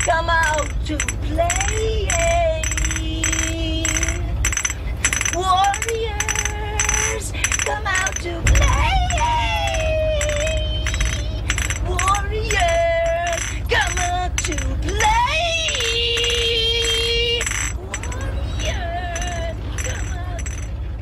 come out to play. Warriors, come out to play. Warriors, come out to play. Warriors, come out to play.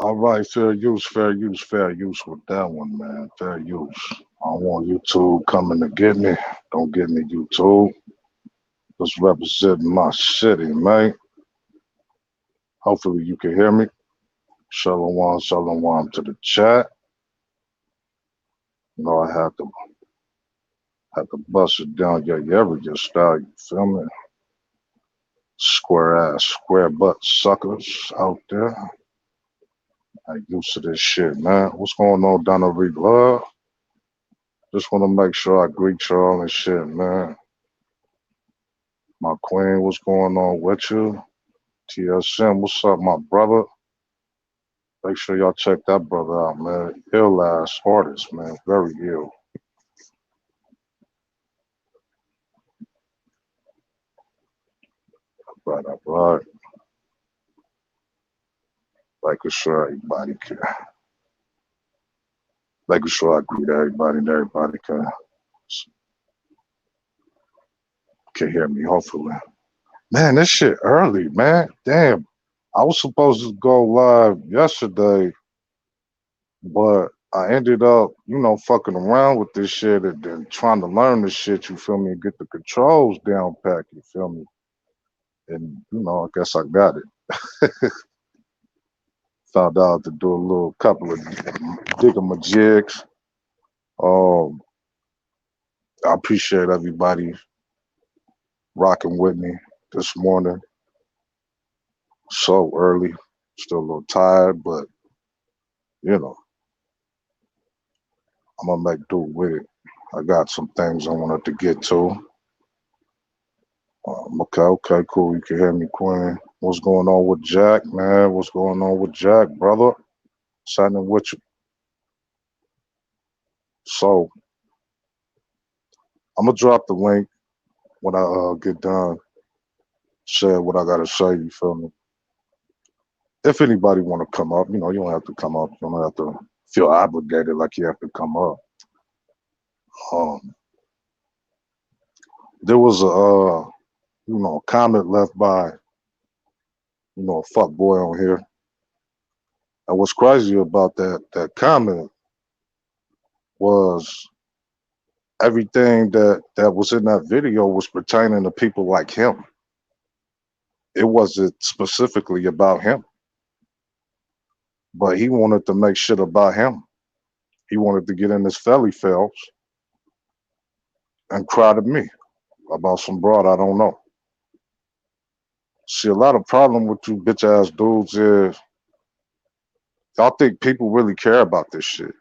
All right, fair use, fair use, fair use with that one, man. Fair use. I don't want YouTube coming to get me. Don't get me, YouTube. Just representing my city, man. Hopefully you can hear me. Shalom, shalom to the chat. You know, I had to bust it down your area style, you feel me? Square ass, square butt suckers out there. I used to this shit, man. What's going on, Donna Reed Love? Just want to make sure I greet y'all and shit, man. My queen, what's going on with you? TSM, what's up, my brother? Make sure y'all check that brother out, man. Ill ass artist, man. Very ill. All right. Making sure everybody can. Making sure I greet everybody and everybody can Can hear me, hopefully. Man, this shit early, man. Damn. I was supposed to go live yesterday, but I ended up, fucking around with this shit and then trying to learn this shit, you feel me, and get the controls down pat, you feel me? And, I guess I got it. Found out to do a little couple of jigs. Um, I appreciate everybody rocking with me this morning. So early, still a little tired, but you know, I'm gonna make do with it. I got some things I wanted to get to. Okay, cool. You can hear me, Quinn. What's going on with Jack, man? What's going on with Jack, brother? Signing with you. So I'm gonna drop the link when I get done. Share what I gotta say. You feel me? If anybody want to come up, you don't have to come up. You don't have to feel obligated like you have to come up. Um, there was a comment left by a fuck boy on here. And what's crazy about that comment was everything that was in that video was pertaining to people like him. It wasn't specifically about him, but he wanted to make shit about him. He wanted to get in his felly fells and cry to me about some broad I don't know. See, a lot of problem with you bitch ass dudes is y'all think people really care about this shit.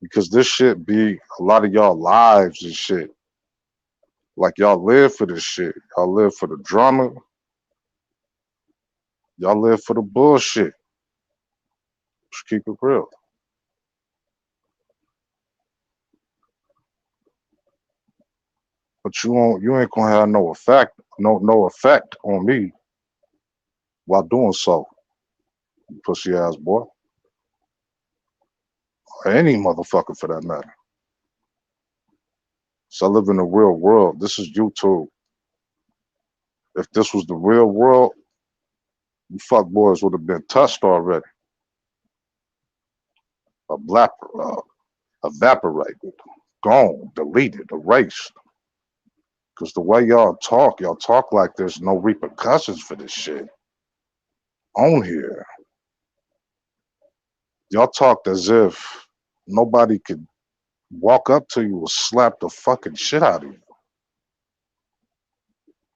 Because this shit be a lot of y'all lives and shit. Like y'all live for this shit. Y'all live for the drama. Y'all live for the bullshit. Just keep it real. But you ain't gonna have no effect on me while doing so, you pussy ass boy. Or any motherfucker for that matter. So I live in the real world. This is YouTube. If this was the real world, you fuck boys would have been touched already. Evaporated, gone, deleted, erased. Because the way y'all talk like there's no repercussions for this shit on here. Y'all talked as if nobody could walk up to you or slap the fucking shit out of you.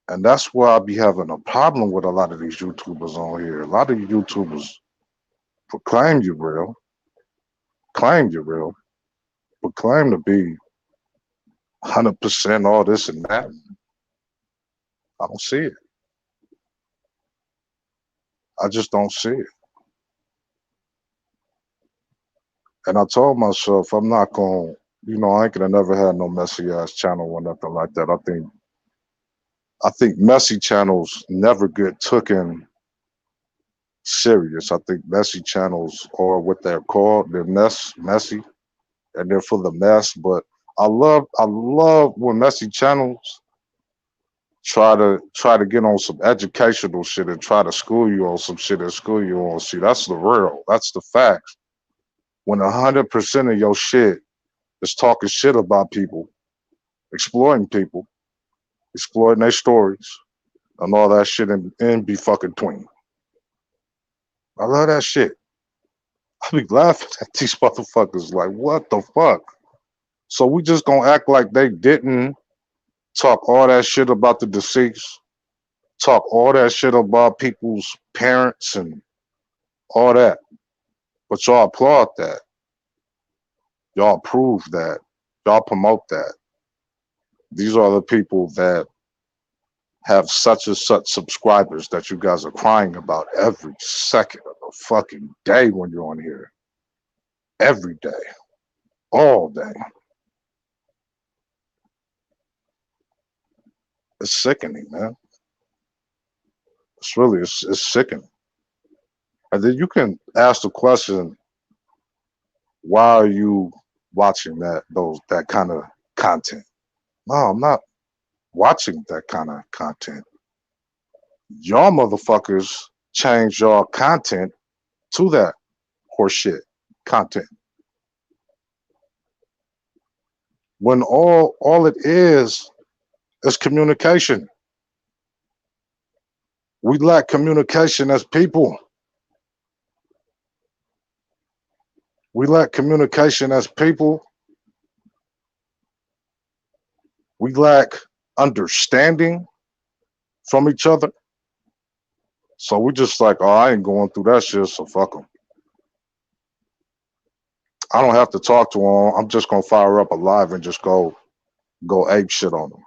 And that's why I be having a problem with a lot of these YouTubers on here. A lot of you YouTubers proclaim you real, claim you're real, but claim to be 100% all this and that. I don't see it. I just don't see it. And I told myself I'm not going, I ain't gonna never have no messy ass channel or nothing like that. I think messy channels never get taken serious. I think messy channels are what they're called. They're messy, and they're for the mess. But I love when messy channels try to get on some educational shit and try to school you on some shit and school you on. See, that's the real. That's the facts. When 100% of your shit is talking shit about people, exploiting their stories, and all that shit in be fucking tween. I love that shit. I be laughing at these motherfuckers like, what the fuck? So we just gonna act like they didn't talk all that shit about the deceased, talk all that shit about people's parents and all that. But y'all applaud that. Y'all approve that. Y'all promote that. These are the people that have such and such subscribers that you guys are crying about every second of the fucking day when you're on here. Every day. All day. It's sickening, man. It's sickening. And then you can ask the question, why are you watching that kind of content? No, I'm not. watching that kind of content. Y'all motherfuckers change y'all content to that horseshit content. When all it is communication. We lack communication as people. We lack communication as people. We lack understanding from each other. So we just like, oh, I ain't going through that shit, so fuck them. I don't have to talk to them. I'm just gonna fire up a live and just go ape shit on them.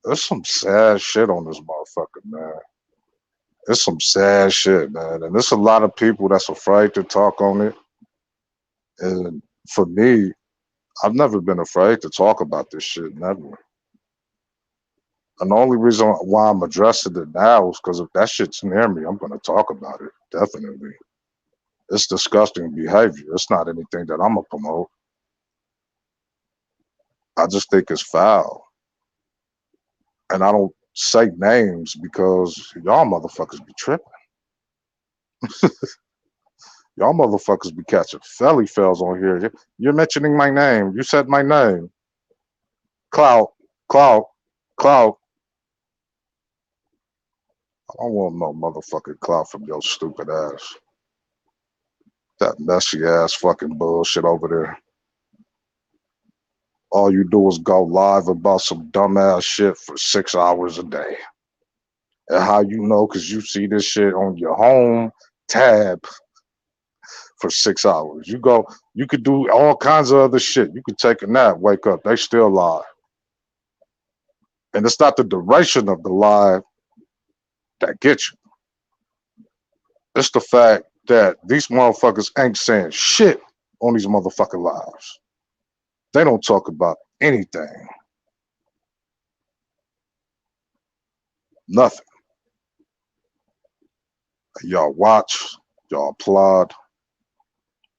There's some sad shit on this motherfucker, man. It's some sad shit, man. And there's a lot of people that's afraid to talk on it. And for me, I've never been afraid to talk about this shit, never. And the only reason why I'm addressing it now is because if that shit's near me, I'm gonna talk about it. Definitely. It's disgusting behavior. It's not anything that I'm gonna promote. I just think it's foul. And I don't say names because y'all motherfuckers be tripping. Y'all motherfuckers be catching felly fells on here. You're mentioning my name. You said my name. Clout, clout, clout. I don't want no motherfucking clout from your stupid ass. That messy ass fucking bullshit over there. All you do is go live about some dumbass shit for 6 hours a day. And how you know? Because you see this shit on your home tab for 6 hours. You could do all kinds of other shit. You could take a nap, wake up, they still live. And it's not the duration of the live that gets you. It's the fact that these motherfuckers ain't saying shit on these motherfucking lives. They don't talk about anything. Nothing. Y'all watch, y'all applaud,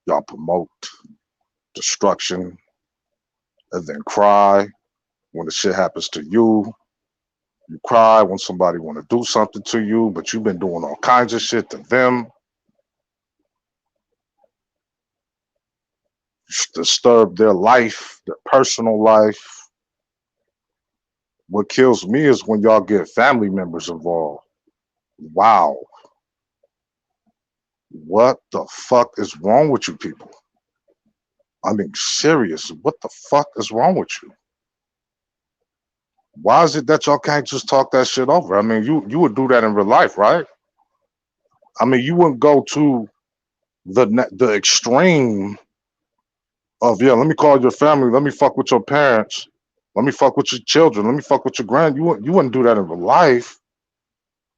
y'all promote destruction, and then cry when the shit happens to you. You cry when somebody want to do something to you, but you've been doing all kinds of shit to them. Disturb their life, their personal life. What kills me is when y'all get family members involved. Wow. What the fuck is wrong with you people? I mean, serious. What the fuck is wrong with you? Why is it that y'all can't just talk that shit over? I mean, you would do that in real life, right? I mean, you wouldn't go to the extreme of, yeah, let me call your family, let me fuck with your parents, let me fuck with your children, let me fuck with your you wouldn't do that in real life.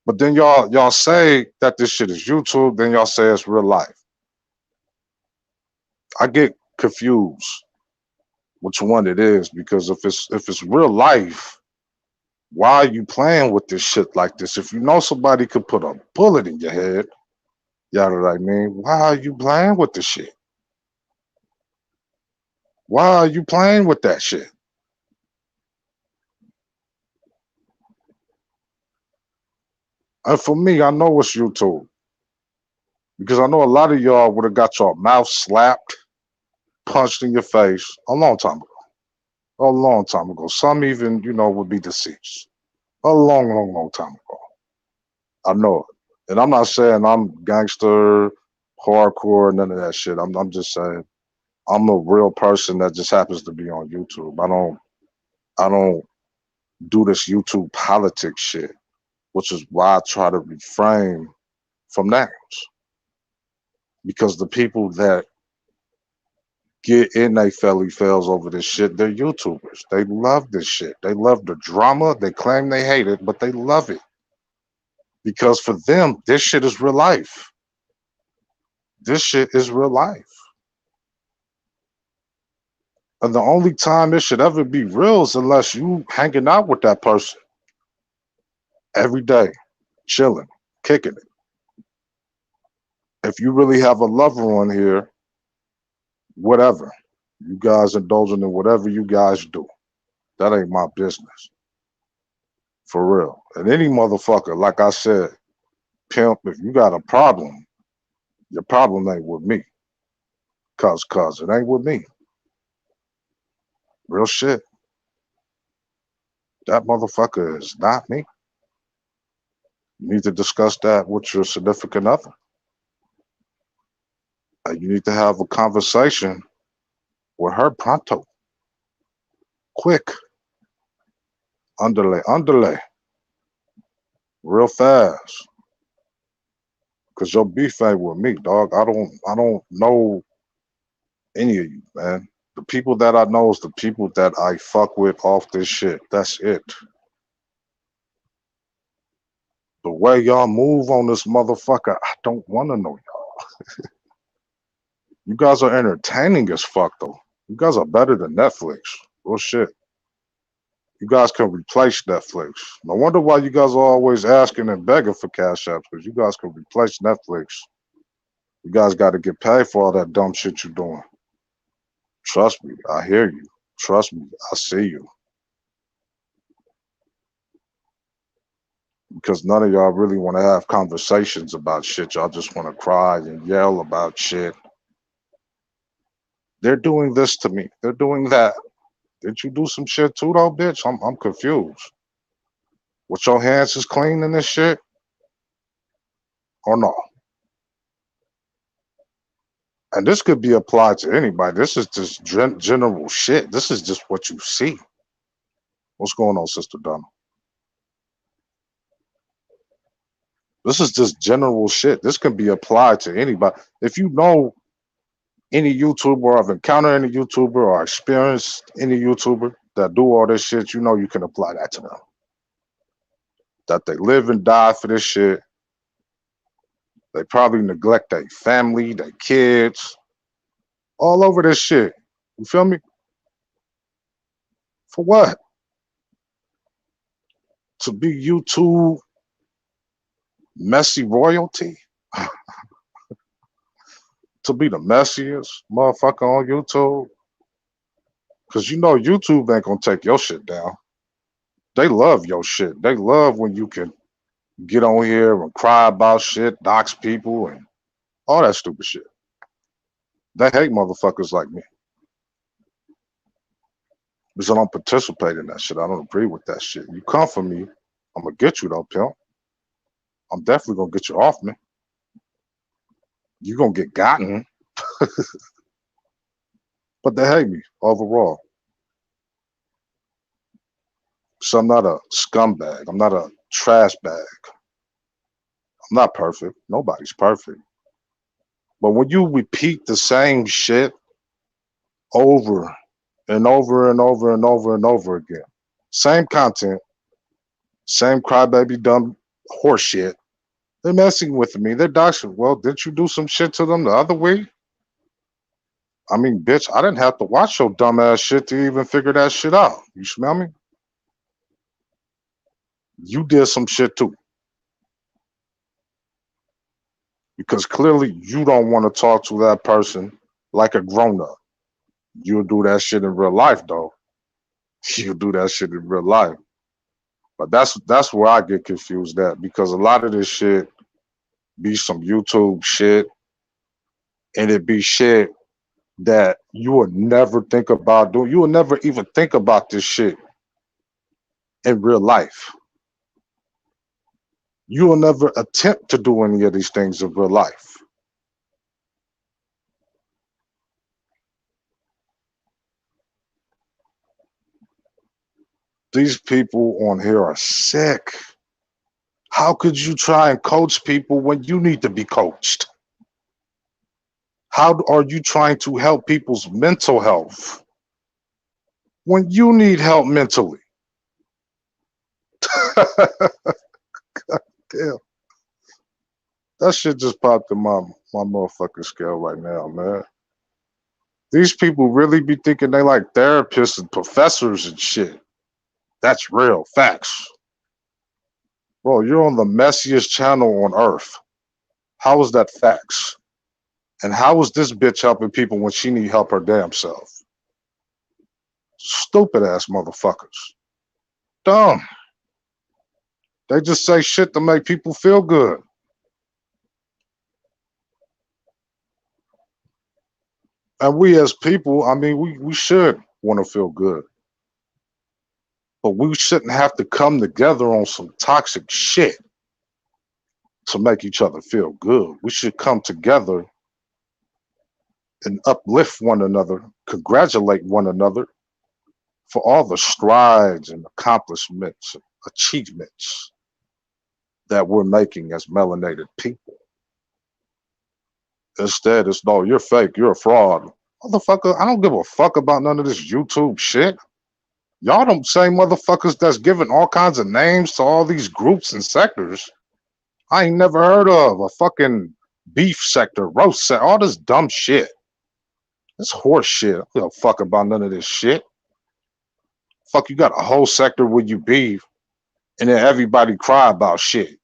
But then y'all say that this shit is YouTube, then y'all say it's real life. I get confused which one it is, because if it's real life, why are you playing with this shit like this? If you know somebody could put a bullet in your head, you know what I mean? Why are you playing with this shit? Why are you playing with that shit? And for me, I know it's YouTube. Because I know a lot of y'all would have got your mouth slapped, punched in your face a long time ago. A long time ago. Some even, would be deceased. A long, long, long time ago. I know it. And I'm not saying I'm gangster, hardcore, none of that shit. I'm just saying I'm a real person that just happens to be on YouTube. I don't do this YouTube politics shit, which is why I try to refrain from names. Because the people that get in they felly fails over this shit, they're YouTubers. They love this shit. They love the drama. They claim they hate it, but they love it. Because for them, this shit is real life. This shit is real life. And the only time it should ever be real is unless you hanging out with that person every day, chilling, kicking it. If you really have a lover on here, whatever. You guys indulging in whatever you guys do. That ain't my business. For real. And any motherfucker, like I said, pimp, if you got a problem, your problem ain't with me. Cause it ain't with me. Real shit. That motherfucker is not me. You need to discuss that with your significant other. You need to have a conversation with her pronto, quick, underlay, real fast. Cause your beef ain't with me, dog. I don't know any of you, man. The people that I know is the people that I fuck with off this shit. That's it. The way y'all move on this motherfucker, I don't want to know y'all. You guys are entertaining as fuck though. You guys are better than Netflix. Real shit. You guys can replace Netflix. No wonder why you guys are always asking and begging for cash apps, because you guys can replace Netflix. You guys got to get paid for all that dumb shit you're doing. Trust me, I hear you. Trust me, I see you. Because none of y'all really want to have conversations about shit. Y'all just want to cry and yell about shit. They're doing this to me. They're doing that. Did you do some shit too, though, bitch? I'm confused. What, your hands is clean in this shit or no? And this could be applied to anybody. This is just general shit. This is just what you see. What's going on, Sister Donna? This is just general shit. This can be applied to anybody. If you know any YouTuber, or have encountered any YouTuber, or experienced any YouTuber that do all this shit, you know you can apply that to them. That they live and die for this shit. They probably neglect their family, their kids, all over this shit. You feel me? For what? To be YouTube messy royalty? To be the messiest motherfucker on YouTube? Because you know YouTube ain't gonna take your shit down. They love your shit. They love when you can get on here and cry about shit, dox people, and all that stupid shit. They hate motherfuckers like me. Because I don't participate in that shit. I don't agree with that shit. You come for me, I'm gonna get you though, pimp. I'm definitely gonna get you off me. You gonna get gotten. But they hate me overall. So I'm not a scumbag. I'm not a trash bag. I'm not perfect. Nobody's perfect. But when you repeat the same shit over and over and over and over and over again, same content, same crybaby dumb horse shit, they're messing with me. They're doxing. Well, didn't you do some shit to them the other week? I mean, bitch, I didn't have to watch your dumb ass shit to even figure that shit out. You smell me? You did some shit too. Because clearly you don't want to talk to that person like a grown up. You'll do that shit in real life though. You'll do that shit in real life. But that's where I get confused at, because a lot of this shit be some YouTube shit, and it be shit that you would never think about doing. You would never even think about this shit in real life. You will never attempt to do any of these things in real life. These people on here are sick. How could you try and coach people when you need to be coached? How are you trying to help people's mental health when you need help mentally? Damn. That shit just popped in my motherfucking scale right now, man. These people really be thinking they like therapists and professors and shit. That's real facts. Bro, you're on the messiest channel on earth. How is that facts? And how is this bitch helping people when she need help her damn self? Stupid ass motherfuckers. Dumb. They just say shit to make people feel good. And we as people, I mean, we should want to feel good. But we shouldn't have to come together on some toxic shit to make each other feel good. We should come together and uplift one another, congratulate one another for all the strides and accomplishments, and achievements that we're making as melanated people. Instead, it's no, you're fake, you're a fraud. Motherfucker, I don't give a fuck about none of this YouTube shit. Y'all them same motherfuckers that's giving all kinds of names to all these groups and sectors I ain't never heard of. A fucking beef sector, roast sector, all this dumb shit. This horse shit. I don't give a fuck about none of this shit. Fuck, you got a whole sector where you beef, and then everybody cry about shit.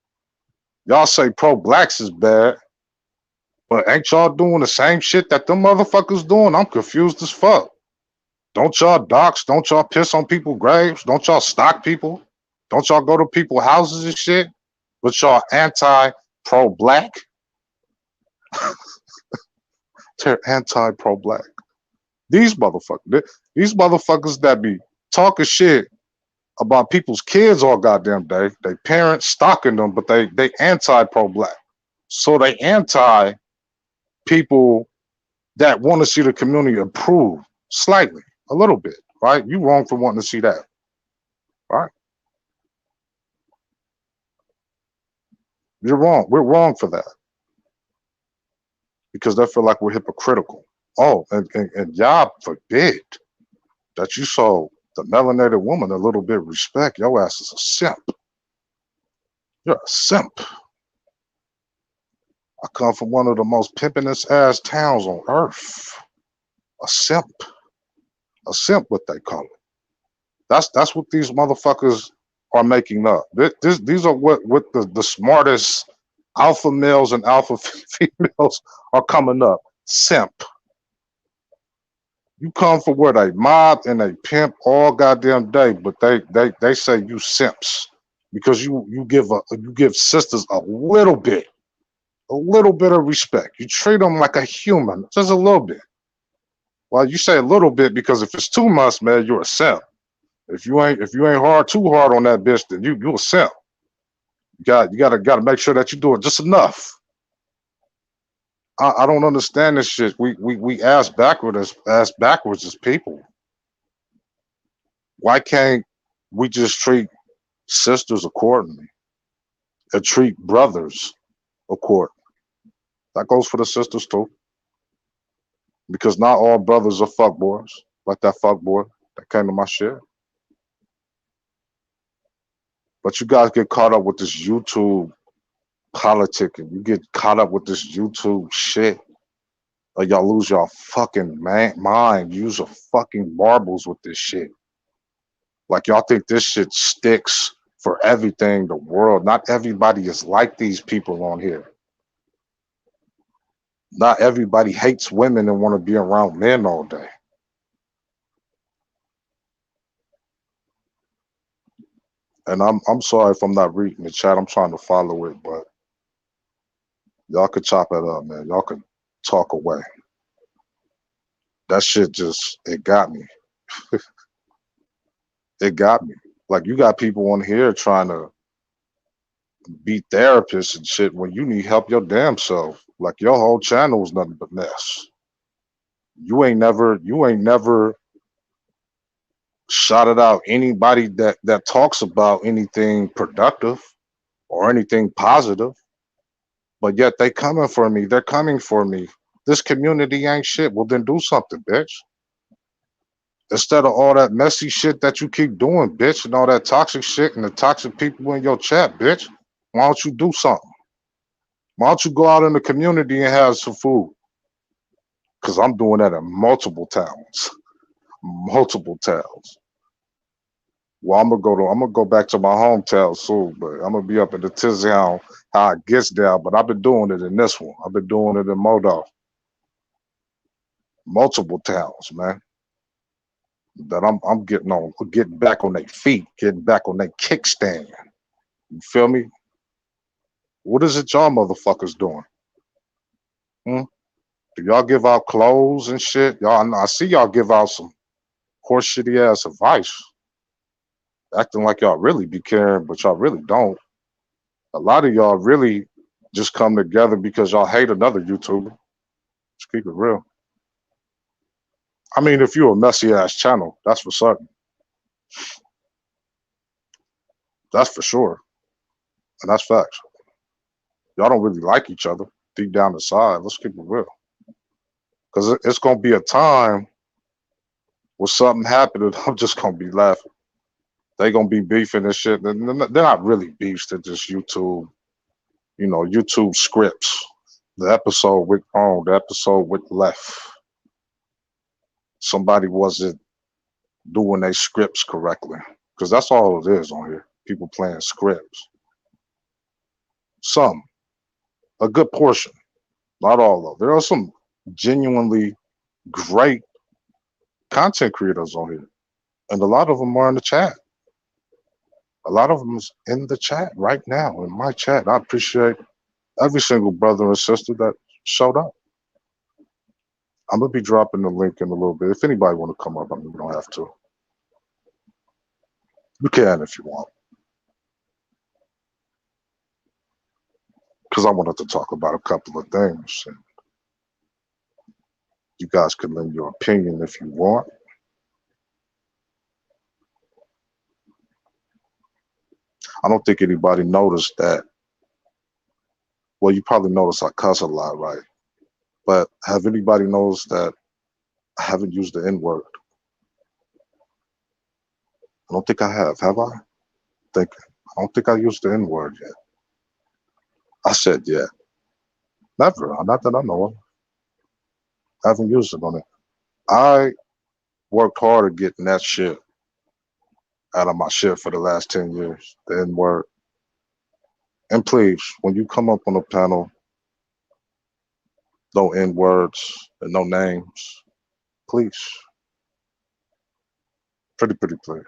Y'all say pro-blacks is bad, but ain't y'all doing the same shit that them motherfuckers doing? I'm confused as fuck. Don't y'all dox? Don't y'all piss on people's graves? Don't y'all stalk people? Don't y'all go to people's houses and shit? But y'all anti-pro-black? They're anti-pro-black. These motherfuckers that be talking shit about people's kids all goddamn day. They parents stalking them, but they anti-pro-black. So they anti people that want to see the community improve slightly, a little bit, right? You wrong for wanting to see that, right? You're wrong. We're wrong for that because they feel like we're hypocritical. Oh, and y'all forbid that you saw the melanated woman a little bit of respect. Your ass is a simp. You're a simp. I come from one of the most pimpinest ass towns on earth. A simp. A simp, what they call it. That's what these motherfuckers are making up. These are what the smartest alpha males and alpha females are coming up. Simp. You come for where they mob and they pimp all goddamn day, but they say you simps because you give sisters a little bit of respect. You treat them like a human, just a little bit. Well, you say a little bit because if it's too much, man, you're a simp. If you ain't too hard on that bitch, then you a simp. You gotta make sure that you do it just enough. I don't understand this shit. We ass backwards as people. Why can't we just treat sisters accordingly and treat brothers accordingly? That goes for the sisters too. Because not all brothers are fuckboys, like that fuckboy that came to my shit. But you guys get caught up with this YouTube politicking. You get caught up with this YouTube shit. Or y'all lose your fucking mind. Use your fucking marbles with this shit. Like y'all think this shit sticks for everything, the world. Not everybody is like these people on here. Not everybody hates women and want to be around men all day. And I'm sorry if I'm not reading the chat. I'm trying to follow it, but y'all could chop it up, man. Y'all could talk away. That shit it got me. It got me. Like you got people on here trying to be therapists and shit when you need help your damn self. Like your whole channel is nothing but mess. You ain't never shouted out anybody that talks about anything productive or anything positive. But yet they coming for me. They're coming for me. This community ain't shit. Well, then do something, bitch. Instead of all that messy shit that you keep doing, bitch, and all that toxic shit and the toxic people in your chat, bitch, why don't you do something? Why don't you go out in the community and have some food? Because I'm doing that in multiple towns. Multiple towns. Well, I'm gonna go back to my hometown soon, but I'm gonna be up in the Tizown how it gets down. But I've been doing it in this one. I've been doing it in Modo. Multiple towns, man. that I'm getting back on their feet, getting back on their kickstand. You feel me? What is it y'all motherfuckers doing? Hmm? Do y'all give out clothes and shit? Y'all, I see y'all give out some horseshitty ass advice, acting like y'all really be caring, but y'all really don't. A lot of y'all really just come together because y'all hate another YouTuber. Just keep it real. I mean, if you're a messy ass channel, that's for certain. That's for sure, and that's facts. Y'all don't really like each other deep down inside. Let's keep it real, because it's gonna be a time where something happened, and I'm just gonna be laughing. They gonna be beefing and shit. They're not really beefs. They're just YouTube scripts. The episode went wrong. The episode went left. Somebody wasn't doing their scripts correctly. Because that's all it is on here. People playing scripts. Some, a good portion, not all of. There are some genuinely great content creators on here, and a lot of them are in the chat. A lot of them is in the chat right now in my chat. I appreciate every single brother and sister that showed up. I'm gonna be dropping the link in a little bit. If anybody want to come up, I mean, you don't have to. You can if you want, because I wanted to talk about a couple of things. And you guys can lend your opinion if you want. I don't think anybody noticed that. Well, you probably noticed I cuss a lot, right? But have anybody noticed that I haven't used the N word? I don't think I have. Have I? Think I don't think I used the N word yet. I said yeah. Never. Not that I know of. I haven't used it on it. I worked hard at getting that shit out of my shit for the last 10 years. The N word. And please, when you come up on a panel, no N words and no names. Please. Pretty please.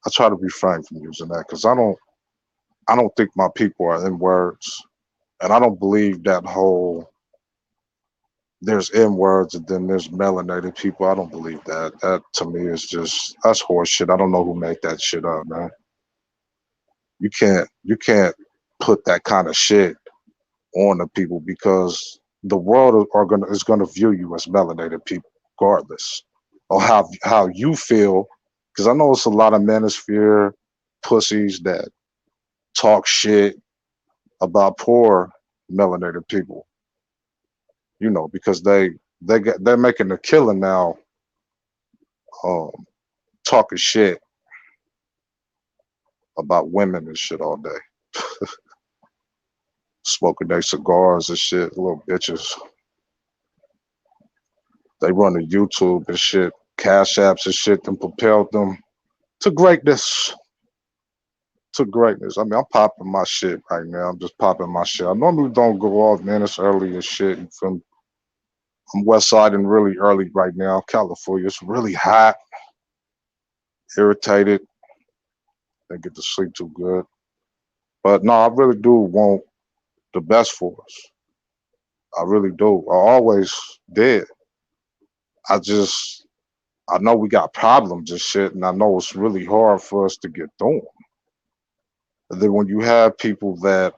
I try to refrain from using that because I don't think my people are N words. And I don't believe that whole there's N words and then there's melanated people. I don't believe that. That to me is just that's horse shit. I don't know who made that shit up, man. You can't put that kind of shit on the people because the world is gonna view you as melanated people regardless of how you feel. Because I know it's a lot of manosphere pussies that talk shit about poor melanated people, because they're making a killing now, um, talking shit about women and shit all day, smoking their cigars and shit, little bitches. They run to YouTube and shit, cash apps and shit, and propelled them to greatness. To greatness. I mean, I'm popping my shit right now. I'm just popping my shit. I normally don't go off, man. It's early as shit. I'm west side and really early right now. California. It's really hot, irritated. Didn't get to sleep too good. But no, I really do want the best for us. I really do. I always did. I just I know we got problems and shit, and I know it's really hard for us to get through 'em. And then when you have people that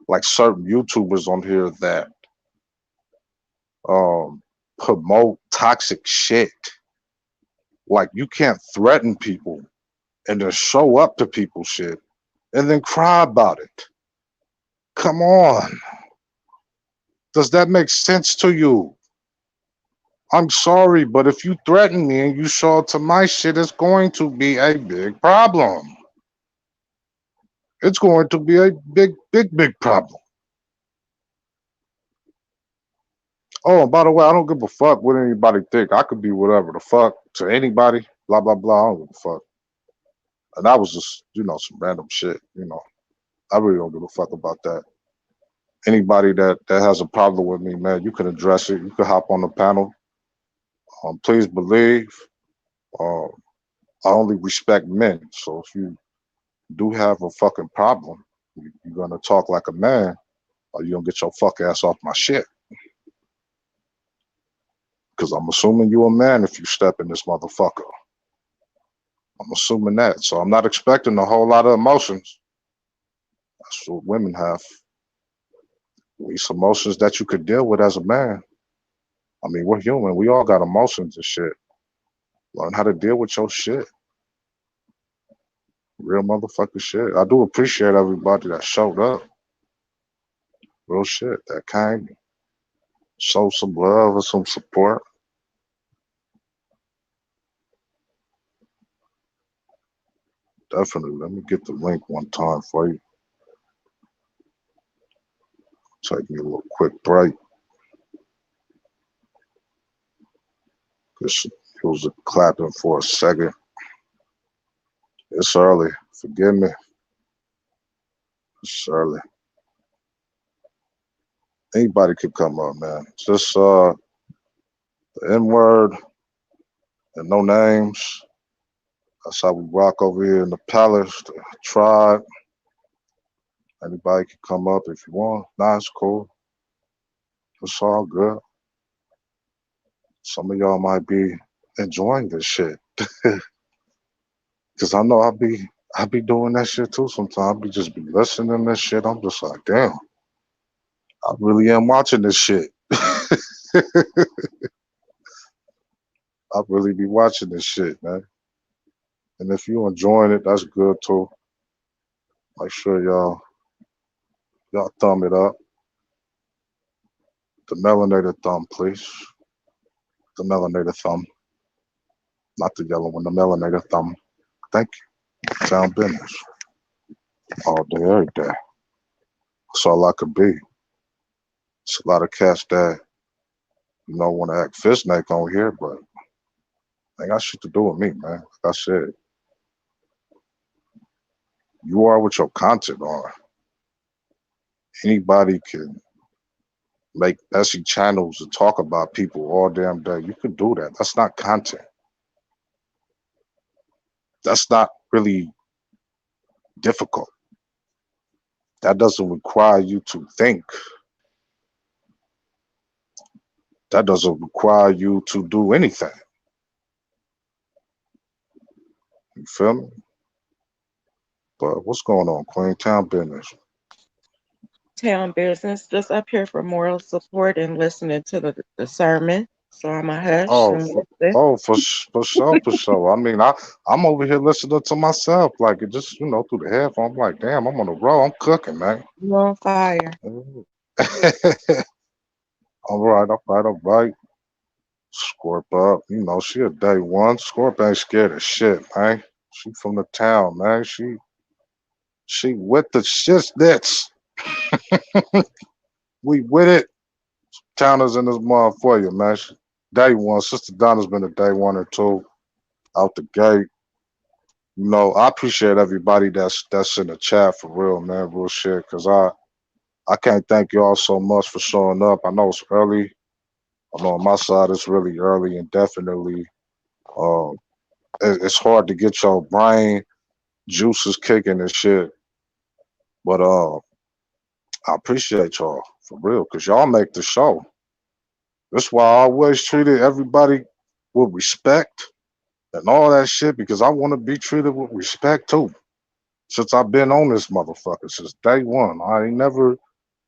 like certain YouTubers on here that um promote toxic shit, like you can't threaten people and then show up to people's shit and then cry about it. Come on. Does that make sense to you? I'm sorry, but if you threaten me and you show up to my shit, it's going to be a big problem. It's going to be a big problem. Oh, and by the way, I don't give a fuck what anybody think. I could be whatever the fuck to anybody. Blah blah blah. I don't give a fuck. And that was just some random shit. I really don't give a fuck about that. Anybody that has a problem with me, man, you can address it. You can hop on the panel. Please believe, uh, I only respect men. So if you do have a fucking problem, you're gonna talk like a man, or you gonna get your fuck ass off my shit. Because I'm assuming you a man if you step in this motherfucker. I'm assuming that. So I'm not expecting a whole lot of emotions. That's what women have. These emotions that you could deal with as a man. I mean, we're human. We all got emotions and shit. Learn how to deal with your shit. Real motherfucking shit. I do appreciate everybody that showed up. Real shit. That came. Show some love and some support. Definitely. Let me get the link one time for you. Take me a little quick break. Because it was clapping for a second. It's early. Forgive me. It's early. Anybody could come up, man. Just the N-word and no names. That's how we rock over here in the palace, the tribe. Anybody can come up if you want. Nah, it's cool. It's all good. Some of y'all might be enjoying this shit. Cause I know I be doing that shit too sometimes. I be just be listening to this shit. I'm just like, damn. I really am watching this shit. I really be watching this shit, man. And if you enjoying it, that's good too. Make sure y'all thumb it up. The melanated thumb, please. The melanated thumb. Not the yellow one, the melanated thumb. Thank you. Sound business. All day, every day. That's all I could be. It's a lot of cats that, want to act fist neck on here, but ain't got shit to do with me, man. Like I said, you are what your content are. Anybody can make messy channels and talk about people all damn day. You can do that. That's not content. That's not really difficult. That doesn't require you to think. That doesn't require you to do anything. You feel me? But what's going on, Queen? Town business. Town business, just up here for moral support and listening to the sermon. So I'm a hush. For sure. I mean, I'm over here listening to myself, like it just, through the headphone. I'm like, damn, I'm on the road. I'm cooking, man. You on fire. All right. Scorp up. She a day one. Scorp ain't scared of shit, man. She from the town, man. She with the shitness. We with it. Towners in this mother for you, man. Day one. Sister Donna's been a day one or two out the gate. I appreciate everybody that's in the chat for real, man. Real shit. Cause I can't thank y'all so much for showing up. I know it's early. I know on my side it's really early, and definitely it's hard to get your brain juices kicking and shit. But I appreciate y'all for real, because y'all make the show. That's why I always treated everybody with respect and all that shit, because I want to be treated with respect too. Since I've been on this motherfucker, since day one. I ain't never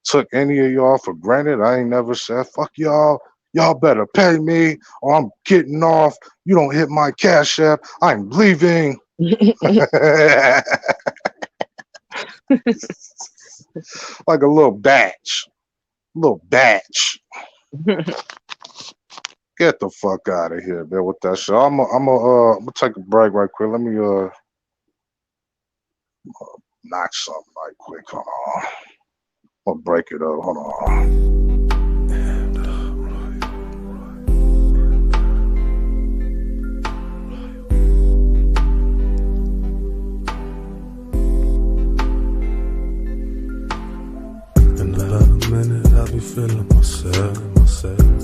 took any of y'all for granted. I ain't never said, fuck y'all. Y'all better pay me or I'm getting off. You don't hit my Cash App, I'm leaving. Like a little batch. Get the fuck out of here, man, with that shit. I'm gonna take a break right quick. Let me knock something right quick. Hold on. I'm gonna break it up. Hold on. Feeling myself.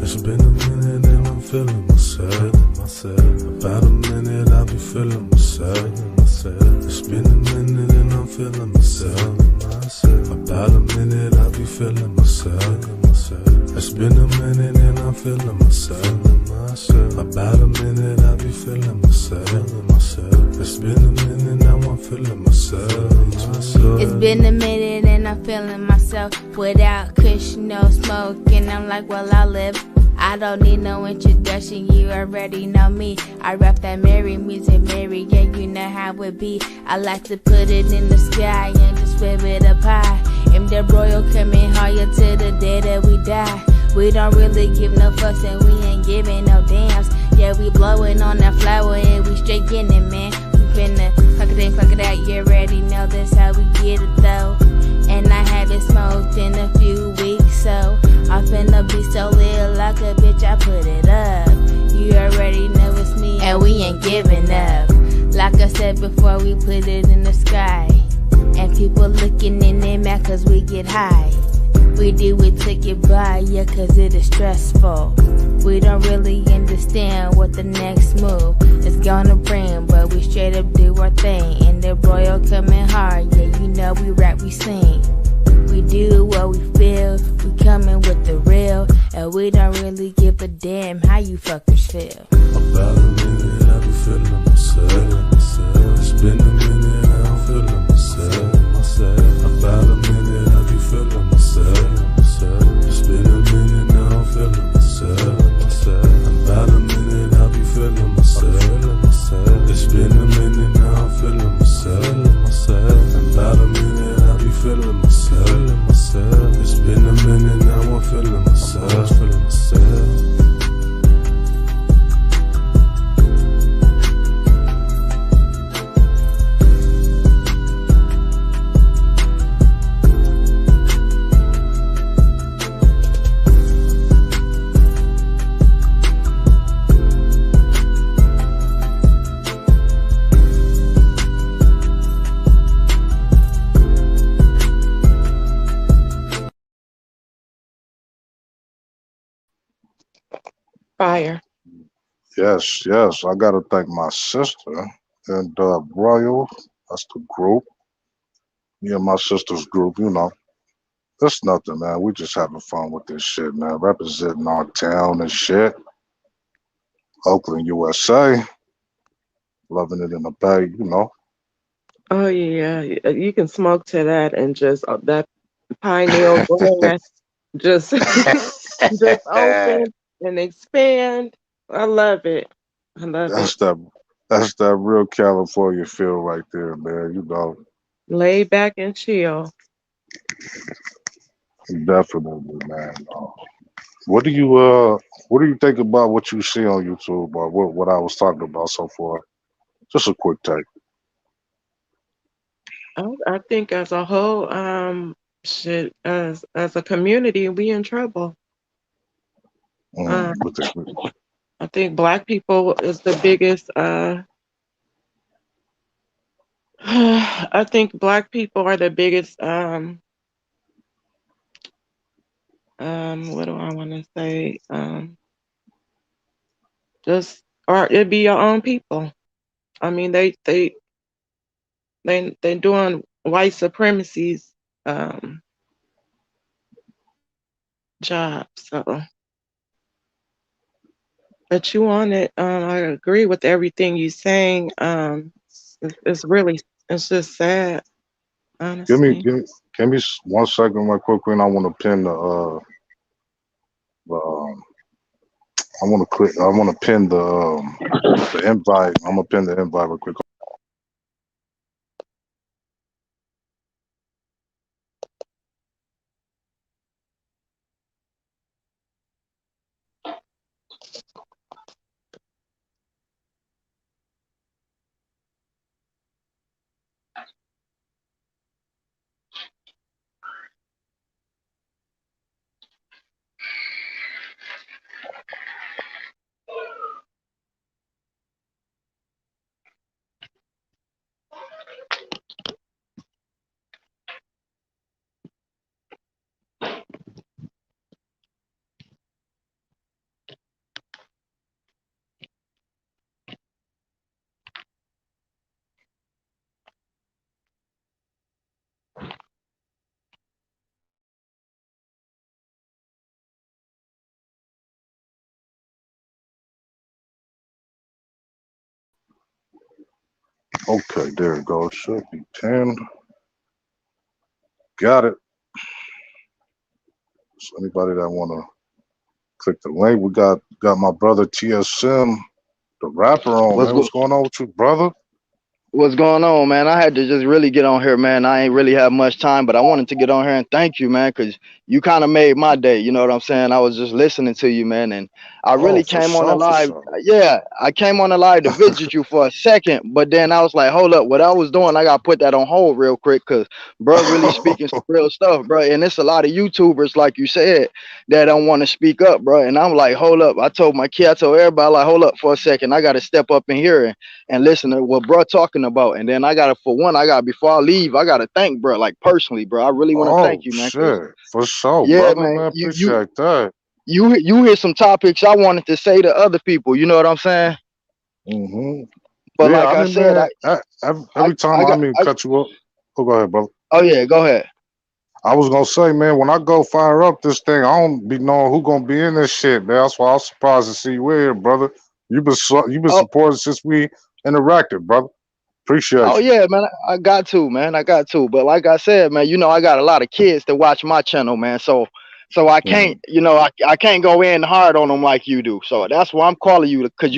It's been a minute and I'm feeling myself. feeling myself. It's been a minute and I'm feeling myself. About a minute I be feeling myself. It's been a minute and I'm feeling myself. About a minute I be feeling myself. It's been a minute now I'm feeling myself. It's been a minute and I'm feeling myself. Without kush, no smoke, and I'm like, well, I live. I don't need no introduction, you already know me. I rap that Mary music, Mary, yeah, you know how it be. I like to put it in the sky and just whip it up high. And the royal coming higher to the day that we die. We don't really give no fucks and we ain't giving no damns. Yeah, we blowing on that flower and we straight getting it, man. We finna fuck it in, fuck it out, you already know that's how we get it though. And I haven't smoked in a few weeks, so I'm finna be so lit like a bitch, I put it up. You already know it's me and we ain't giving up. Like I said before, we put it in the sky. And people looking in their mouth cause we get high. We do it to get by, yeah, cause it is stressful. We don't really understand what the next move is gonna bring, but we straight up do our thing. And the royal coming hard, yeah, you know we rap, we sing. We do what we feel, we coming with the real, and we don't really give a damn how you fuckers feel. About a minute I be feeling myself. It's been a minute I'm feeling myself. About a minute I be feeling myself. It's been a minute now I'm feeling myself. About a minute I be feeling myself. It's been a minute now I'm feeling myself. About a minute I be feeling myself. It's been a minute now I'm feeling myself. Fire. Yes, yes. I gotta thank my sister and Royal. That's the group. Me and my sister's group, you know. It's nothing, man. We just having fun with this shit, man. Representing our town and shit. Oakland, USA. Loving it in the bay, you know. Oh yeah, you can smoke to that and just that pineal gland just just open and expand. I love it. I love it. That's that that's that real California feel right there, man. You know, Lay back and chill. definitely, man. What do you what do you think about what you see on YouTube or what I was talking about so far? Just a quick take. I think as a whole, shit, as a community, we in trouble. Um, With the, I think Black people is the biggest. I think Black people are the biggest. What do I want to say? Just or it be your own people. I mean, they doing white supremacy's um job. So, but you on it. I agree with everything you saying. It's really it's just sad, give me honestly. give me give me 1 second, right quick, and I want to pin the I want to click. I want to pin the invite. I'm gonna pin the invite real quick. Okay, there it goes. Should be 10. Got it. So anybody that wanna click the link, we got my brother TSM, the rapper on, What's man. go- What's going on with you, brother? What's going on, man? I had to just really get on here, man. I ain't really have much time, but I wanted to get on here and thank you, man, because you kind of made my day. You know what I'm saying? I was just listening to you, man, and I Oh, really for came on the sure, for live. sure. Yeah, I came on the live to visit you for a second, but then I was like, hold up, what I was doing, I got to put that on hold real quick because bro really speaking some real stuff, bro. And it's a lot of YouTubers, like you said, that don't want to speak up, bro. And I'm like, hold up. I told my kid, I told everybody, like, hold up for a second. I got to step up in here and listen to what bro talking about. And then I gotta, for one, I gotta, before I leave, I gotta thank bro, like personally, bro. I really want to Oh thank you, man. 'Cause shit, for sure, yeah, brother, man, man. you Appreciate that. you hear some topics I wanted to say to other people. You know what I'm saying? Hmm. But Yeah, like I I mean, said, man, every time I I got, mean cut you up. Oh, go ahead, brother. oh yeah, go ahead. I was gonna say, man, when I go fire up this thing, I don't be knowing who gonna be in this shit, man. That's why I was surprised to see you here, brother. You've been Oh, supporting since we interacted, brother. oh Appreciate you. yeah, man. I got to, man. I got to. But like I said, man, you know, I got a lot of kids that watch my channel, man. So I Mhm. can't, you know, I can't go in hard on them like you do. So that's why I'm calling you because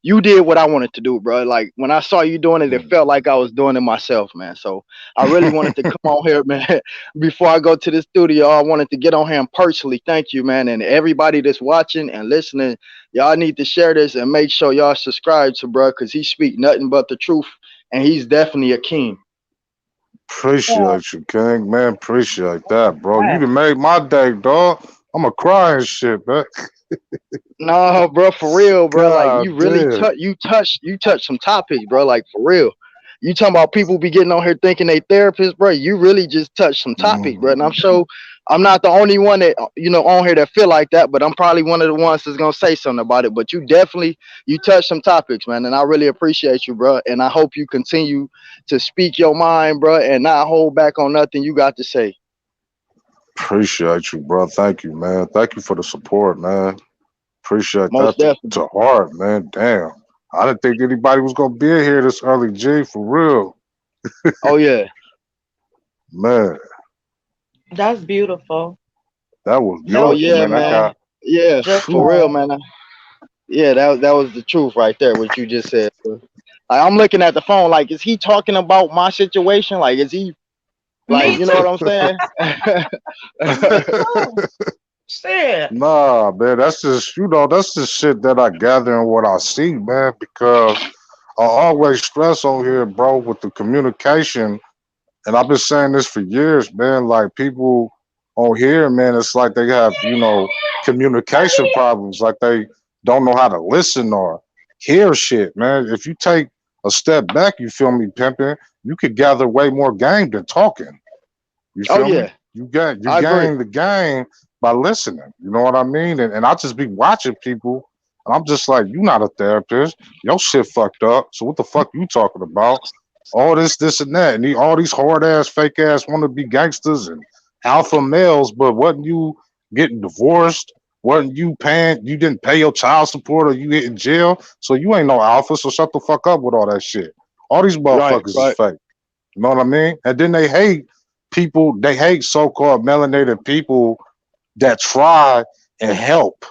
you did what I wanted to do, bro. Like when I saw you doing it, it Mhm. felt like I was doing it myself, man. So I really wanted to come on here, man. Before I go to the studio, I wanted to get on here and personally thank you, man, and everybody that's watching and listening. Y'all need to share this and make sure y'all subscribe to bro because he speak nothing but the truth and he's definitely a king. Appreciate you, King. Man, appreciate that, bro. You Yes. done made my day, dog. I'm a cry and shit, man. No, bro, for real, bro. Like God you really damn. you touch some topics, bro. Like for real. You talking about people be getting on here thinking they therapists, bro. You really just touched some topics, bro. And I'm Mhm. sure I'm not the only one that you know on here that feel like that, but I'm probably one of the ones that's gonna say something about it. But you touch some topics, man, and I really appreciate you, bro. And I hope you continue to speak your mind, bro, and not hold back on nothing you got to say. Appreciate you, bro. Thank you, man. Thank you for the support, man. Appreciate that Most definitely. to heart, man. Damn. I didn't think anybody was gonna be in here this early, G, for real. Oh yeah. Man, That's beautiful. that was That's Oh beautiful, yeah, man. I man. beautiful. got Yeah, Just for real, phew. man. Yeah, that was the truth right there, what you just said. Bro. Like I'm looking at the phone, like, is he talking about my situation? Like, is he like, Me you know too. what I'm saying? me too. Shit. Nah, man, that's just that's just shit that I gather and what I see, man, because I always stress on here, bro, with the communication. And I've been saying this for years, man. Like people on here, man, it's like they have, communication problems. Like they don't know how to listen or hear shit, man. If you take a step back, you feel me, pimping, you could gather way more game than talking. You Oh feel me? yeah, You I agree. gain the game by listening. You know what I mean? And I just be watching people, and I'm just like, you not a therapist. Your shit fucked up. So what the fuck you talking about? All this, and that, and all these hard ass, fake ass want to be gangsters and alpha males, but wasn't you getting divorced? Wasn't you paying? You didn't pay your child support, or you hit in jail, so you ain't no alpha. So shut the fuck up with all that shit. All these Right, motherfuckers is right. fake. You know what I mean? And then they hate people. They hate so-called melanated people that try and help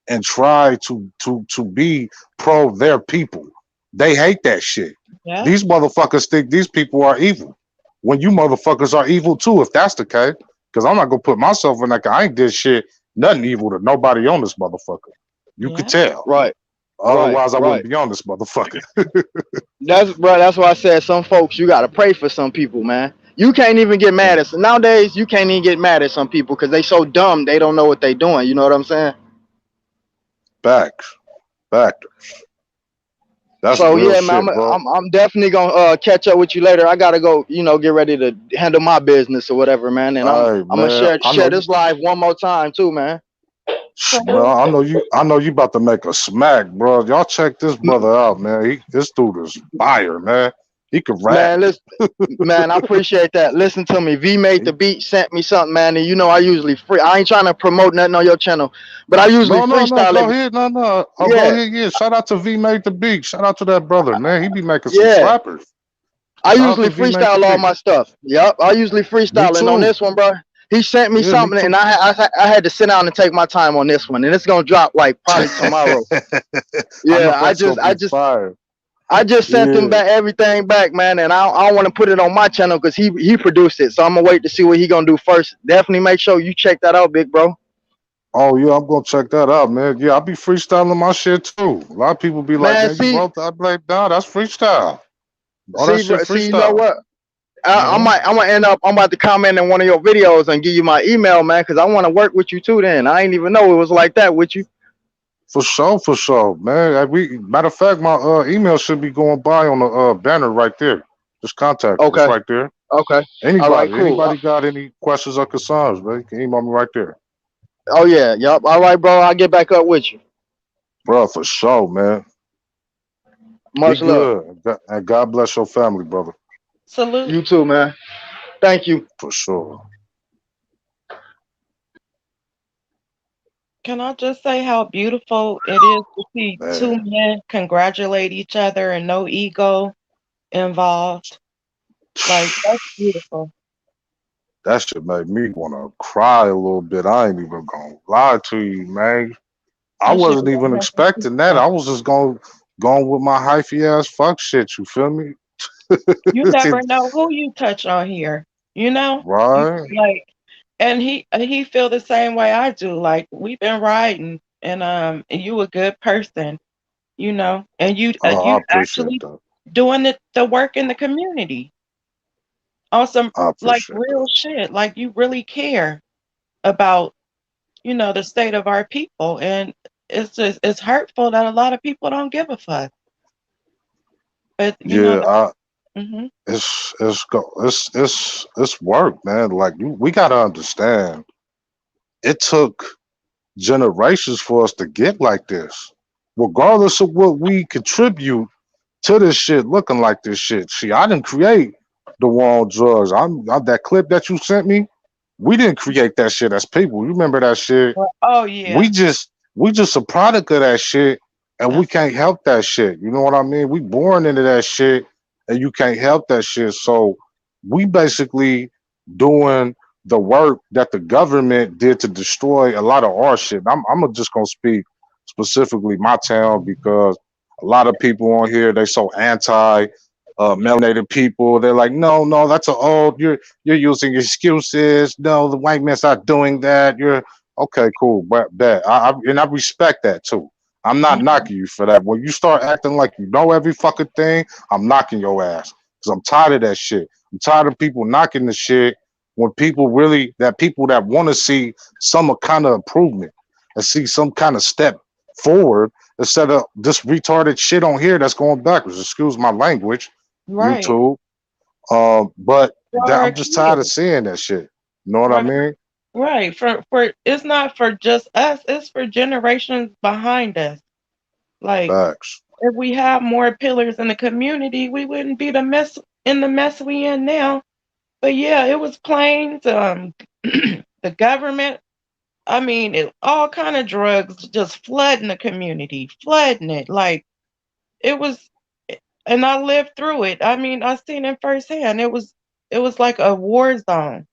and try to be pro their people. They hate that shit. Yeah. These motherfuckers think these people are evil. When you motherfuckers are evil too, if that's the case. Because I'm not gonna put myself in that. I ain't did shit, nothing evil to nobody on this motherfucker. You could Yeah. tell. Right, right, Otherwise, I wouldn't right. be on this motherfucker. That's why I said some folks you gotta pray for some people, man. You can't even get mad at nowadays. You can't even get mad at some people because they so dumb they don't know what they doing. You know what I'm saying? Back, back. That's So real yeah, man, shit, bro. I'm definitely gonna catch up with you later. I gotta go, you know, get ready to handle my business or whatever, man. And Hey I'm gonna man, I know share you. this live one more time too, man. Man, I know you. I know you about to make a smack, bro. Y'all check this brother out, man. This dude is fire, man. He can rap. Man, listen, man, I appreciate that. Listen to me. V made the He- beat, sent me something, man. And you know I usually free. I ain't trying to promote nothing on your channel, but I usually no. freestyle Go every. ahead, no. Oh, go Yeah, ahead, yeah. Shout out to V made the beat. Shout out to that brother, man. He be making some yeah. slappers. I Shout out usually to V Mac freestyle all P. my stuff. Yep, I usually Me freestyle, and on too. this one, bro, he sent me Yeah, me something, too. and I had to sit down and take my time on this one, and it's gonna drop like probably tomorrow. I know Yeah, that's gonna be fire. I just sent him Yeah. back everything back, man, and I don't want to put it on my channel because he produced it, so I'm gonna wait to see what he gonna do first. Definitely make sure you check that out, big bro. Oh yeah, I'm gonna check that out, man. Yeah, I be freestyling my shit too. A lot of people be like, Man, "Man, you wrote that?" I be like, "Nah, that's freestyle. All that shit see, you know freestyle." what? Hmm. I'm gonna end up. I'm about to comment in one of your videos and give you my email, man, because I want to work with you too. Then I ain't even know it was like that with you. For sure, man. We matter of fact, my email should be going by on the banner right there. Just contact me. It's Okay, right there. okay, all right, Anybody, cool. anybody got any questions or concerns, man? You can email me right there, Oh yeah, yep. All right, bro. I'll get back up with you. bro. For sure, man. Be Much love. good, and God bless your family, brother. Salute. You too, man. Thank you. For sure, Can I just say how beautiful it is to see two man. men congratulate each other and no ego involved? Like, that's beautiful. That shit made me want to cry a little bit. I ain't even gonna lie to you, man. I That shit wasn't really even makes me expecting that. peaceful. I was just going with my hyphy ass fuck shit. You feel me? You never know who you touch on here, you know? You Right? like, and he feel the same way I do. Like, we've been riding, and you a good person, you know, and I you appreciate actually that. doing the work in the community on some I like appreciate that. real shit. Like, you really care about, the state of our people, and it's hurtful that a lot of people don't give a fuck. But Yeah, hmm it's work, man. Like we gotta understand. It took generations for us to get like this. Regardless of what we contribute to this shit looking like this shit. See, I didn't create the war on drugs. I'm that clip that you sent me. We didn't create that shit as people. You remember that shit? oh We yeah, just a product of that shit, and we that's can't help that shit. You know what I mean? We born into that shit, and you can't help that shit. So we basically doing the work that the government did to destroy a lot of our shit. Just gonna speak specifically my town because a lot of people on here they so anti melanated people. They're like, no, that's an old. You're using excuses. No, the white man's not doing that. You're okay, cool, but bet. And I respect that too. I'm not mhm. knocking you for that. When you start acting like you know every fucking thing, I'm knocking your ass because I'm tired of that shit. I'm tired of people knocking the shit when people that want to see some kind of improvement and see some kind of step forward instead of this retarded shit on here that's going backwards. Excuse my language, Right. YouTube. But For our I'm just tired of kids. seeing that shit. You know what I Right. mean? Right. For it's not for just us, it's for generations behind us. Like, Facts. if we have more pillars in the community, we wouldn't be the mess we in now. But yeah, it was planes, the government. I mean, all kind of drugs just flooding the community, flooding it. Like, it was, and I lived through it. I mean, I seen it firsthand. It was like a war zone,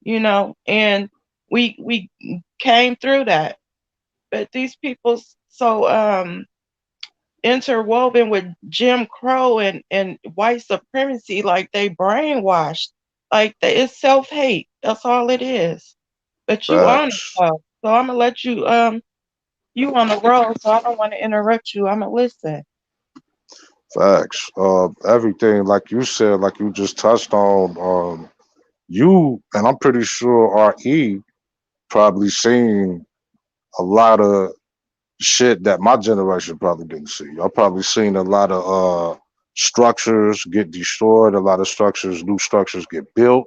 and we came through that. But these people so interwoven with Jim Crow and white supremacy, like they brainwashed. Like it's self-hate. That's all it is. But you on it Facts. though. So I'm gonna let you on the road, so I don't want to interrupt you. I'm gonna listen. Facts. Everything like you said, like you just touched on. You and I'm pretty sure Re probably seen a lot of shit that my generation probably didn't see. I probably seen a lot of structures get destroyed, a lot of new structures get built,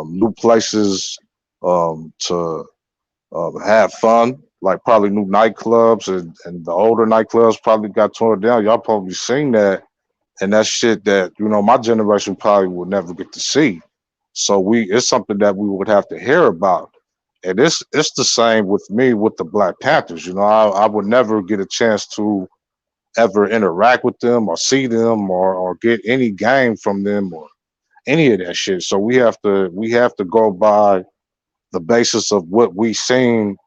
new places to have fun, like probably new nightclubs and the older nightclubs probably got torn down. Y'all probably seen that, and that's shit that my generation probably will never get to see. So it's something that we would have to hear about. And it's the same with me with the Black Panthers. I would never get a chance to ever interact with them or see them or get any game from them or any of that shit. So we have to go by the basis of what we seen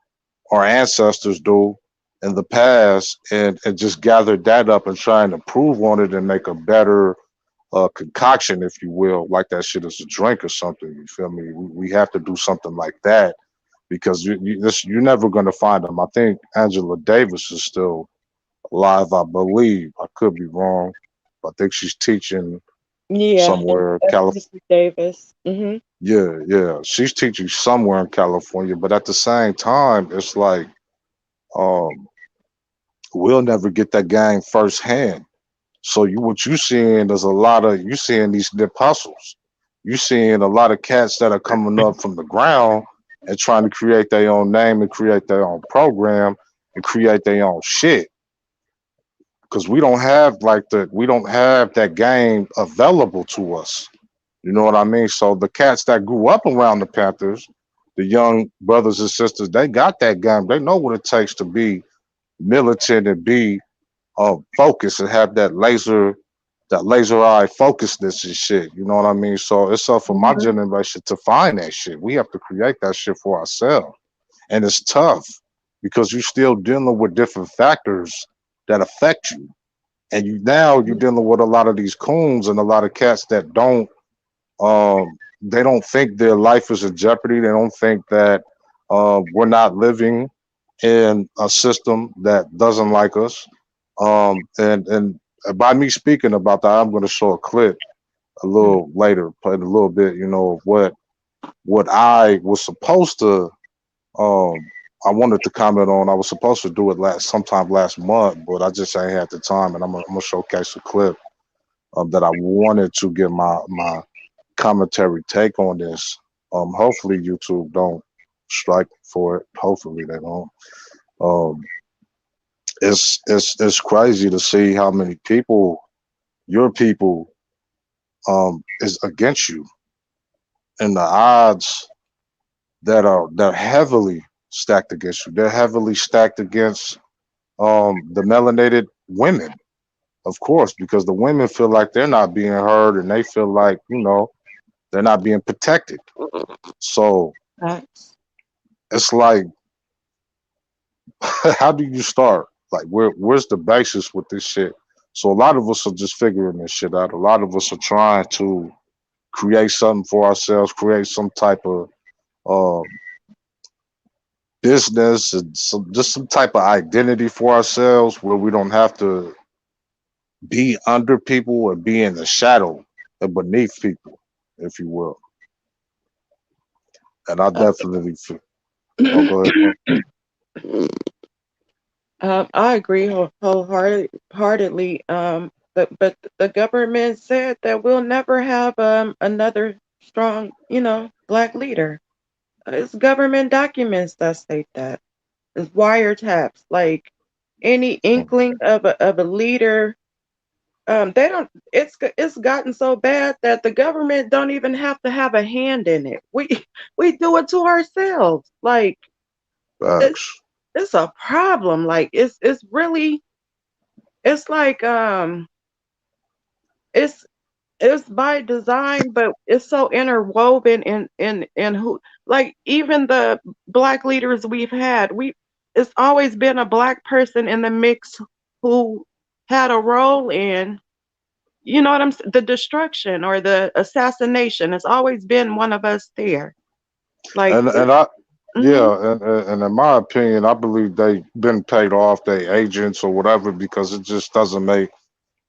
our ancestors do in the past and just gather that up and try and improve on it and make a better concoction, if you will, like that shit is a drink or something. You feel me? We have to do something like that because you're never going to find them. I think Angela Davis is still alive, I believe. I could be wrong. I think she's teaching Yeah, somewhere, and California. Mrs. Davis. Hmm. Yeah, yeah, she's teaching somewhere in California. But at the same time, it's like um, we'll never get that game firsthand. So what you seeing is a lot of you seeing these nip hustles. You seeing a lot of cats that are coming up from the ground and trying to create their own name and create their own program and create their own shit. Because we don't have that game available to us. You know what I mean? So the cats that grew up around the Panthers, the young brothers and sisters, they got that game. They know what it takes to be militant and be focused and have that laser eye focusedness and shit. You know what I mean? So it's up for my Hmm. generation to find that shit. We have to create that shit for ourselves. And it's tough because you're still dealing with different factors that affect you. And you're dealing with a lot of these coons and a lot of cats that they don't think their life is in jeopardy. They don't think that we're not living in a system that doesn't like us. And by me speaking about that, I'm going to show a clip a little later, play a little bit, of what I was supposed to. Um, I wanted to comment on. I was supposed to do it sometime last month, but I just ain't had the time, and I'm gonna showcase a clip that I wanted to get my commentary take on this. Hopefully YouTube don't strike for it. Hopefully they don't. Um, it's crazy to see how many people, your people, is against you, and the odds that are heavily stacked against you. They're heavily stacked against the melanated women, of course, because the women feel like they're not being heard and they feel like they're not being protected. So it's like, how do you start? Like, where's the basis with this shit? So a lot of us are just figuring this shit out. A lot of us are trying to create something for ourselves, create some type of um, business and some type of identity for ourselves where we don't have to be under people or be in the shadow and beneath people, if you will. And I definitely feel. Oh, go ahead. I agree wholeheartedly. But the government said that we'll never have another strong, black leader. It's government documents that state that. It's wiretaps. Like any inkling of a leader, they don't. It's gotten so bad that the government don't even have to have a hand in it. We do it to ourselves. Like it's Facts. it's a problem. Like it's really it's like it's it's by design, but it's so interwoven in who, like, even the black leaders we've had, it's always been a black person in the mix who had a role in, you know what I'm the destruction or the assassination. It's always been one of us there. Like, And I mhm, yeah, and in my opinion, I believe they been paid off, their agents or whatever, because it just doesn't make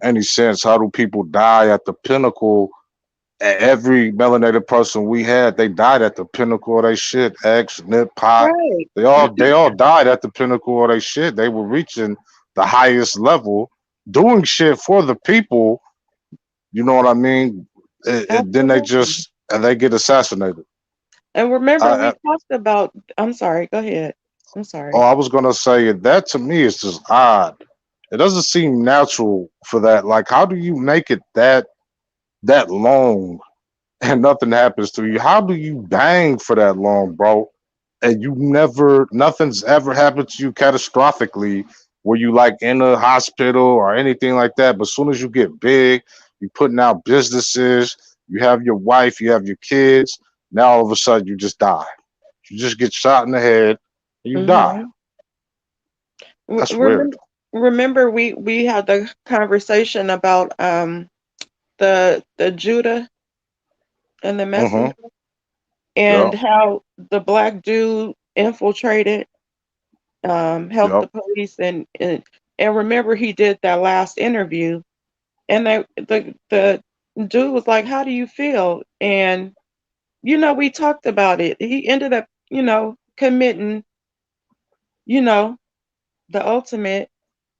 any sense. How do people die at the pinnacle? Every melanated person we had, they died at the pinnacle of their shit. X, Nip, Pot, right. they all died at the pinnacle of their shit. They were reaching the highest level, doing shit for the people. You know what I mean? And then Absolutely. they get assassinated. And remember, I, we talked about, I'm sorry, go ahead. I'm sorry. I was gonna say that to me is just odd. It doesn't seem natural for that. Like, how do you make it that long and nothing happens to you? How do you bang for that long, bro? And nothing's ever happened to you catastrophically, where you like in a hospital or anything like that. But as soon as you get big, you putting out businesses, you have your wife, you have your kids. Now all of a sudden you just die. You just get shot in the head and you die. Hmm. That's weird. Remember, we had the conversation about the Judah and the Mm-hmm. messenger, and Yep. how the black dude infiltrated, helped Yep. the police, and remember he did that last interview, and the dude was like, "How do you feel?" And we talked about it. He ended up, committing, you know, the ultimate,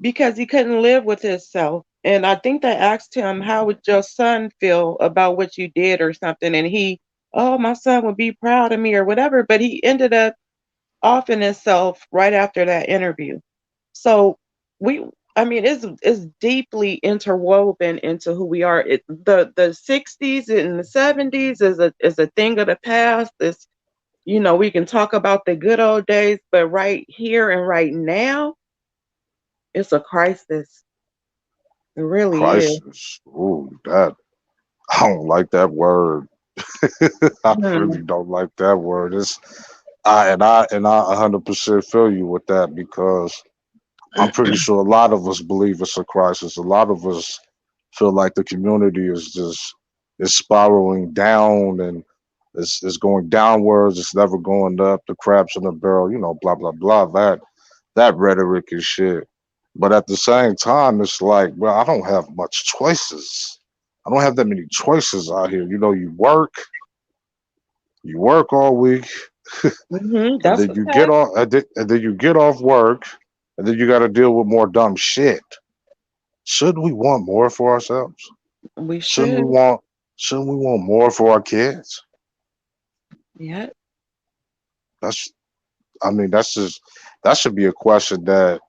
because he couldn't live with himself. And I think they asked him, "How would your son feel about what you did," or something? And "Oh, my son would be proud of me," or whatever. But he ended up offing himself right after that interview. So we, I mean, it's deeply interwoven into who we are. The 60s and the 70s is a thing of the past. We can talk about the good old days, but right here and right now, it's a crisis. It really is. Crisis. Ooh, that I don't like that word. I Mm. really don't like that word. I 100% feel you with that because I'm pretty sure a lot of us believe it's a crisis. A lot of us feel like the community is spiraling down and it's going downwards. It's never going up. The crabs in the barrel, blah blah blah. That rhetoric is shit. But at the same time, it's like, well, I don't have much choices. I don't have that many choices out here. You work all week, and That's then a you get fact. off, and then you get off work, and then you got to deal with more dumb shit. Should we want more for ourselves? We Shouldn't we should. want shouldn't we want more for our kids? Yeah. That's I mean that's just that should be a question that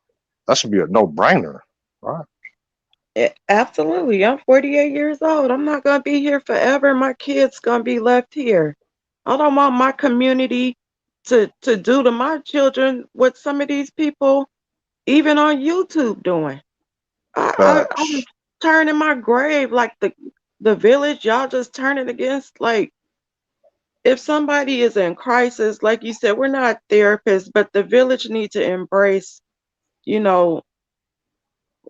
should be a no brainer, right? Absolutely. I'm 48 years old. I'm not going to be here forever. My kids going to be left here. I don't want my community to do to my children what some of these people, even on YouTube, doing. I'm Facts. turning my grave like the village. Y'all just turning against, like, if somebody is in crisis, like you said, we're not therapists, but the village need to embrace, you know,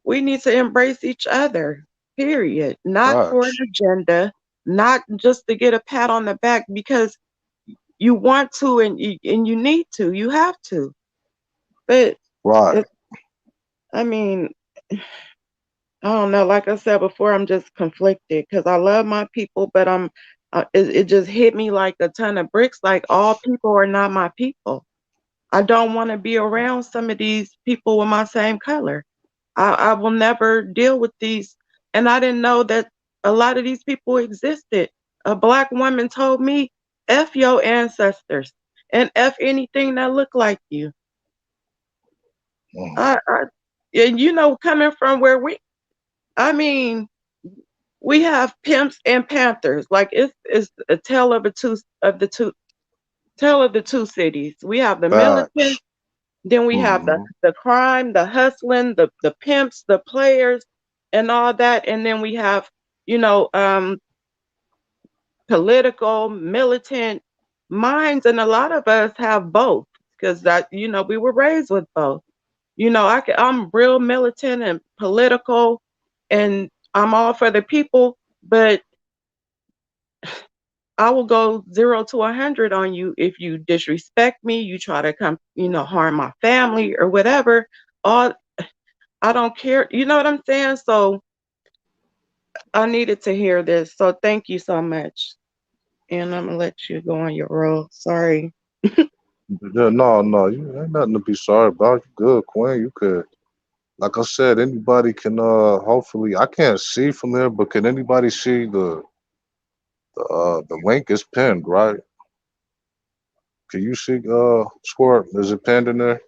we need to embrace each other, period. Not for an Facts. agenda, not just to get a pat on the back, because you want to, and you need to, you have to. But Right. it, I mean, I don't know. Like I said before, I'm just conflicted because I love my people, but it just hit me like a ton of bricks. Like, all people are not my people. I don't want to be around some of these people with my same color. I will never deal with these. And I didn't know that a lot of these people existed. A black woman told me, "F your ancestors and F anything that look like you." Mm. I and coming from where I mean, we have pimps and panthers. Like, it's a tale of the two cities. We have the militant, Facts. then we have the Hmm. the crime, the hustling, the pimps, the players, and all that. And then we have, you know, um, political, militant minds, and a lot of us have both because we were raised with both. I'm real militant and political, and I'm all for the people, but I will go 0 to 100 on you if you disrespect me, you try to come, harm my family or whatever. All I don't care. You know what I'm saying? So I needed to hear this. So thank you so much. And I'm gonna let you go on your roll. Sorry. Yeah, no, no, you ain't nothing to be sorry about. You good, Quinn. You could, like I said, anybody can. Hopefully, I can't see from there, but can anybody see the link is pinned, right? Can you see Squirt? Is it pinned in there?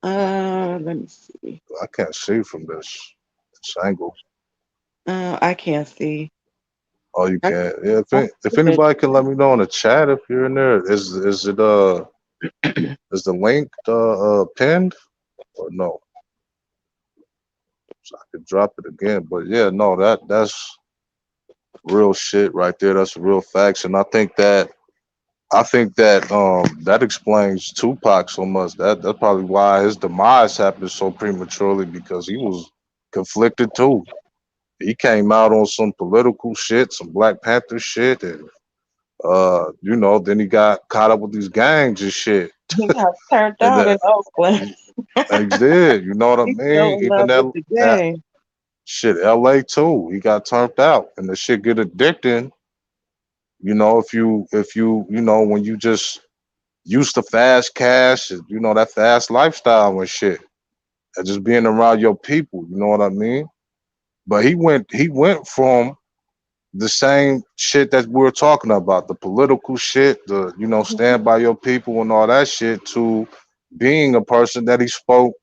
Let me see. I can't see from this angle. I can't see. Oh, you I, can. Yeah, I if see anybody can let me know in the chat if you're in there. Is it is the link pinned or no? So I could drop it again. But yeah, no, that's real shit right there. That's real facts. And I think that that explains Tupac so much. That's probably why his demise happened so prematurely because he was conflicted too. He came out on some political shit, some Black Panther shit, and then he got caught up with these gangs and shit. He got turned And out that in Oakland. he did, you know what I He mean? fell in Even love with the that game. shit, LA too. He got turned out. And the shit get addicting, if you when you just used to fast cash, that fast lifestyle and shit. And just being around your people, you know what I mean? But he went from the same shit that we were talking about, the political shit, stand by your people and all that shit, to being a person that he spoke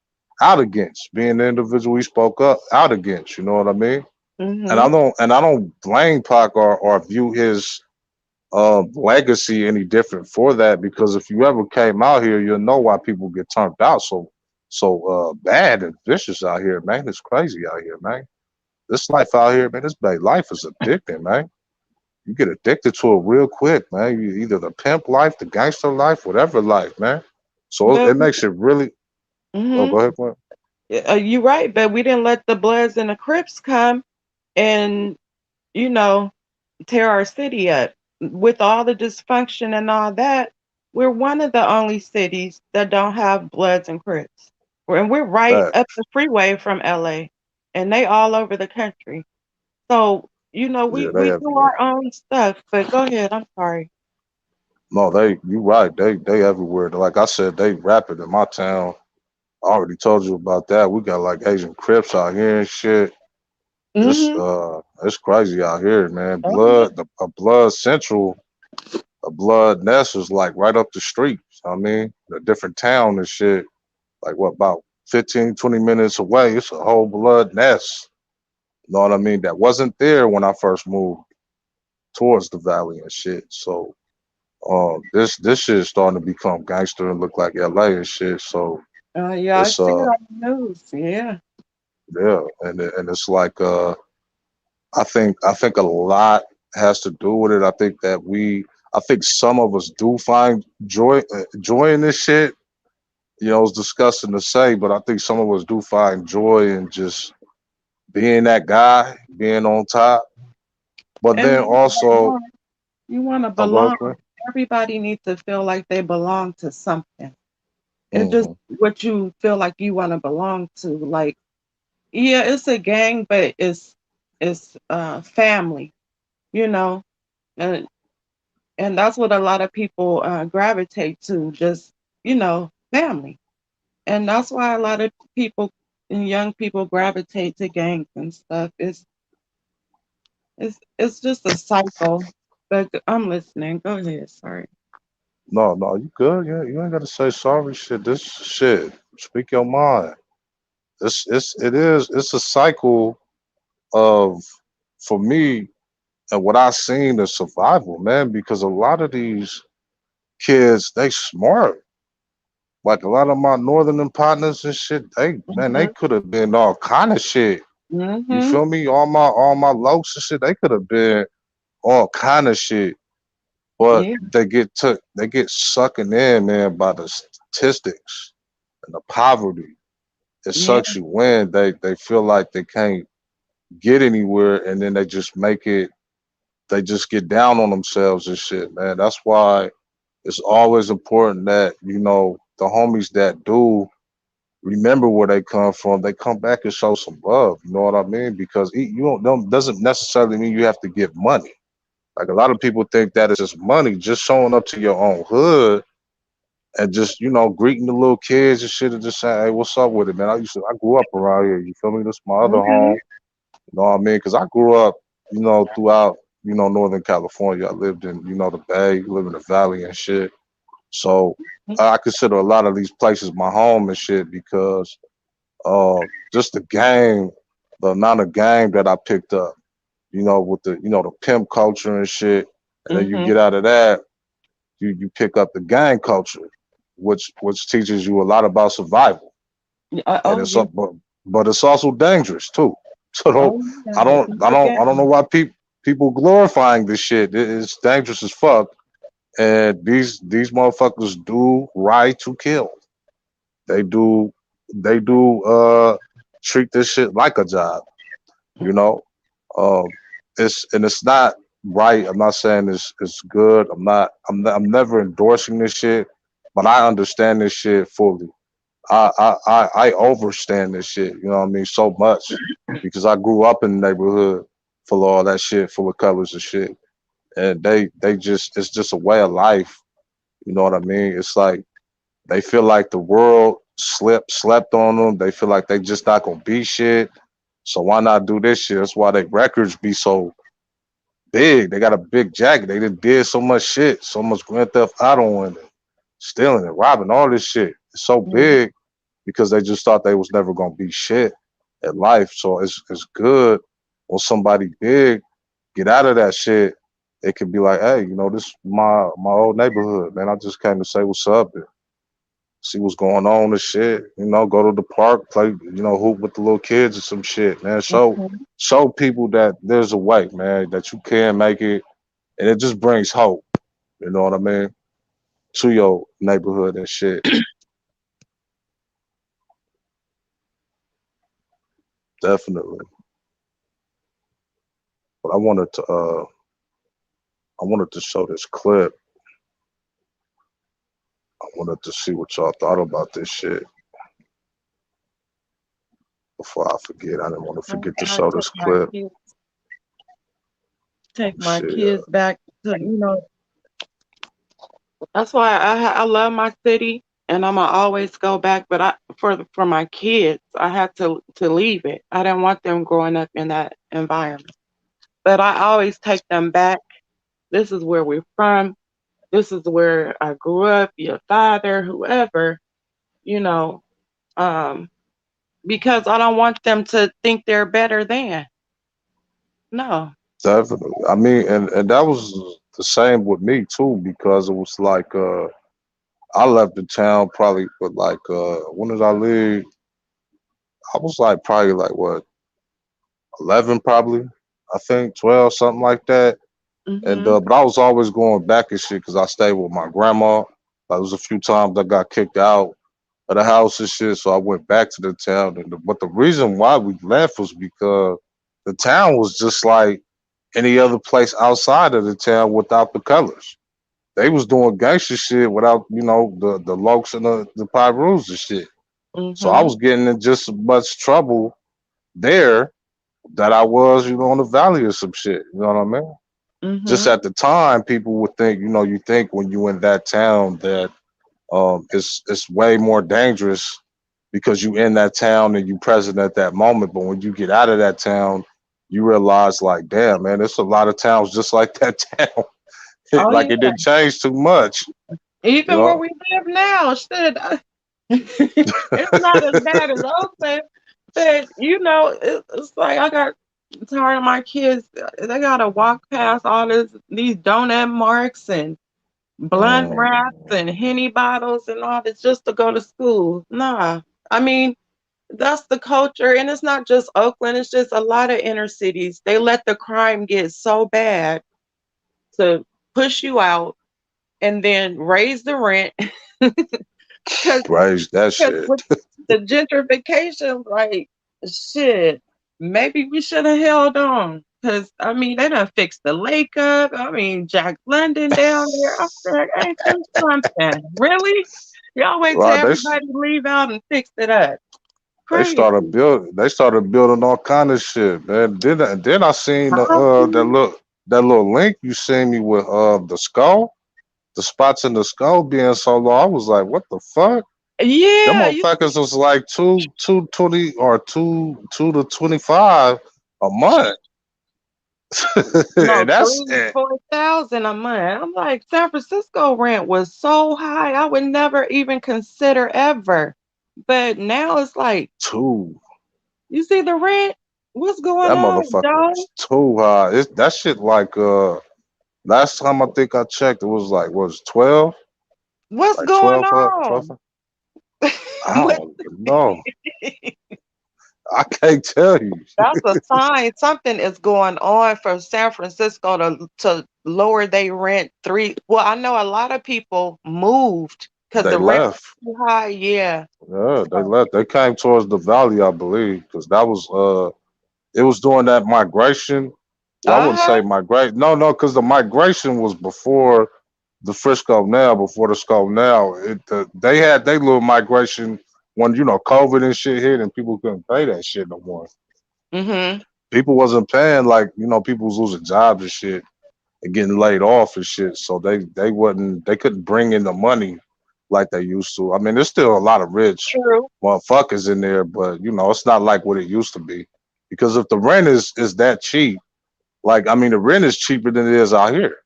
out against, being the individual he spoke up out against, you know what I mean? And Mm-hmm. I don't blame Pac or view his legacy any different for that, because if you ever came out here, you'll know why people get turned out so bad and vicious out here, man. It's crazy out here, man. This life out here, man, this bad life is addicting, man. You get addicted to it real quick, man. You either the pimp life, the gangster life, whatever life, man. So it But makes it really. Oh, hmm go ahead, man. you're right. But we didn't let the Bloods and the Crips come and you know tear our city up with all the dysfunction and all that. We're one of the only cities that don't have Bloods and Crips, and we're right That up the freeway from LA, and they all over the country. So we yeah, they we do everywhere. our own stuff. But go ahead. I'm sorry. No, you right. They everywhere. Like I said, they rapid in my town. I already told you about that. We got like Asian Crips out here and shit. It's Mm-hmm. uh, it's crazy out here, man. Oh yeah. A blood central, a blood nest is like right up the street. I mean, a different town and shit. Like what, about 15, 20 minutes away? It's a whole blood nest. You know what I mean? That wasn't there when I first moved towards the valley and shit. So this shit is starting to become gangster and look like LA and shit. So Yeah, I it's see it on the news. Yeah. yeah, and it's like I think a lot has to do with it. I think some of us do find joy in this shit. It's disgusting to say, but I think some of us do find joy in just being that guy, being on top. But And then also, you want to oh, go belong. ahead, Everybody needs to feel like they belong to something. It's just mm-hmm. what you feel like you want to belong to. Like, yeah, it's a gang, but it's family, you know, and and that's what a lot of people gravitate to. Just family, and that's why a lot of people and young people gravitate to gangs and stuff. It's just a cycle. But I'm listening. Go ahead. Sorry. No, you good. You ain't got to say sorry. Shit, this shit. Speak your mind. It's a cycle of, for me, and what I seen is survival, man. Because a lot of these kids, they smart. Like a lot of my northern partners and shit, they Mhm. could have been all kind of shit. You Mhm. feel me? All my lokes and shit, they could have been all kind of shit. But Yeah. they get sucking in, man, by the statistics and the poverty. It Yeah. sucks you in. They feel like they can't get anywhere, and then they just make it. They just get down on themselves and shit, man. That's why it's always important that the homies that do remember where they come from. They come back and show some love. You know what I mean? Because you don't doesn't necessarily mean you have to give money. Like a lot of people think that it's just money, just showing up to your own hood and just greeting the little kids and shit and just saying, "Hey, what's up with it, man?" I grew up around here. You feel me? This is my other Mhm. home. You know what I mean? Because I grew up, throughout Northern California. I lived in the Bay, live in the Valley and shit. So I consider a lot of these places my home and shit because uh, just the amount of game that I picked up. With the pimp culture and shit, and then you Mhm. get out of that, you pick up the gang culture, which teaches you a lot about survival. And Oh it's yeah. up, but it's also dangerous too. So Oh I yeah, it's don't, I not a don't, I don't know game. why people glorifying this shit. It's dangerous as fuck, and these motherfuckers do right to kill. They do, they do treat this shit like a job. You know, um, it's not right. I'm not saying it's good. I'm never endorsing this shit, but I understand this shit fully. I overstand this shit. You know what I mean? So much because I grew up in the neighborhood full of all that shit, full of colors and shit, and they just it's just a way of life. You know what I mean? It's like they feel like the world slept on them. They feel like they just not gonna be shit. So why not do this shit? That's why their records be so big. They got a big jacket. They did so much shit, so much Grand Theft Auto and stealing and robbing, all this shit. It's so Mhm. big because they just thought they was never gonna be shit at life. So it's good when somebody big get out of that shit. It could be like, hey, you know, this is my old neighborhood, man. I just came to say what's up and see what's going on and shit. You know, go to the park, play, you know, hoop with the little kids or some shit, man. Mhm. Show people that there's a way, man, that you can make it, and it just brings hope. You know what I mean? To your neighborhood and shit. Definitely. But I wanted to show this clip. I wanted to see what y'all thought about this shit before I forget. I didn't want to forget to I show take this clip. my Shit. kids back to That's why I love my city, and I'm gonna always go back. But for my kids, I had to leave it. I didn't want them growing up in that environment. But I always take them back. This is where we're from. This is where I grew up. Your father, whoever, you know, um, because I don't want them to think they're better than. No. Definitely. I mean, and that was the same with me too, because it was like I left the town probably with like when did I leave? I was like probably like what 11 probably. I think 12 something like that. And Mhm. but I was always going back and shit because I stayed with my grandma. Like, there was a few times I got kicked out of the house and shit, so I went back to the town. But the reason why we left was because the town was just like any other place outside of the town without the colors. They was doing gangster shit without, you know, the lokes and the Pyrus and shit. So I Mhm. was getting in just as much trouble there that I was, you know, on the valley or some shit. You know what I mean? Just Mhm. at the time, people would think, you know, you think when you in that town that it's way more dangerous because you in that town and you present at that moment. But when you get out of that town, you realize like, damn, man, there's a lot of towns just like that town. Oh Like yeah. it didn't change too much, you Even where know. we live now, shit, it's not as bad as Oakland, but it's like I got tired of my kids. They gotta walk past all these donut marks and blunt wraps Mm, and henny bottles and all this just to go to school. Nah, I mean that's the culture, and it's not just Oakland. It's just a lot of inner cities. They let the crime get so bad to push you out and then raise the rent because praise that Because shit. with the gentrification, like shit, maybe we should have held on. Cause I mean, they done fixed the lake up. I mean, Jack London down there. I said, ain't this something? Really? Y'all wait till Right? everybody leave out and fix it up. Crazy. They started building all kind of shit, man. Then I seen that little link you seen me with the skull, the spots in the skull being so low. I was like, what the fuck? Them Yeah, motherfuckers was like 220 or two to 25 a month. no, And that's three, 4,000 a month. I'm like, San Francisco rent was so high, I would never even consider ever. But now it's like two. you see the rent? What's going That on, motherfucker Joe? was too high. That shit like last time I think I checked, it was like was 12, What's like going 12, on? 12. I What? don't even know. I can't tell you. That's a sign something is going on for San Francisco to lower their rent three. Well, I know a lot of people moved because They the rent left. was too high. Yeah. Yeah, they So, left. They came towards the valley, I believe, because that was it was during that migration. Well, I wouldn't uh-huh. say migrate. No, because the migration was before the Frisco now, before the Scope now. They had their little migration when COVID and shit hit, and people couldn't pay that shit no more. Mm-hmm. People wasn't paying, like, people was losing jobs and shit and getting laid off and shit. So they couldn't bring in the money like they used to. I mean, there's still a lot of rich True. motherfuckers in there, but it's not like what it used to be. Because if the rent is that cheap, like, I mean, the rent is cheaper than it is out here.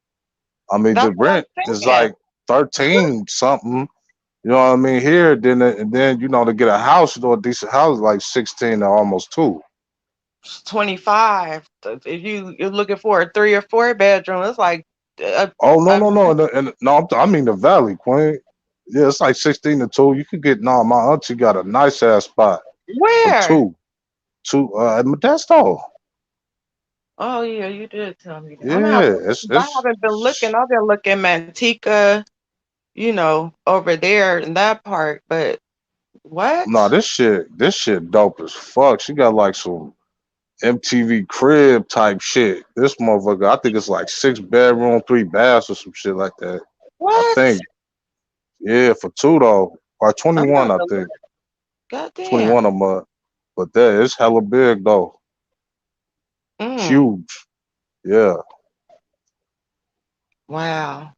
I mean, the That's what rent I'm is saying. like 13 something. You know what I mean? Here, then to get a house, a decent house, like 16 or almost two. 25. If you're looking for a 3 or 4 bedroom, it's like a, Oh no, a no, no, and no, I mean the Valley, Queen. Yeah, it's like 16 to two. You could get no. My auntie got a nice ass spot for where? two at Modesto. Oh yeah, you did tell me that. I'm gonna have Yeah, to. I it's haven't been looking. I've been looking Manteca, over there in that part. But no, what? this shit dope as fuck. She got like some MTV crib type shit. This motherfucker, I think it's like 6 bedroom, 3 baths or some shit like that. I What? think. Yeah, for two though. Or I'm gonna 21, have I to look. think. Goddamn. 21 a month. But that it's hella big though. Mm, Huge. Yeah. wow.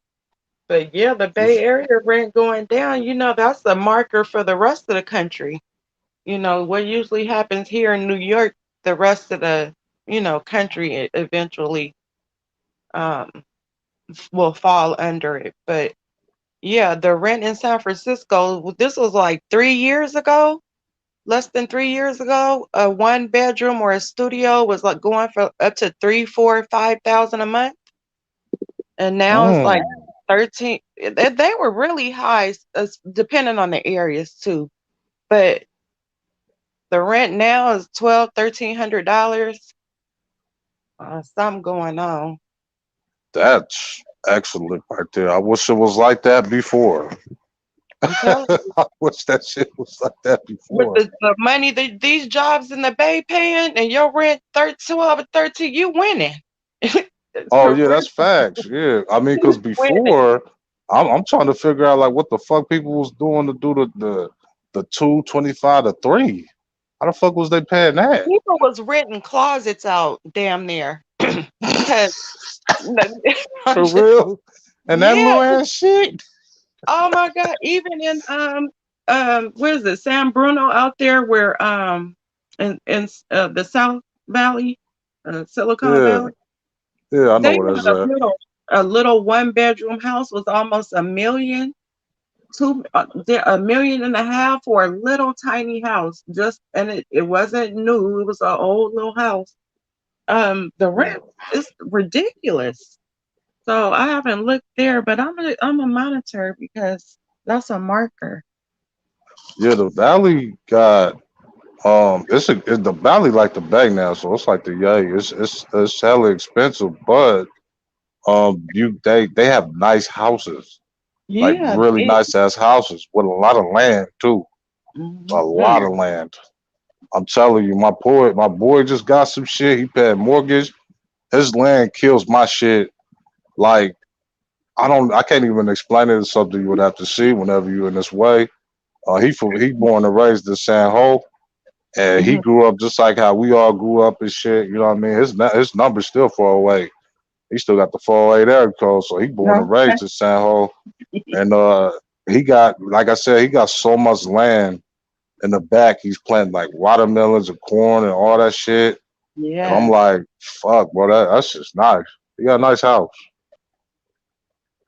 But yeah, the Bay It's- Area rent going down. That's the marker for the rest of the country. What usually happens here in New York, the rest of the country eventually um will fall under it. But yeah, the rent in San Francisco, this was like 3 years ago, less than 3 years ago. A 1 bedroom or a studio was like going for up to 3, 4, 5,000 a month, and now it's like Mm. 13. They were really high, depending on the areas too. But the rent now is $1,200, $1,300. Something going on. That's excellent right there. I wish it was like that before. I'm telling you, I wish that shit was like that with before. the money that these jobs in the Bay paying and your rent 12 or 13, you winning. Oh For yeah, real, that's facts. Yeah, I mean, because you winning. before, I'm trying to figure out like what the fuck people was doing to do the 225 to three. How the fuck was they paying that? People was renting closets out damn near. Cause I'm For just, real? And that yeah. little ass shit. Oh my God. Even in where is it? San Bruno out there where in the South Valley, Silicon Yeah, Valley. yeah, I know They where had that's at. a little 1 bedroom house was almost a million, a million and a half for a little tiny house. And it wasn't new. It was an old little house. The rent is ridiculous. So I haven't looked there, but I'm a monitor because that's a marker. Yeah, the Valley got it's the Valley like the Bay now, so it's like the yay. It's hella expensive, but they have nice houses, like Yeah. really nice ass houses with a lot of land too, a lot Mhm. of land. I'm telling you, my boy just got some shit. He paid mortgage. His land kills my shit. Like, I can't even explain it. It's something you would have to see whenever you're in this way. He born and raised in San Ho, and he Mhm. grew up just like how we all grew up and shit. You know what I mean? His number's still 408. He still got the 408 area code, so he born and Okay. raised in San Ho, and he got, like I said, he got so much land in the back. He's planting like watermelons and corn and all that shit. And I'm Yes. like, fuck, bro, that's just nice. He got a nice house,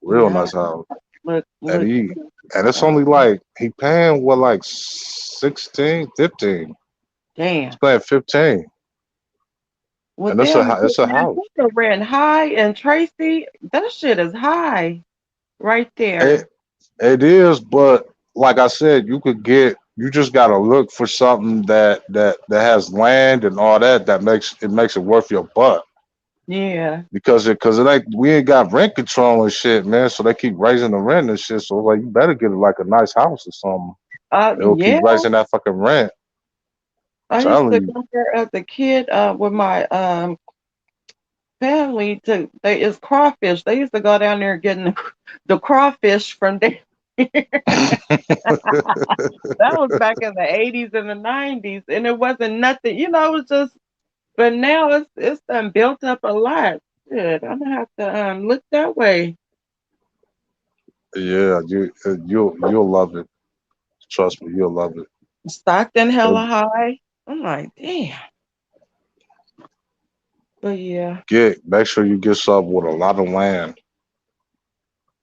real Yeah. nice house, Look, and look. it's only like he paying what, like 16, 15. He's Damn. paying 15, Well, and damn, it's a house. Manteca ran high, and Tracy, that shit is high right there. It it is, but like I said, you just gotta look for something that has land and all that makes it worth your butt. Yeah. Because it ain't we ain't got rent control and shit, man. So they keep raising the rent and shit. So like you better get like a nice house or something. They'll keep Yeah. raising that fucking rent. I used Telling to you. go there as a kid with my family they is crawfish. They used to go down there getting the crawfish from there. That was back in the 80s and the 90s, and it wasn't nothing, it was just. But now it's done built up a lot. Good. I'm gonna have to look that way. Yeah, you'll love it. Trust me, you'll love it. Stockton hella high. I'm like, damn. But yeah, Make sure you get something with a lot of land.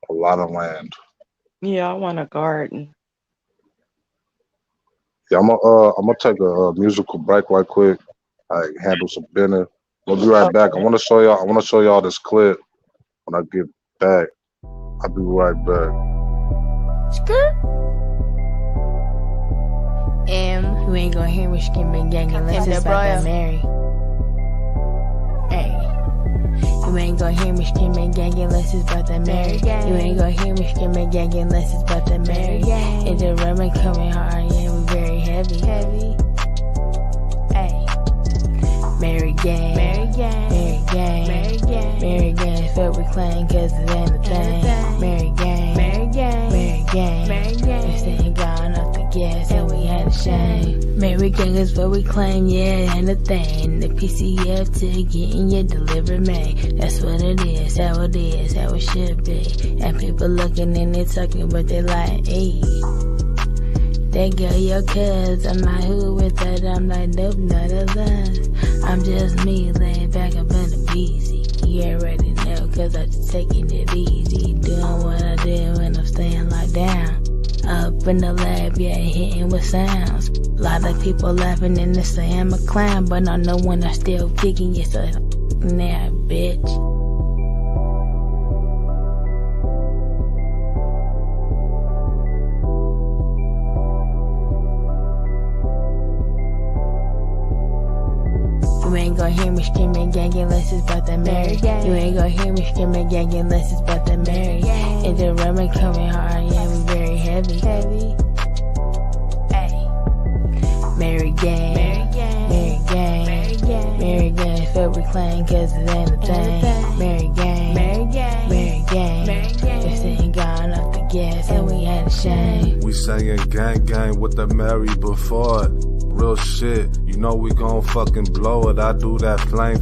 A lot of land. I want a garden. Yeah, I'm gonna take a musical break right quick. I handle some business. We'll be right back. I Okay. want to show y'all. I want to show y'all this clip when I get back. I'll be right back. Skirt. You ain't gonna hear me screaming gang unless it's about that Mary. Hey. You ain't gonna hear me screaming gang unless it's about that Mary. You ain't gonna hear me screaming gang unless it's about that Mary. And the ramen coming hard, yeah, we very heavy. Hey. Mary gang, Mary gang, Mary gang, Mary gang, Mary gang. Felt reclaim cause it ain't a thing. Mary gang, Mary gang, Mary gang, Mary gang. If they ain't gone off the gas and we had a shame. Mary gang is what we claim, yeah, and the thing. The PCF to getting your delivery made. That's what it is, how it should be. And people looking and they talking, but they like, hey. That girl, your cuz, I'm like, who with that? I'm like, nope, none of us. I'm just me, laid back up in the BC. You already know, cause I'm just taking it easy. Doing what I do when I'm staying locked down. Up in the lab, yeah, hitting with sounds. A lot of people laughing and they say I'm a clown, but I know when I'm still kicking you, so now, bitch. You ain't gonna hear me screaming gang unless it's about that Mary. You ain't gonna hear me screaming gang unless it's about that Mary. And the ramen coming hard, yeah, we very heavy. Hey. Mary gang, Mary gang, Mary gang, Mary gang. Felt reclaim cause it ain't a thing. Mary gang, Mary gang, Mary gang, Mary gang. If they ain't gone off the gas and we had a shame. We saying gang gang with the Mary before it. Real shit, you know we gon' fucking blow it. I do that flame,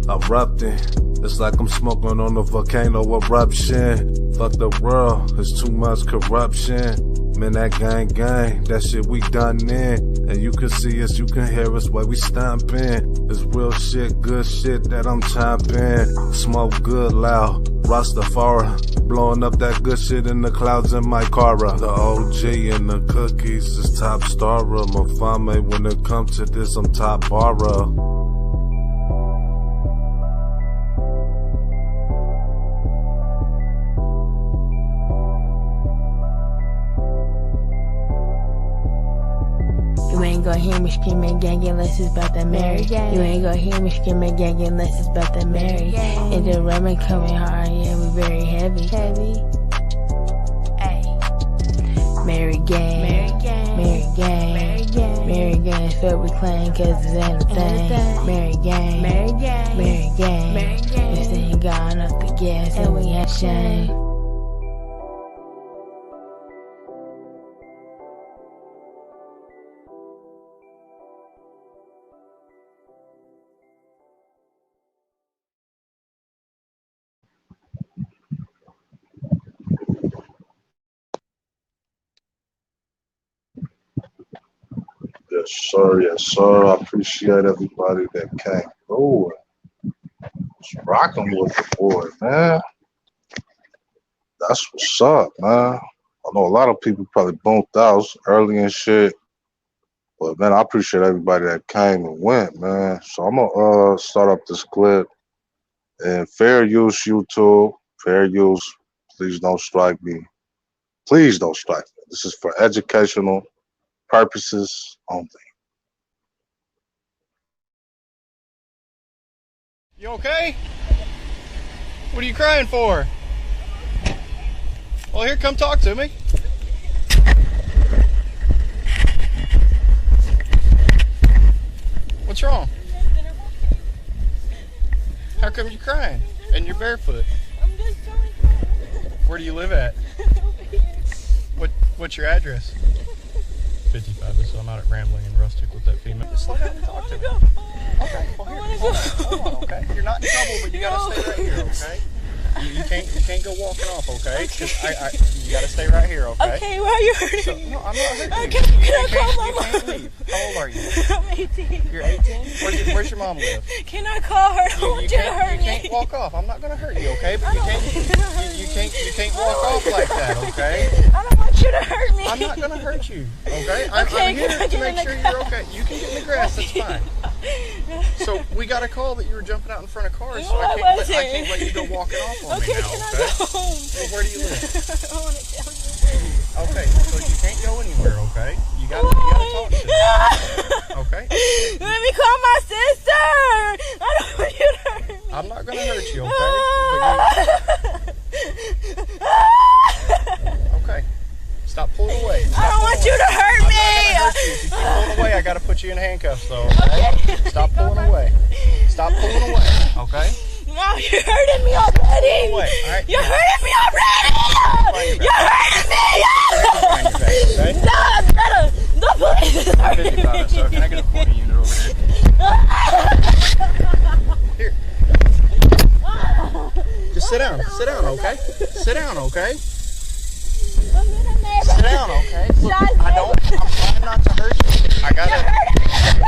erupting. It's like I'm smoking on a volcano eruption. Fuck the world, it's too much corruption. Man, that gang, that shit we done in. And you can see us, you can hear us while we stompin'. It's real shit, good shit that I'm chopping. Smoke good loud, Rastafari. Blowing up that good shit in the clouds in my car. The OG and the cookies is top star. Mafame, when it comes to this, I'm top borrow. You ain't gonna hear me screaming gang unless it's about that Mary. You ain't gonna hear me screaming gang unless it's about that Mary. And the ramen coming hard, yeah, we very heavy. Hey. Mary gang, Mary gang, Mary gang, Mary gang, Mary gang. Felt reclaim cause it ain't a thing. Mary gang, Mary gang, Mary gang, Mary gang. If they ain't gone off the gas and we had shame. Yes, sir. Yes, sir. I appreciate everybody that came through and was rocking with the boy, man. That's what's up, man. I know a lot of people probably bumped out early and shit. But man, I appreciate everybody that came and went, man. So I'm gonna start up this clip. And fair use YouTube. Fair use. Please don't strike me. Please don't strike me. This is for educational purposes only. You okay? What are you crying for? Well, here, come talk to me. What's wrong? How come you're crying? And you're barefoot? I'm just trying. Where do you live at? What's your address? 55, so I'm out at Rambling and Rustic with that female. Just slow down and talk to me. Okay, well here, hold on, okay? You're not in trouble, but you gotta stay right here, okay? You can't go walking off, okay? Just you gotta stay right here, okay? Okay, why are you hurting me? No, I'm not hurting you. Can I call my You can't mom? leave. How old are you? I'm 18. You're 18? Where's your mom live? Can I call her? I don't want you to hurt You can't me. walk off. I'm not gonna hurt you, okay? But I don't want you to hurt you can't walk off like that, okay? I don't want you to hurt me. I'm not gonna hurt you, okay? Okay, I'm here can I to get make in the sure car? you're okay. You can get in the grass, that's fine. So we got a call that you were jumping out in front of cars, so No, I I can't wasn't. let you go walking off on Okay, me now, can I okay? go home? Well, where do you live? I want to tell you. Okay, so you can't go anywhere, okay? You gotta talk to me, okay? Let me call my sister. I don't want you to hurt me. I'm not gonna hurt you, okay? Stop pulling away. I don't want you to hurt me. I'm not gonna hurt you. If you keep pulling away, I gotta put you in handcuffs, though, okay? Stop pulling away. Stop pulling away, okay? No, you're hurting me already. Pull away, all right? You're hurting me already. You're hurting Find your back, okay? me. No, the police is hurting 55, so me. can I get a 40 unit over here? Here. Just sit down, okay? Sit down, okay? Sit down, okay? Look, I'm trying not to hurt you. I gotta,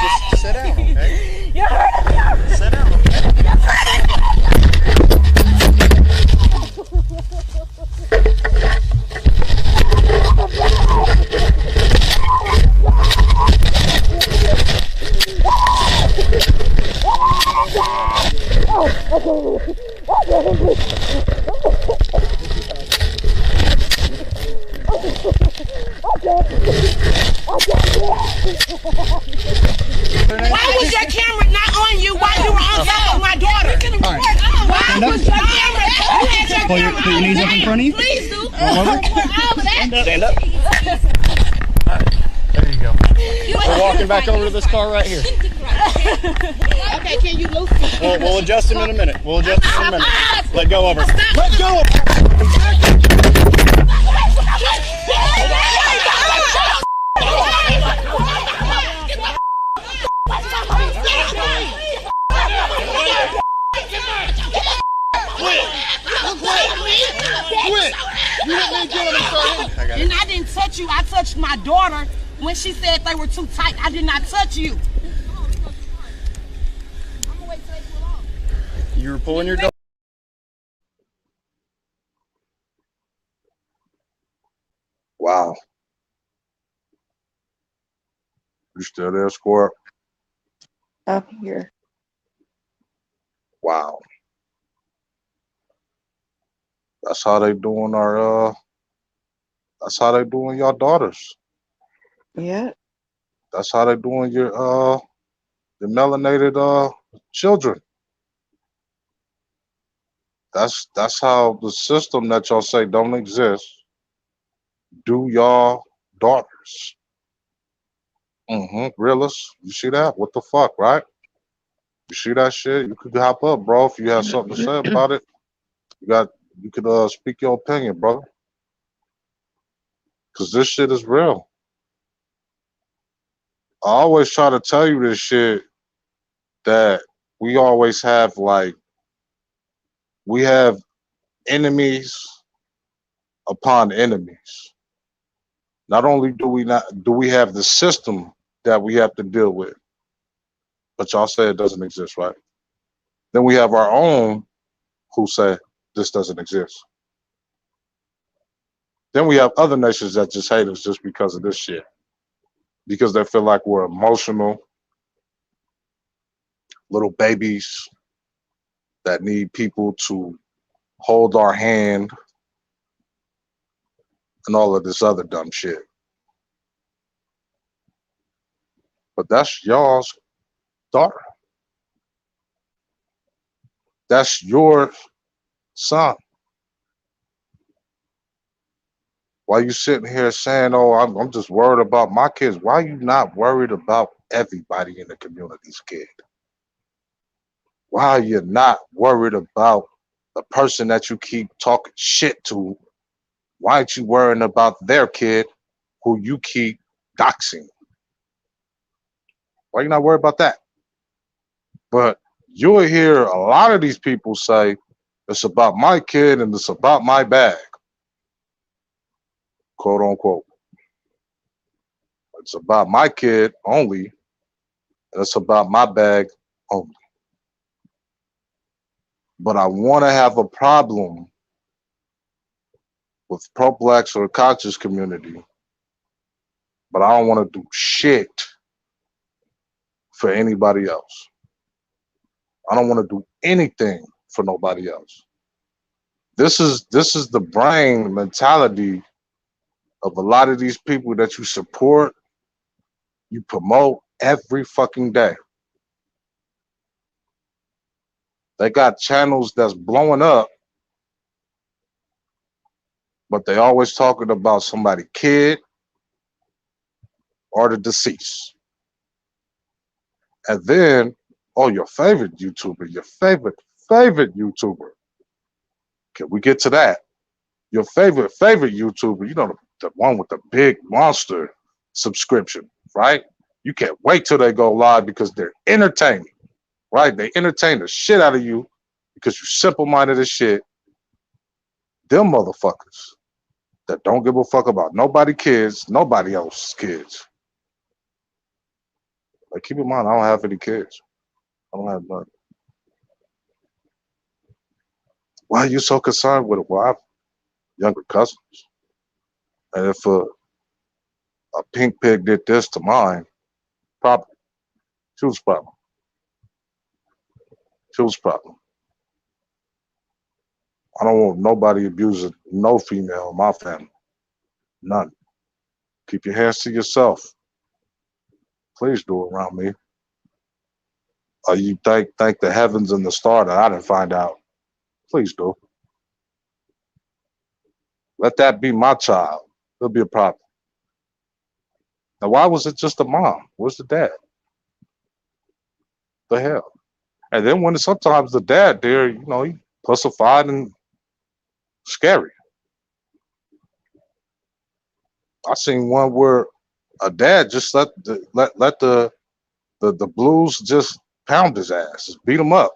just sit down, okay? You're hurting me already. Sit down, okay? Why was your camera not on you while you were on top of my daughter? Why was your camera? You had your camera Put your knees up in front of you. Please do. Stand up. There you go. We're walking back over to this car right here. Okay, can you loosen? We'll adjust him in a minute. Let go of her. Let go of her. Quit! You let me get him and start hitting. I got it. And I didn't touch you. I touched my daughter when she said they were too tight. I did not touch you. You were pulling your dog. Wow. You still there, Squirt? Up here. Wow. That's how they doing that's how they doing your daughters. Yeah. That's how they doing your melanated children. That's how the system that y'all say don't exist do y'all daughters. Realist. You see that? What the fuck, right? You see that shit? You could hop up, bro, if you have something to say about it. You could speak your opinion, brother. Cause this shit is real. I always try to tell you this shit, that we always have we have enemies upon enemies. Not only do we have the system that we have to deal with, but y'all say it doesn't exist, right? Then we have our own who say this doesn't exist. Then we have other nations that just hate us just because of this shit. Because they feel like we're emotional little babies that need people to hold our hand and all of this other dumb shit. But that's y'all's daughter. That's your son. Why you sitting here saying, "Oh, I'm just worried about my kids"? Why are you not worried about everybody in the community's kid? Why are you not worried about the person that you keep talking shit to? Why aren't you worrying about their kid who you keep doxing? Why are you not worried about that? But you'll hear a lot of these people say, it's about my kid and it's about my bag, quote unquote. It's about my kid only, and it's about my bag only. But I want to have a problem with pro-blacks or the conscious community, but I don't want to do shit for anybody else. I don't want to do anything for nobody else. This is the brain mentality of a lot of these people that you support, you promote every fucking day. They got channels that's blowing up, but they always talking about somebody kid or the deceased. And then, oh, your favorite YouTuber, your favorite YouTuber. Can we get to that? Your favorite YouTuber, you know, the one with the big monster subscription, right? You can't wait till they go live because they're entertaining, right? They entertain the shit out of you because you simple-minded as shit. Them motherfuckers that don't give a fuck about nobody else's kids. Like, keep in mind, I don't have any kids. I don't have none. Why are you so concerned with it? Well, I have younger cousins. And if a pink pig did this to mine, probably. Huge problem. Huge problem. I don't want nobody abusing no female in my family. None. Keep your hands to yourself. Please do it around me. Or you thank the heavens and the star that I didn't find out. Please do. Let that be my child. It'll be a problem. Now, why was it just the mom? Where's the dad? The hell? And then when sometimes the dad there, you know, he pussified and scary. I seen one where a dad just let the blues just pound his ass, just beat him up.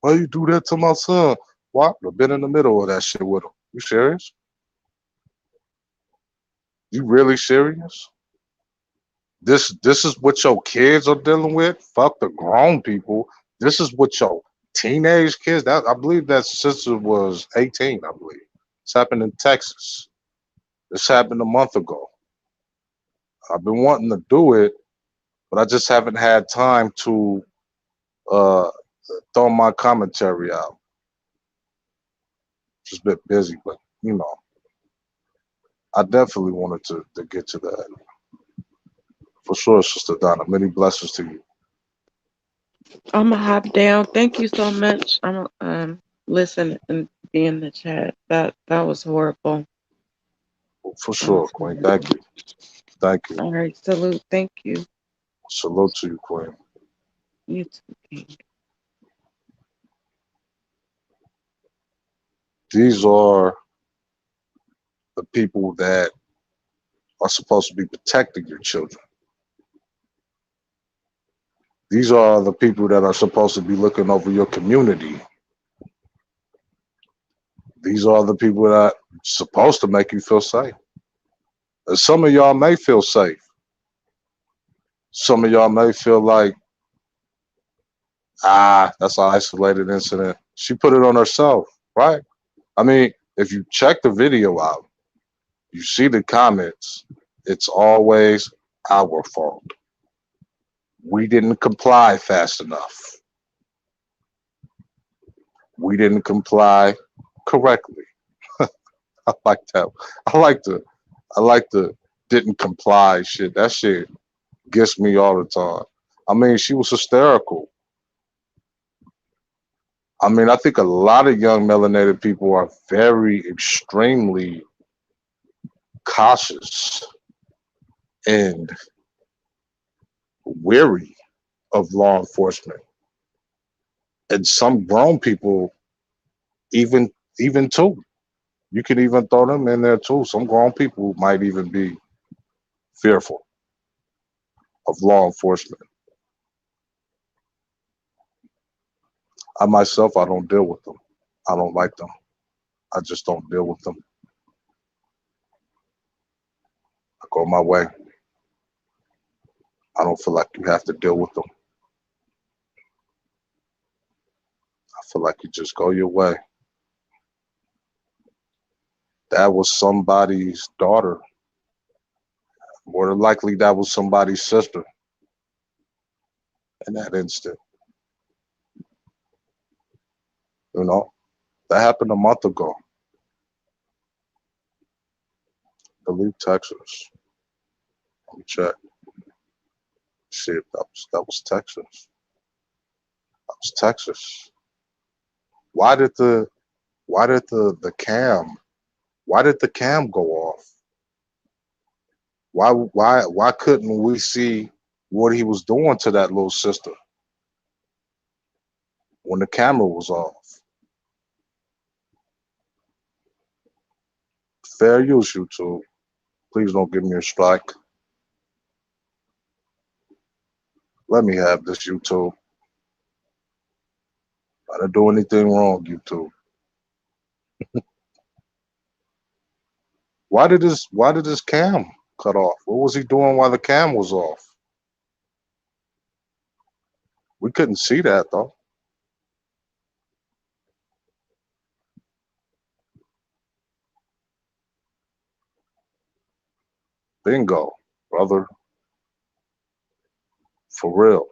Why you do that to my son? What? I've been in the middle of that shit with him. You serious? You really serious? This is what your kids are dealing with? Fuck the grown people. This is what your teenage kids. That I believe that sister was 18, I believe. This happened in Texas. This happened a month ago. I've been wanting to do it, but I just haven't had time to throw my commentary out. Just a bit busy, but you know, I definitely wanted to get to that. For sure, Sister Donna. Many blessings to you. I'm gonna hop down. Thank you so much. I'm listen and be in the chat. That was horrible. For sure, Queen. Thank you. Thank you. All right, salute. Thank you. Salute to you, Queen. You too, King. These are the people that are supposed to be protecting your children. These are the people that are supposed to be looking over your community. These are the people that are supposed to make you feel safe. And some of y'all may feel safe. Some of y'all may feel like, that's an isolated incident. She put it on herself, right? I mean, if you check the video out, you see the comments, it's always our fault. We didn't comply fast enough. We didn't comply correctly. I like that. I like the didn't comply shit. That shit gets me all the time. I mean, she was hysterical. I mean, I think a lot of young melanated people are very extremely cautious and weary of law enforcement. And some grown people even too. You can even throw them in there too. Some grown people might even be fearful of law enforcement. I myself, I don't deal with them. I don't like them. I just don't deal with them. I go my way. I don't feel like you have to deal with them. I feel like you just go your way. That was somebody's daughter. More than likely, that was somebody's sister in that instant. You know, that happened a month ago. I believe Texas. Let me check. See if that was Texas. That was Texas. Why did the cam go off? Why couldn't we see what he was doing to that little sister when the camera was off? Fair use, YouTube. Please don't give me a strike. Let me have this, YouTube. I didn't do anything wrong, YouTube. Why did this cam cut off? What was he doing while the cam was off? We couldn't see that though. Bingo, brother. For real.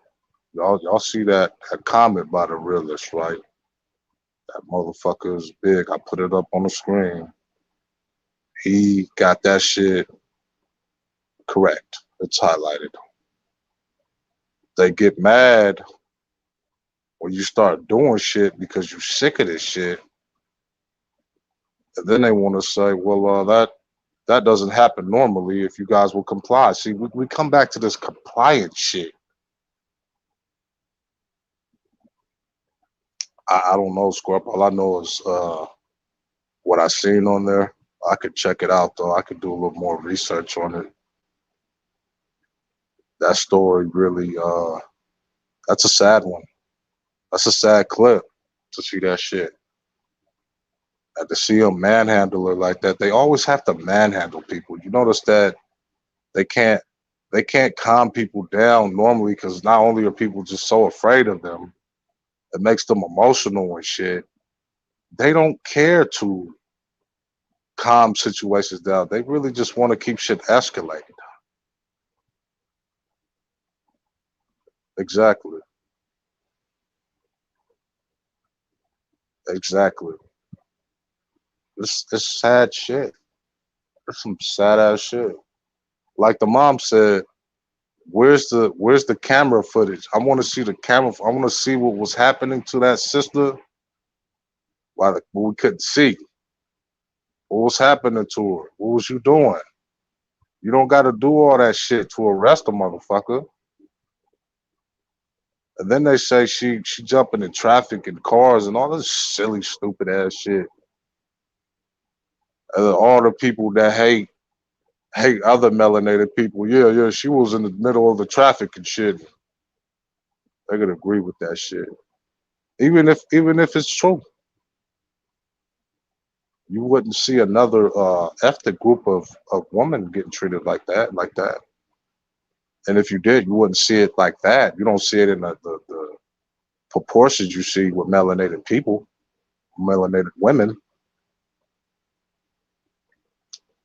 Y'all see that comment by the realist, right? That motherfucker is big. I put it up on the screen. He got that shit correct. It's highlighted. They get mad when you start doing shit because you're sick of this shit. And then they want to say, well, that doesn't happen normally if you guys will comply. See, we come back to this compliance shit. I don't know, Scorp. All I know is what I seen on there. I could check it out though. I could do a little more research on it. That story really, that's a sad one. That's a sad clip to see that shit. And to see a manhandler like that, they always have to manhandle people. You notice that they can't calm people down normally because not only are people just so afraid of them, it makes them emotional and shit. They don't care to calm situations down. They really just want to keep shit escalated. Exactly. Exactly. It's sad shit. It's some sad ass shit. Like the mom said, where's the camera footage? I want to see the camera. I want to see what was happening to that sister. While we couldn't see. What was happening to her? What was you doing? You don't got to do all that shit to arrest a motherfucker. And then they say she jumping in traffic and cars and all this silly, stupid ass shit. And all the people that hate other melanated people. Yeah, she was in the middle of the traffic and shit. They could agree with that shit. Even if it's true. You wouldn't see another ethnic group of women getting treated like that. And if you did, you wouldn't see it like that. You don't see it in the proportions you see with melanated people, melanated women.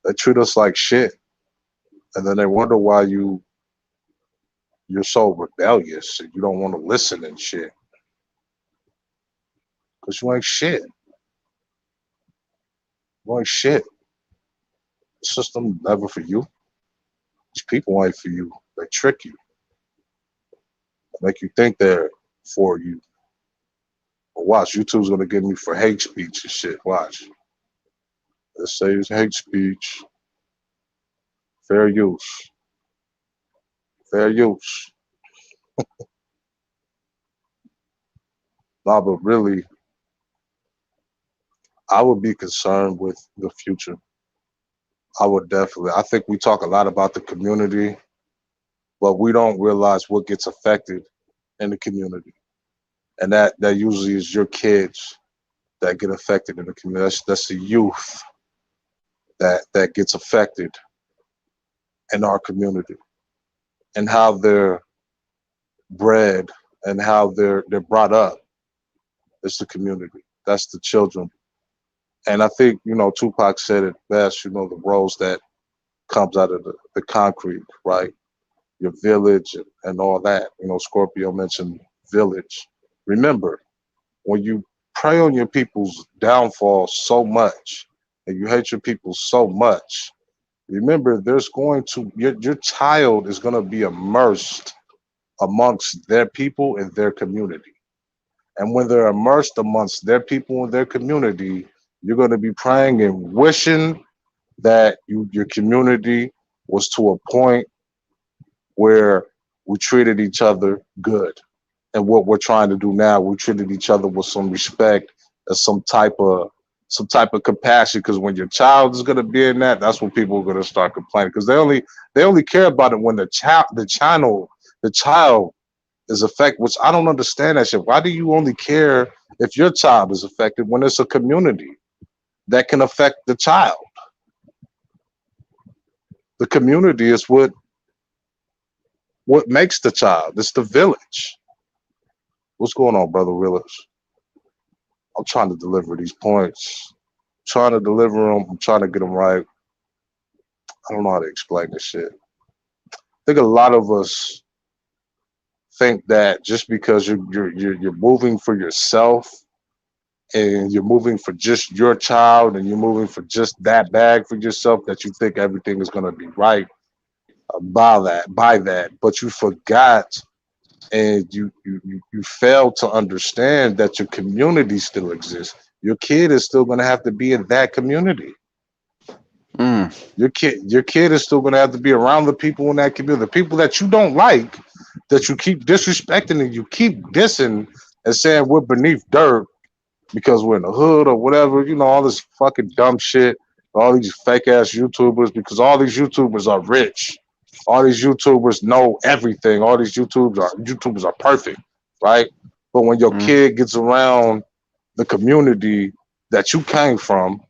They treat us like shit. And then they wonder why you're so rebellious and you don't want to listen and shit. Because you ain't shit. You ain't shit. The system never for you. These people ain't for you. They trick you. make you think they're for you. But watch, YouTube's gonna get me for hate speech and shit. Watch. Let's say it's hate speech. Fair use. Fair use. Nah, but really, I would be concerned with the future. I would definitely. I think we talk a lot about the community, but we don't realize what gets affected in the community. And that usually is your kids that get affected in the community. That's the youth that gets affected in our community, and how they're bred and how they're brought up. It's the community. That's the children. And I think, Tupac said it best, the rose that comes out of the concrete, right? Your village and all that. Scorpio mentioned village. Remember, when you prey on your people's downfall so much and you hate your people so much, remember there's going to, your child is going to be immersed amongst their people and their community. And when they're immersed amongst their people and their community, you're going to be praying and wishing that your community was to a point where we treated each other good. And what we're trying to do now, we treated each other with some respect and some type of compassion. Because when your child is going to be in that, that's when people are going to start complaining. Because they only care about it when the child is affected. Which I don't understand that shit. Why do you only care if your child is affected when it's a community that can affect the child? The community is what makes the child. It's the village. What's going on, Brother Willis? I'm trying to deliver these points. I'm trying to deliver them. I'm trying to get them right. I don't know how to explain this shit. I think a lot of us think that just because you're moving for yourself and you're moving for just your child and you're moving for just that bag for yourself, that you think everything is going to be right by that. But you forgot and you failed to understand that your community still exists. Your kid is still going to have to be in that community. Your kid is still going to have to be around the people in that community, the people that you don't like, that you keep disrespecting and you keep dissing and saying we're beneath dirt because we're in the hood or whatever, all this fucking dumb shit, all these fake ass YouTubers, because all these YouTubers are rich. All these YouTubers know everything. All these YouTubers are perfect, right? But when your kid gets around the community that you came from,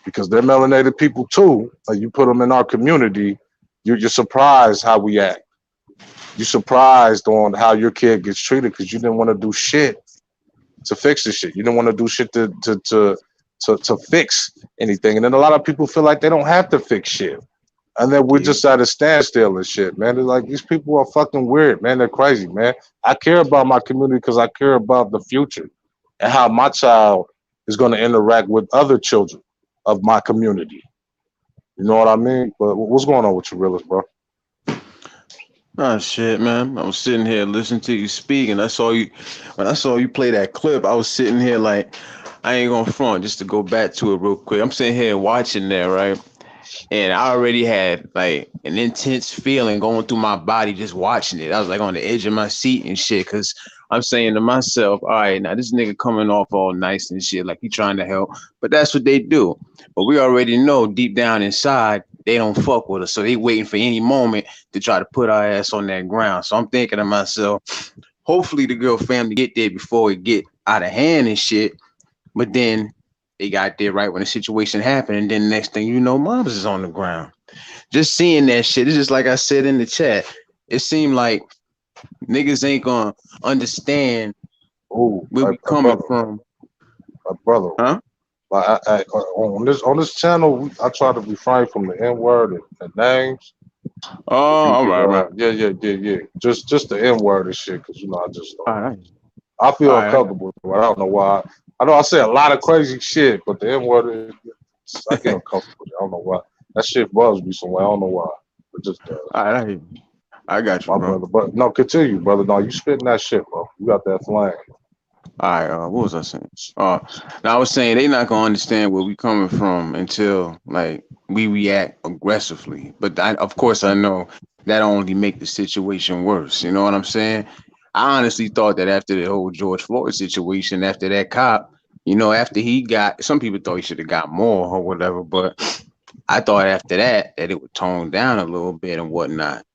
because they're melanated people too, and you put them in our community, you're surprised how we act. You're surprised on how your kid gets treated because you didn't want to do shit to fix the shit. You didn't want to do shit to fix anything. And then a lot of people feel like they don't have to fix shit. And then we're just at a standstill and shit, man. It's like, these people are fucking weird, man. They're crazy, man. I care about my community because I care about the future and how my child is going to interact with other children of my community. You know what I mean? But what's going on with you, realist, bro? Oh shit, man. I was sitting here listening to you speak, and when I saw you play that clip, I was sitting here like, I ain't gonna front, just to go back to it real quick. I'm sitting here watching that, right? And I already had like an intense feeling going through my body just watching it. I was like on the edge of my seat and shit, because I'm saying to myself, all right, now this nigga coming off all nice and shit, like he trying to help, but that's what they do. But we already know deep down inside, they don't fuck with us. So they waiting for any moment to try to put our ass on that ground. So I'm thinking to myself, hopefully the girl family get there before it get out of hand and shit. But then they got there right when the situation happened. And then next thing you know, moms is on the ground. Just seeing that shit, it's just like I said in the chat. It seemed like niggas ain't gonna understand where we coming from. My brother. Huh? On this channel, I try to refrain from the N-word and names. Oh, all right. Yeah. Just the N-word and shit, because I just don't. All right. I feel uncomfortable. I don't know why. I know I say a lot of crazy shit, but the N-word, I get uncomfortable. I don't know why. That shit bugs me somewhere. I don't know why. It just does. All right. I got you, My bro. brother. But no, continue, brother. No, you spitting that shit, bro. You got that flame. All right, what was I saying? Now I was saying they not gonna understand where we coming from until like we react aggressively. But of course, I know that only make the situation worse. You know what I'm saying? I honestly thought that after the whole George Floyd situation, after that cop, after he got, some people thought he should have got more or whatever, but I thought after that it would tone down a little bit and whatnot.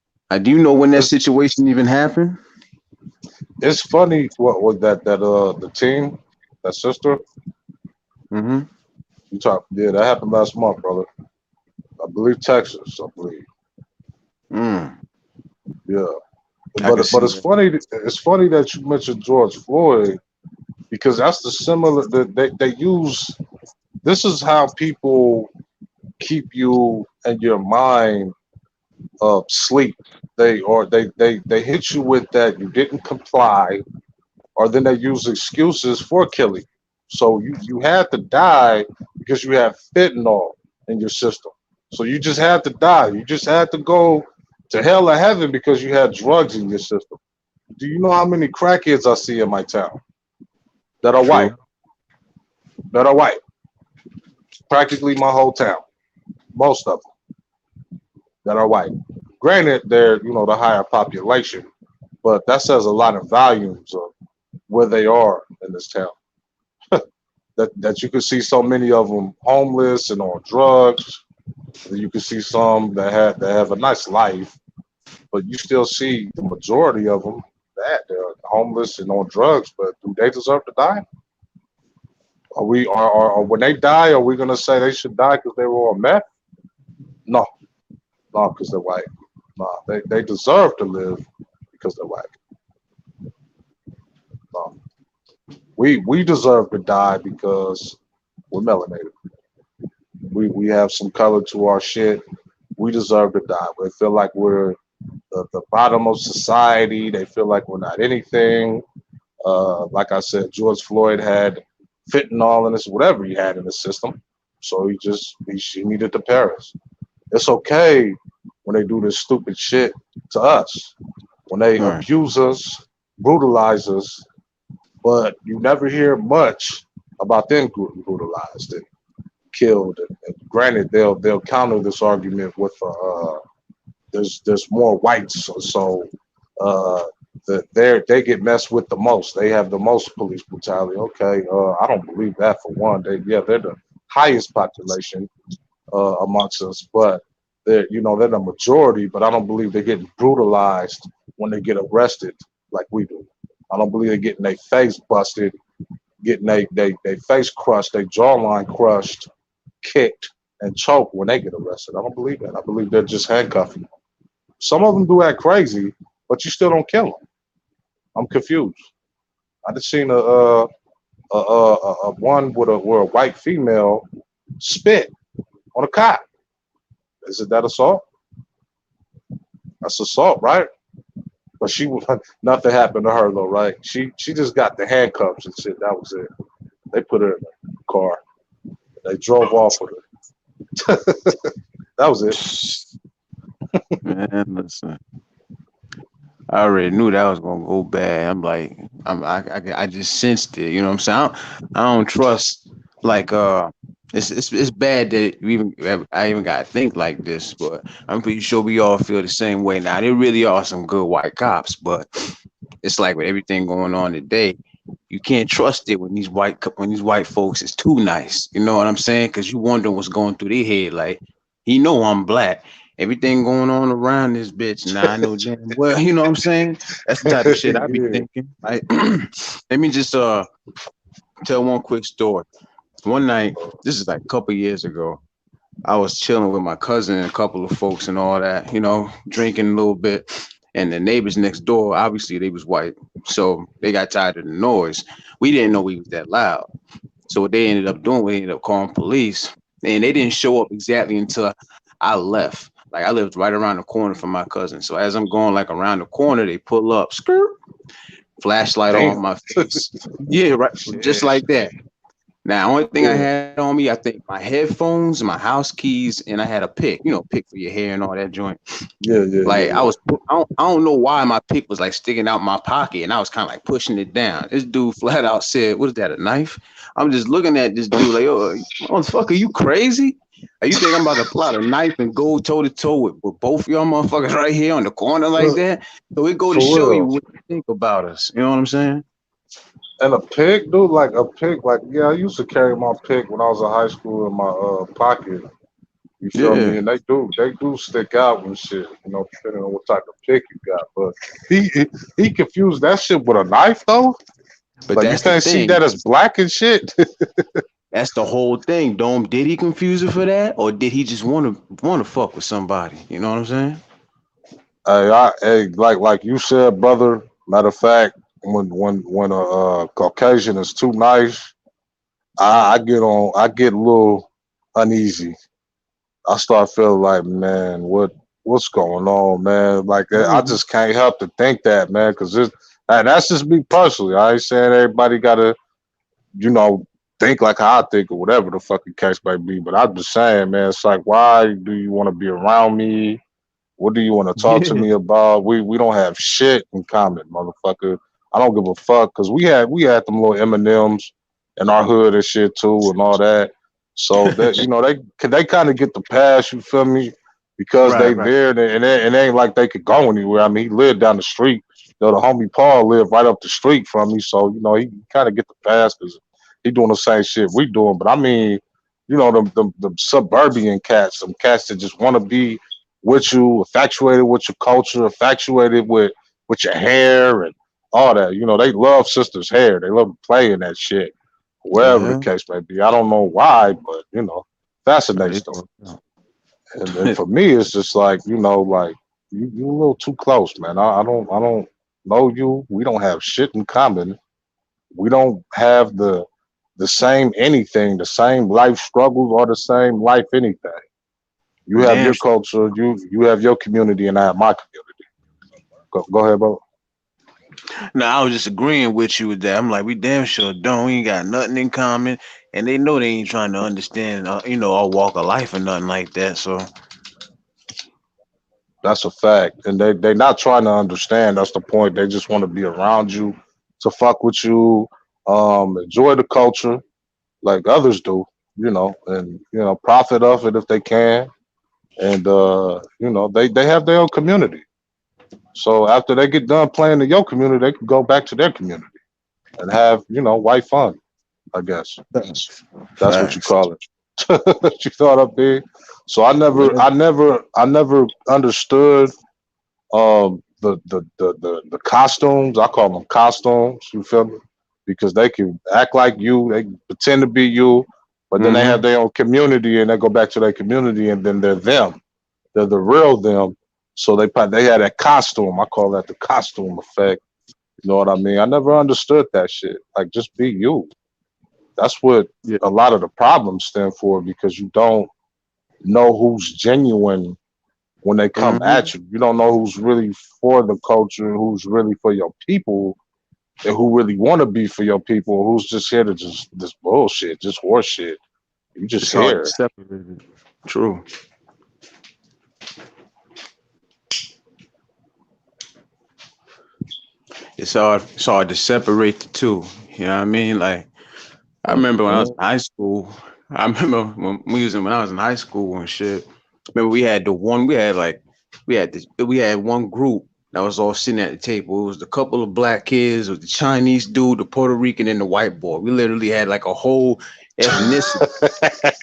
Do you know when that situation even happened? It's funny what was that the team, that sister. Mm-hmm. You talk, yeah, that happened last month, brother. I believe Texas. I believe. Yeah, but it's funny. It's funny that you mentioned George Floyd because that's the similar that they use. This is how people keep you in your mind sleep. They hit you with that you didn't comply, or then they use excuses for killing. So you had to die because you have fentanyl in your system. So you just had to die. You just had to go to hell or heaven because you had drugs in your system. Do you know how many crackheads I see in my town that are white? That are white. Practically my whole town. Most of them that are white. Granted, they're the higher population, but that says a lot of volumes of where they are in this town. that you can see so many of them homeless and on drugs. You can see some that have a nice life, but you still see the majority of them that they're homeless and on drugs. But do they deserve to die? Are when they die, are we gonna say they should die because they were on meth? No, because they're white. No, they deserve to live because they're white. No. We deserve to die because we're melanated. We have some color to our shit. We deserve to die. We feel like we're the bottom of society. They feel like we're not anything. Like I said, George Floyd had fentanyl in his whatever he had in the system, so he needed to perish. It's okay when they do this stupid shit to us, when they abuse us, brutalize us, but you never hear much about them brutalized and killed. And granted, they'll counter this argument with there's more whites, so they get messed with the most. They have the most police brutality. Okay, I don't believe that for one. They're the highest population amongst us, but they're the majority. But I don't believe they're getting brutalized when they get arrested like we do. I don't believe they're getting their face busted, getting they face crushed, their jawline crushed, kicked, and choked when they get arrested. I don't believe that. I believe they're just handcuffing. Some of them do act crazy, but you still don't kill them. I'm confused. I just seen a one where a white female spit on a cop. Is it that assault? That's assault, right? But nothing happened to her though, right? She just got the handcuffs and shit. That was it. They put her in the car. They drove off with her. That was it. Man, listen. I already knew that was gonna go bad. I'm like, I just sensed it. You know what I'm saying? I don't trust. Like, it's bad that I even gotta think like this. But I'm pretty sure we all feel the same way. Now, there really are some good white cops, but it's like with everything going on today, you can't trust it when these white folks is too nice. You know what I'm saying? Because you wonder what's going through their head. Like, he know I'm black. Everything going on around this bitch. Now I know damn well, you know what I'm saying? That's the type of shit I be thinking. Like, let me just tell one quick story. One night, this is like a couple years ago, I was chilling with my cousin and a couple of folks and all that, drinking a little bit. And the neighbors next door, obviously they was white. So they got tired of the noise. We didn't know we was that loud. So what they ended up doing, we ended up calling police. And they didn't show up exactly until I left. Like, I lived right around the corner from my cousin. So as I'm going like around the corner, they pull up, skirt, flashlight on my face. Yeah, right. Just like that. Now, only thing I Yeah, had on me, I think my headphones, my house keys, and I had a pick. You know, pick for your hair and all that joint. yeah, yeah, Like yeah, I don't know why my pick was like sticking out my pocket, and I was kind of like pushing it down. This dude flat out said, "What is that? A knife?" I'm just looking at this dude like, "Oh, motherfucker, you crazy? You think I'm about to pull out a knife and go toe to toe with both y'all motherfuckers right here on the corner like yeah. that?" So it go to For show you real. what you think about us. You know what I'm saying? And a pick, dude, like a pick, like yeah, I used to carry my pick when I was in high school in my pocket. You feel me? Yeah, And they do stick out and shit, depending on what type of pick you got. But he confused that shit with a knife though. but Like you that's the can't see thing. that as black and shit. That's the whole thing. Dome, did he confuse it for that, or did he just want to fuck with somebody? You know what I'm saying? Hey, like you said, brother. Matter of fact, when a Caucasian is too nice, I get a little uneasy. I start feeling like, man, what's going on, man? Like I Mhm. just can't help to think that, man, because that's just me personally. I ain't saying everybody gotta, you know, think like how I think or whatever the fucking case might be. But I'm just saying, man, it's like, why do you want to be around me? What do you want to talk to Yeah, me about? We don't have shit in common, motherfucker. I don't give a fuck because we had them little M&Ms in our hood and shit too and all that. So that they kind of get the pass. You feel me? Because right, they right. there and it ain't like they could go anywhere. I mean, he lived down the street. The homie Paul lived right up the street from me, so he kind of get the pass because he doing the same shit we doing. But I mean, them suburban cats, some cats that just want to be with you, infatuated with your culture, infatuated with your hair and all that. They love sisters' hair. They love playing that shit, wherever the Yeah, case may be. I don't know why, but but fascinates it's them. worked out. And for me, it's just like like you a little too close, man. I don't know you. We don't have shit in common. We don't have the same anything, the same life struggles, or the same life anything. You have Damn. your culture, you have your community, and I have my community. Go ahead, bro. No, I was just agreeing with you with that. I'm like, we damn sure don't. We ain't got nothing in common, and they know they ain't trying to understand, our walk of life or nothing like that. So, That's a fact. And they not trying to understand. That's the point. They just want to be around you, to fuck with you, enjoy the culture like others do, and profit off it if they can. And they have their own community. So after they get done playing in your community, they can go back to their community and have, white fun, I guess. facts. That's what you Facts. call it. You thought up there. So Yeah. I never understood the costumes. I call them costumes. You feel me? Because they can act like you, they can pretend to be you, but then they have Mm-hmm. their own community and they go back to their community and then they're them. They're the real them. So they had that costume. I call that the costume effect. You know what I mean? I never understood that shit. Like just be you. That's what Yeah. a lot of the problems stem for because you don't know who's genuine when they come Mm-hmm. at you. You don't know who's really for the culture, who's really for your people, and who really want to be for your people, who's just here to just this bullshit, just horse shit. You just It's hard to here. separate it. True. It's hard to separate the two. You know what I mean? Like I remember when I was Mhm. in high school. I remember when I was in high school and shit. Remember we had one group that was all sitting at the table. It was the couple of black kids, it was the Chinese dude, the Puerto Rican, and the white boy. We literally had like a whole ethnicity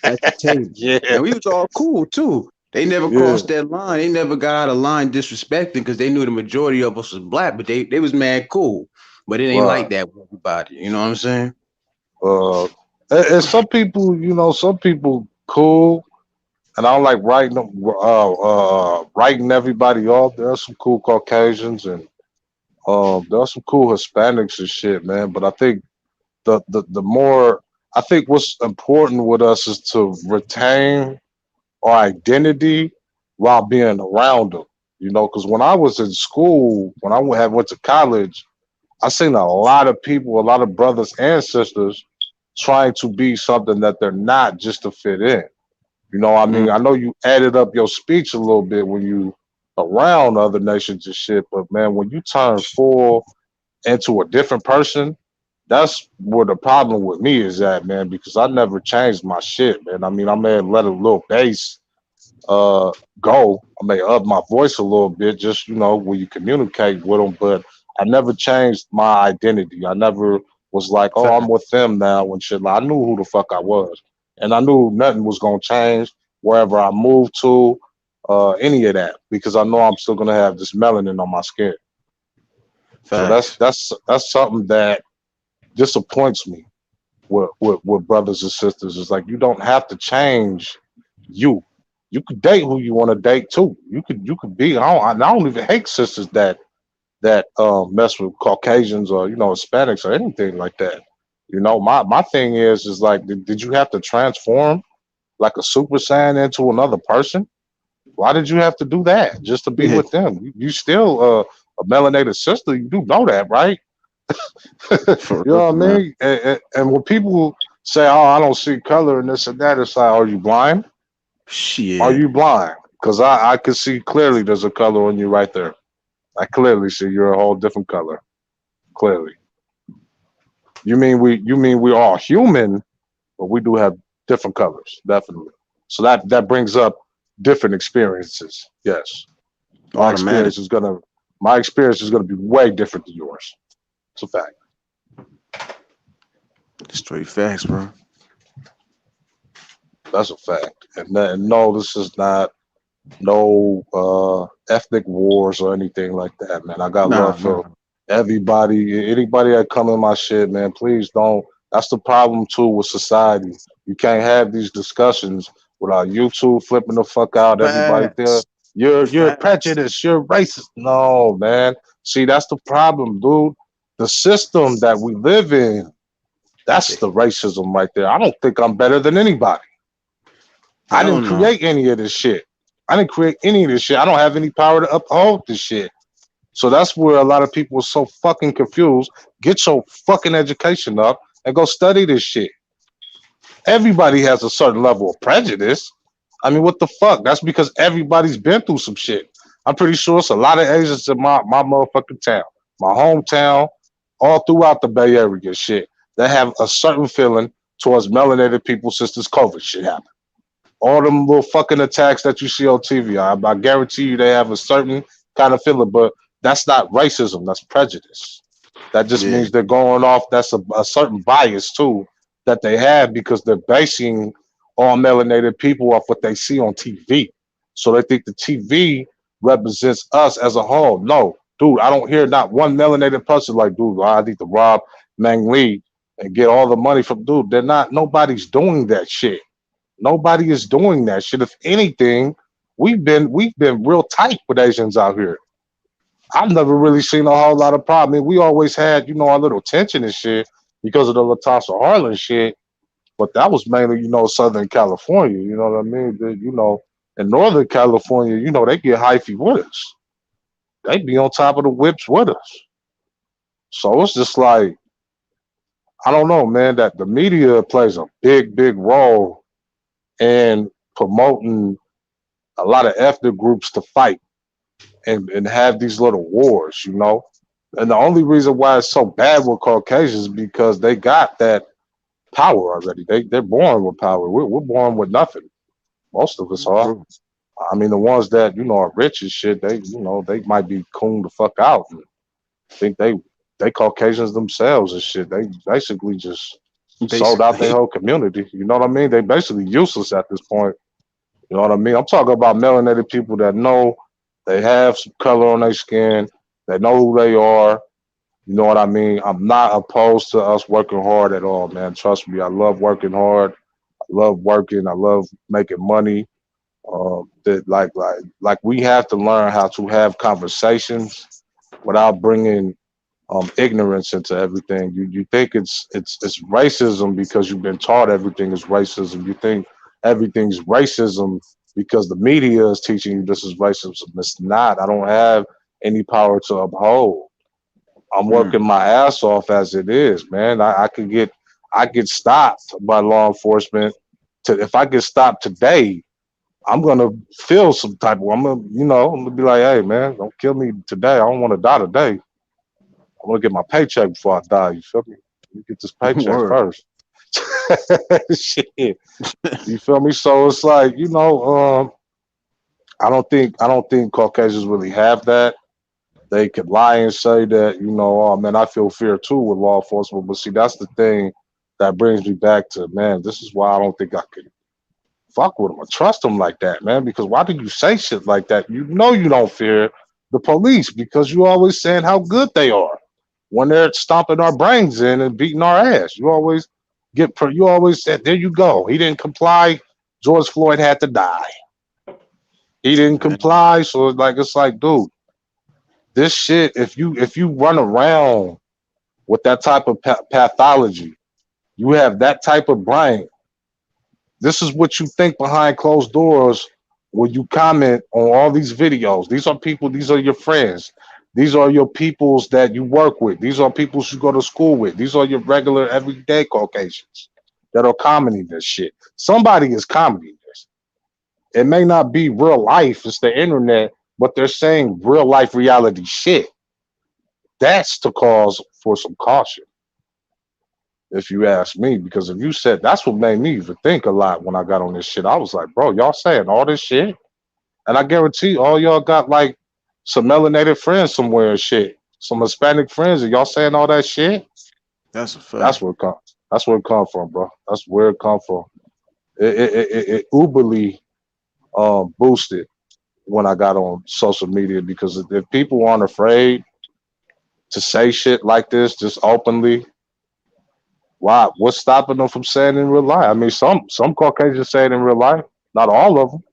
at the table. Yeah, And we was all cool too. They never yeah. crossed that line. They never got out of line disrespecting because they knew the majority of us was black, but they was mad cool. But it ain't like Right. that with everybody. You know what I'm saying? Uh, and some people, some people cool, and I don't like writing everybody off. There are some cool Caucasians, and there are some cool Hispanics and shit, man. But I think the more I think what's important with us is to retain our identity while being around them. Because when I was in school, when went to college, I seen a lot of people, a lot of brothers and sisters trying to be something that they're not just to fit in. You know, I mean, I know you added up your speech a little bit when you around other nations and shit, but man, when you turn full into a different person, that's where the problem with me is at, man, because I never changed my shit, man. I mean, I may have let a little bass go. I may up my voice a little bit, just you know, when you communicate with them, but I never changed my identity. I never was like, oh, I'm with them now and shit. Like, I knew who the fuck I was, and I knew nothing was gonna change wherever I moved to, any of that, because I know I'm still gonna have this melanin on my skin. So that's something that disappoints me with brothers and sisters. It's like you don't have to change you. You could date who you want to date too. You could be. I don't even hate sisters that mess with Caucasians or you know Hispanics or anything like that. You know, my thing is like, did you have to transform like a Super Saiyan into another person? Why did you have to do that just to be with them? You still a melanated sister. You do know that, right? You know what I mean? And when people say, "Oh, I don't see color and this and that," it's like, "Are you blind? Shit. Are you blind?" Because I can see clearly there's a color on you right there. I clearly see you're a whole different color. Clearly. You mean we're all human, but we do have different colors, definitely. So that brings up different experiences. Yes. My experience is gonna be way different than yours. It's a fact. Straight facts, bro. That's a fact. And no, this is not no ethnic wars or anything like that, man. I got love for everybody. Anybody that come in my shit, man, please don't. That's the problem too with society. You can't have these discussions without YouTube flipping the fuck out. Everybody there. You're prejudiced. You're racist. No, man. See, that's the problem, dude. The system that we live in, that's the racism right there. I don't think I'm better than anybody. I didn't create any of this shit. I didn't create any of this shit. I don't have any power to uphold this shit. So that's where a lot of people are so fucking confused. Get your fucking education up and go study this shit. Everybody has a certain level of prejudice. I mean, what the fuck? That's because everybody's been through some shit. I'm pretty sure it's a lot of Asians in my motherfucking town, my hometown, all throughout the Bay Area shit, that have a certain feeling towards melanated people since this COVID shit happened. All them little fucking attacks that you see on TV, I guarantee you they have a certain kind of feeling, but that's not racism, that's prejudice. That just means they're going off, that's a certain bias too that they have because they're basing all melanated people off what they see on TV. So they think the TV represents us as a whole. No, dude, I don't hear not one melanated person like, dude, I need to rob Mang Lee and get all the money from, dude. They're not, nobody's doing that shit. Nobody is doing that shit. If anything, we've been real tight with Asians out here. I've never really seen a whole lot of problem. I mean, we always had, you know, our little tension and shit because of the Latasha Harlan shit, but that was mainly, you know, Southern California. You know what I mean? You know, in Northern California, you know, they get hyphy with us. They be on top of the whips with us. So it's just like, I don't know, man, that the media plays a big, big role in promoting a lot of ethnic groups to fight and have these little wars, you know? And the only reason why it's so bad with Caucasians is because they got that power already. They're born with power. We're born with nothing. Most of us are. I mean, the ones that, you know, are rich and shit, they, you know, they might be coon the fuck out and think they Caucasians themselves and shit. They basically just sold out their whole community. You know what I mean? They basically useless at this point. You know what I mean? I'm talking about melanated people that know they have some color on their skin. They know who they are. You know what I mean? I'm not opposed to us working hard at all, man. Trust me. I love working hard. I love working. I love making money. Like we have to learn how to have conversations without bringing ignorance into everything. You think it's racism because you've been taught everything is racism. You think everything's racism because the media is teaching you this is racism. It's not. I don't have any power to uphold. I'm working my ass off as it is, man. I I get stopped by law enforcement, if I get stopped today, I'm gonna feel some type of. I'm gonna be like, hey man, don't kill me today. I don't want to die today. I want to get my paycheck before I die. You feel me? Let me get this paycheck Word. first. Shit. You feel me? So it's like, I don't think Caucasians really have that. They could lie and say that, oh man, I feel fear too with law enforcement. But see, that's the thing that brings me back to, man, this is why I don't think I could fuck with them or trust them like that, man. Because why do you say shit like that? You know you don't fear the police because you always saying how good they are when they're stomping our brains in and beating our ass. You always said, there you go. He didn't comply. George Floyd had to die. He didn't comply. So it's like, dude, this shit, if you run around with that type of pathology, you have that type of brain. This is what you think behind closed doors when you comment on all these videos. These are people, these are your friends. These are your peoples that you work with. These are peoples you go to school with. These are your regular everyday Caucasians that are commenting this shit. Somebody is commenting this. It may not be real life, it's the internet, but they're saying real life reality shit. That's the cause for some caution, if you ask me. Because if you said, that's what made me even think a lot when I got on this shit. I was like, bro, y'all saying all this shit? And I guarantee all y'all got like some melanated friends somewhere and shit. Some Hispanic friends, and y'all saying all that shit? That's a fact. That's where it come from, bro. That's where it come from. It uberly boosted when I got on social media, because if people aren't afraid to say shit like this just openly, why? What's stopping them from saying it in real life? I mean, some Caucasians say it in real life, not all of them,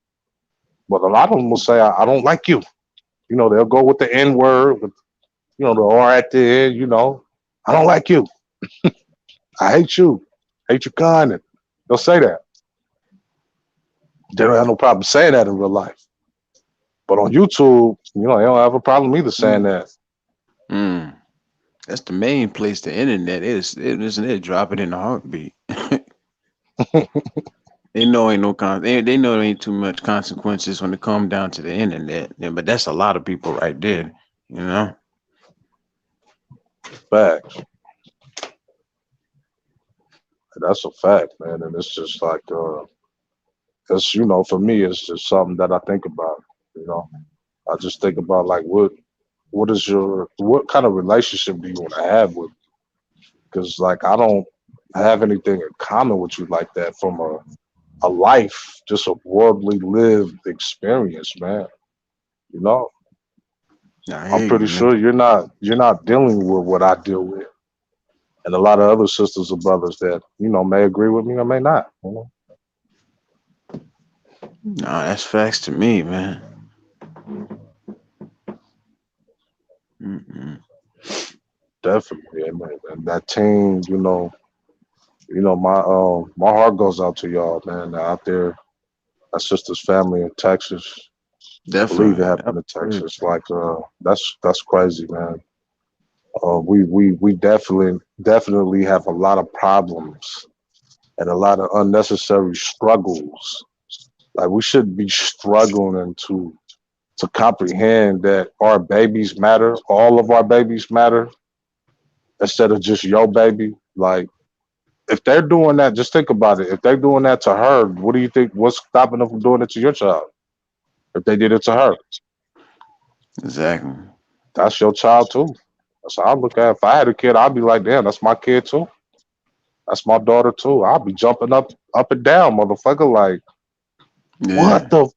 but a lot of them will say, I don't like you. They'll go with the N word, with the R at the end. I don't like you. I hate you. Hate your kind. And they'll say that. They don't have no problem saying that in real life. But on YouTube, they don't have a problem either saying that. That's the main place. The internet isn't drop it in a heartbeat. They know ain't they know there ain't too much consequences when it comes down to the internet. Yeah, but that's a lot of people right there. Facts. That's a fact, man. And it's just like, it's for me, it's just something that I think about. I just think about like, what kind of relationship do you want to have with? Because like, I don't have anything in common with you like that from a life, just a worldly lived experience, man. I'm pretty sure you're not dealing with what I deal with, and a lot of other sisters or brothers that may agree with me or may not. No, that's facts to me, man. Definitely, man. And that team, my heart goes out to y'all, man. Out there, my sister's family in Texas. Definitely, I believe it happened in Texas. Like, that's crazy, man. We definitely have a lot of problems and a lot of unnecessary struggles. Like, we should be struggling to comprehend that our babies matter, all of our babies matter, instead of just your baby. Like, if they're doing that, just think about it. If they're doing that to her, what do you think? What's stopping them from doing it to your child? If they did it to her, exactly. That's your child too. That's how I look at it. If I had a kid, I'd be like, damn, that's my kid too. That's my daughter too. I'll be jumping up and down, motherfucker. Like, what the,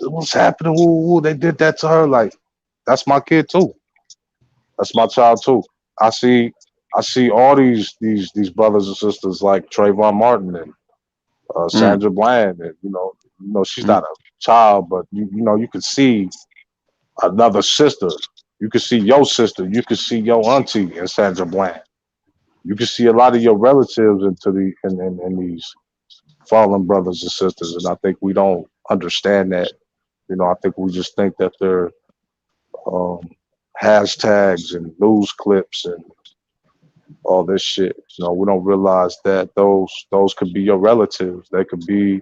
what's happening? Ooh, they did that to her. Like, that's my kid too. That's my child too. I see all these brothers and sisters like Trayvon Martin and Sandra Bland, and she's not a child, but you could see another sister. You could see your sister. You could see your auntie and Sandra Bland. You can see a lot of your relatives in these fallen brothers and sisters, and I think we don't understand that. I think we just think that they're hashtags and news clips and all this shit. You know, we don't realize that those could be your relatives. They could be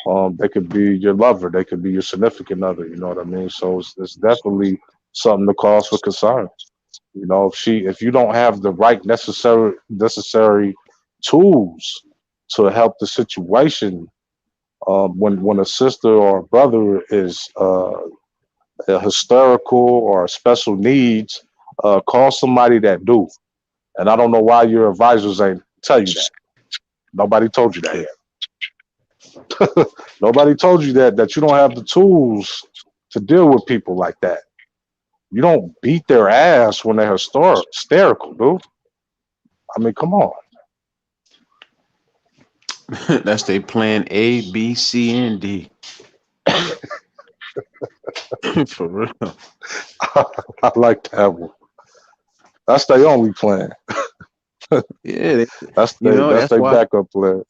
your lover. They could be your significant other. You know what I mean? So it's definitely something to cause for concern. You know, if you don't have the right necessary tools to help the situation, when a sister or a brother is hysterical or special needs, call somebody that do. And I don't know why your advisors ain't tell you that. Nobody told you that yet. Nobody told you that you don't have the tools to deal with people like that. You don't beat their ass when they're hysterical, dude. I mean, come on. That's their plan A, B, C, and D. For real. I like that one. That's their only plan. Yeah, That's that's their why backup plan.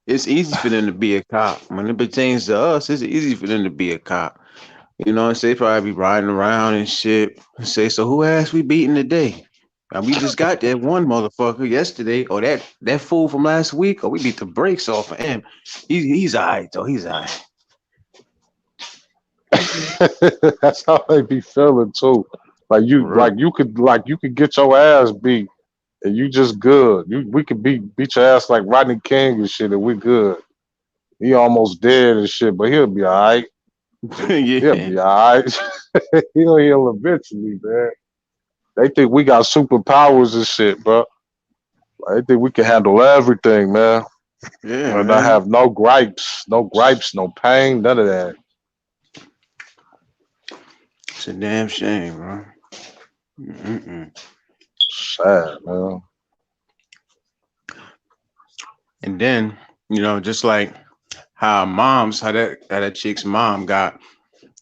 it's easy for them to be a cop. When it pertains to us, it's easy for them to be a cop. You know, and say probably be riding around and shit. And say, so who asked we beating today? And we just got that one motherfucker yesterday, or that fool from last week, or we beat the brakes off of him. He's all right though. He's all right. That's how they be feeling too. Like you, For real. you could get your ass beat, and you just good. We could beat your ass like Rodney King and shit, and we good. He almost dead and shit, but he'll be all right. He'll Yeah. be all right. He'll heal eventually, man. They think we got superpowers and shit, bro. They think we can handle everything, man. Yeah, And I man. have no gripes, no pain, none of that. It's a damn shame, bro. Mm-mm. Sad, man. And then, just like how that chick's mom got,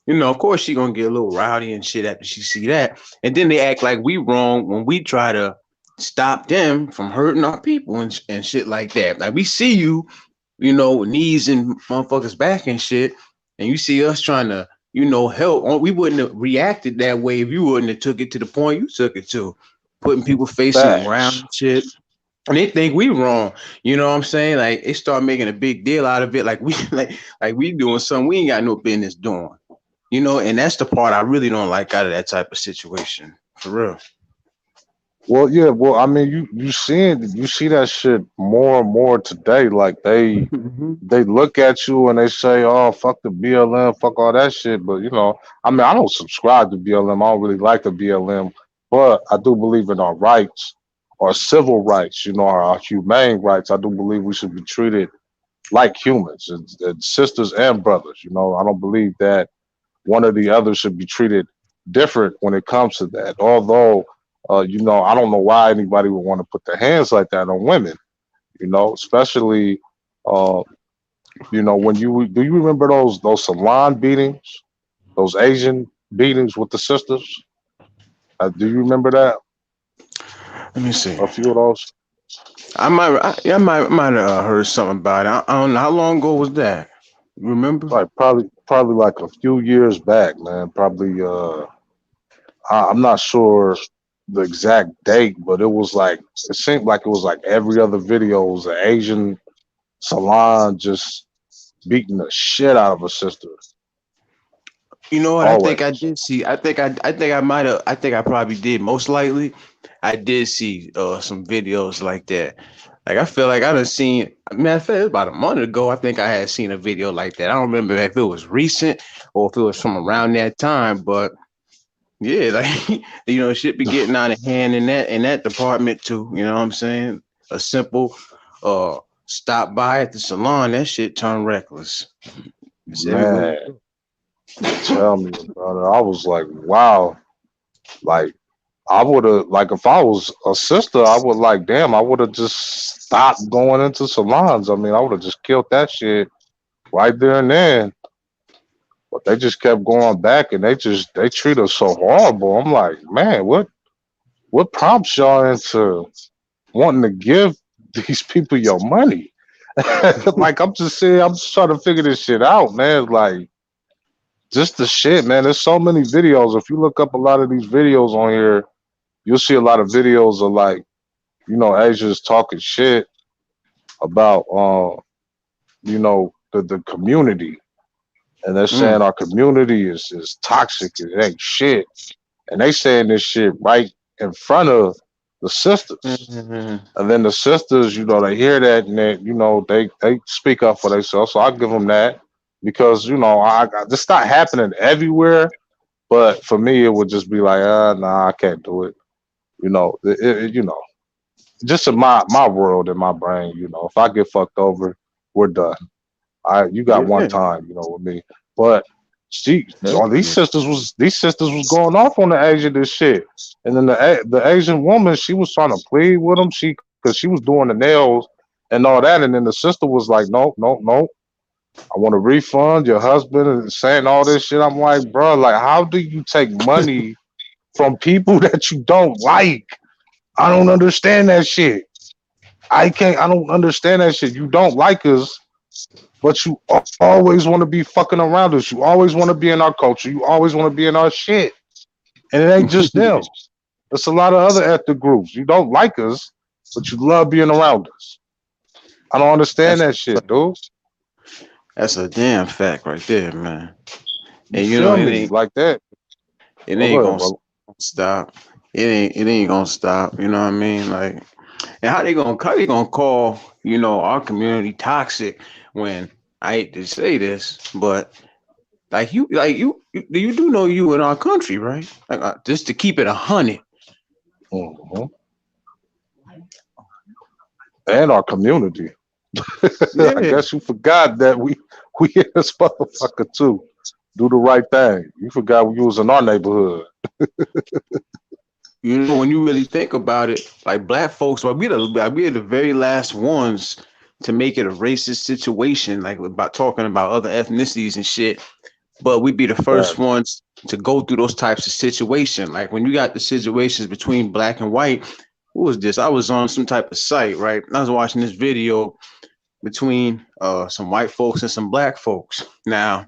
of course she gonna get a little rowdy and shit after she see that. And then they act like we wrong when we try to stop them from hurting our people and shit like that. Like we see you, knees and motherfuckers back and shit, and you see us trying to, help. We wouldn't have reacted that way if you wouldn't have took it to the point you took it to, putting people facing around and shit. And they think we wrong, you know what I'm saying? Like they start making a big deal out of it, like we like we doing something we ain't got no business doing, and that's the part I really don't like out of that type of situation, for real. Well, yeah, well, I mean, you see that shit more and more today. Like they look at you and they say, "Oh, fuck the BLM, fuck all that shit." But I mean, I don't subscribe to BLM. I don't really like the BLM, but I do believe in our rights, our civil rights. Our humane rights. I do believe we should be treated like humans and sisters and brothers. I don't believe that one or the other should be treated different when it comes to that. Although, I don't know why anybody would want to put their hands like that on women. Especially, when do you remember those salon beatings, those Asian beatings with the sisters? Do you remember that? Let me see. A few of those. I might have heard something about it. I don't know how long ago was that. You remember? Like probably like a few years back, man. Probably. I'm not sure the exact date, but it seemed like it was like every other video was an Asian salon just beating the shit out of a sister. You know what? Always. I think I did see. I think I might have. I think I probably did. Most likely, I did see some videos like that. Like I feel like I done seen. Matter of fact, it was about a month ago. I think I had seen a video like that. I don't remember if it was recent or if it was from around that time. But yeah, like shit be getting out of hand in that department too. You know what I'm saying? A simple stop by at the salon, that shit turned reckless. It's everywhere. Man, tell me about it. I was like, wow. Like I would have, like, if I was a sister, I would like, damn, I would have just stopped going into salons. I mean, I would have just killed that shit right there and then. But they just kept going back, and they treat us so horrible. I'm like, man, what prompts y'all into wanting to give these people your money? Like, I'm just trying to figure this shit out, man. Like, just the shit, man. There's so many videos. If you look up a lot of these videos on here, you'll see a lot of videos of like, you know, Asia's talking shit about you know, the community, and they're saying our community is toxic, it ain't shit, and they saying this shit right in front of the sisters. And then the sisters, you know, they hear that and they, you know, they speak up for themselves. So I give them that because, you know, this not happening everywhere, but for me, it would just be like, nah, I can't do it. You know, you know, just in my world, in my brain, you know, if I get fucked over, we're done. You got one time, you know, with me. But these sisters was going off on the Asian this shit, and then the Asian woman, she was trying to plead with him, because she was doing the nails and all that, and then the sister was like, no, no, no, I want a refund. Your husband is saying all this shit. I'm like, bro, like, how do you take money from people that you don't like? I don't understand that shit. I don't understand that shit. You don't like us, but you always want to be fucking around us. You always want to be in our culture. You always want to be in our shit. And it ain't just them. There's a lot of other ethnic groups. You don't like us, but you love being around us. I don't understand that shit, dude. That's a damn fact right there, man. And you know, it ain't like that. It ain't gonna stop. It ain't gonna stop. You know what I mean? Like, and how they gonna call, you know, our community toxic when, I hate to say this, but you do know you in our country, right? Like, just to keep it 100. Mm-hmm. And our community. Yeah. I guess you forgot that we in this motherfucker too. Do the right thing. You forgot we was in our neighborhood. You know, when you really think about it, like black folks, we're the very last ones to make it a racist situation, like about talking about other ethnicities and shit. But we'd be the first ones to go through those types of situations. Like when you got the situations between black and white, what was this? I was on some type of site, right? I was watching this video between some white folks and some black folks. Now,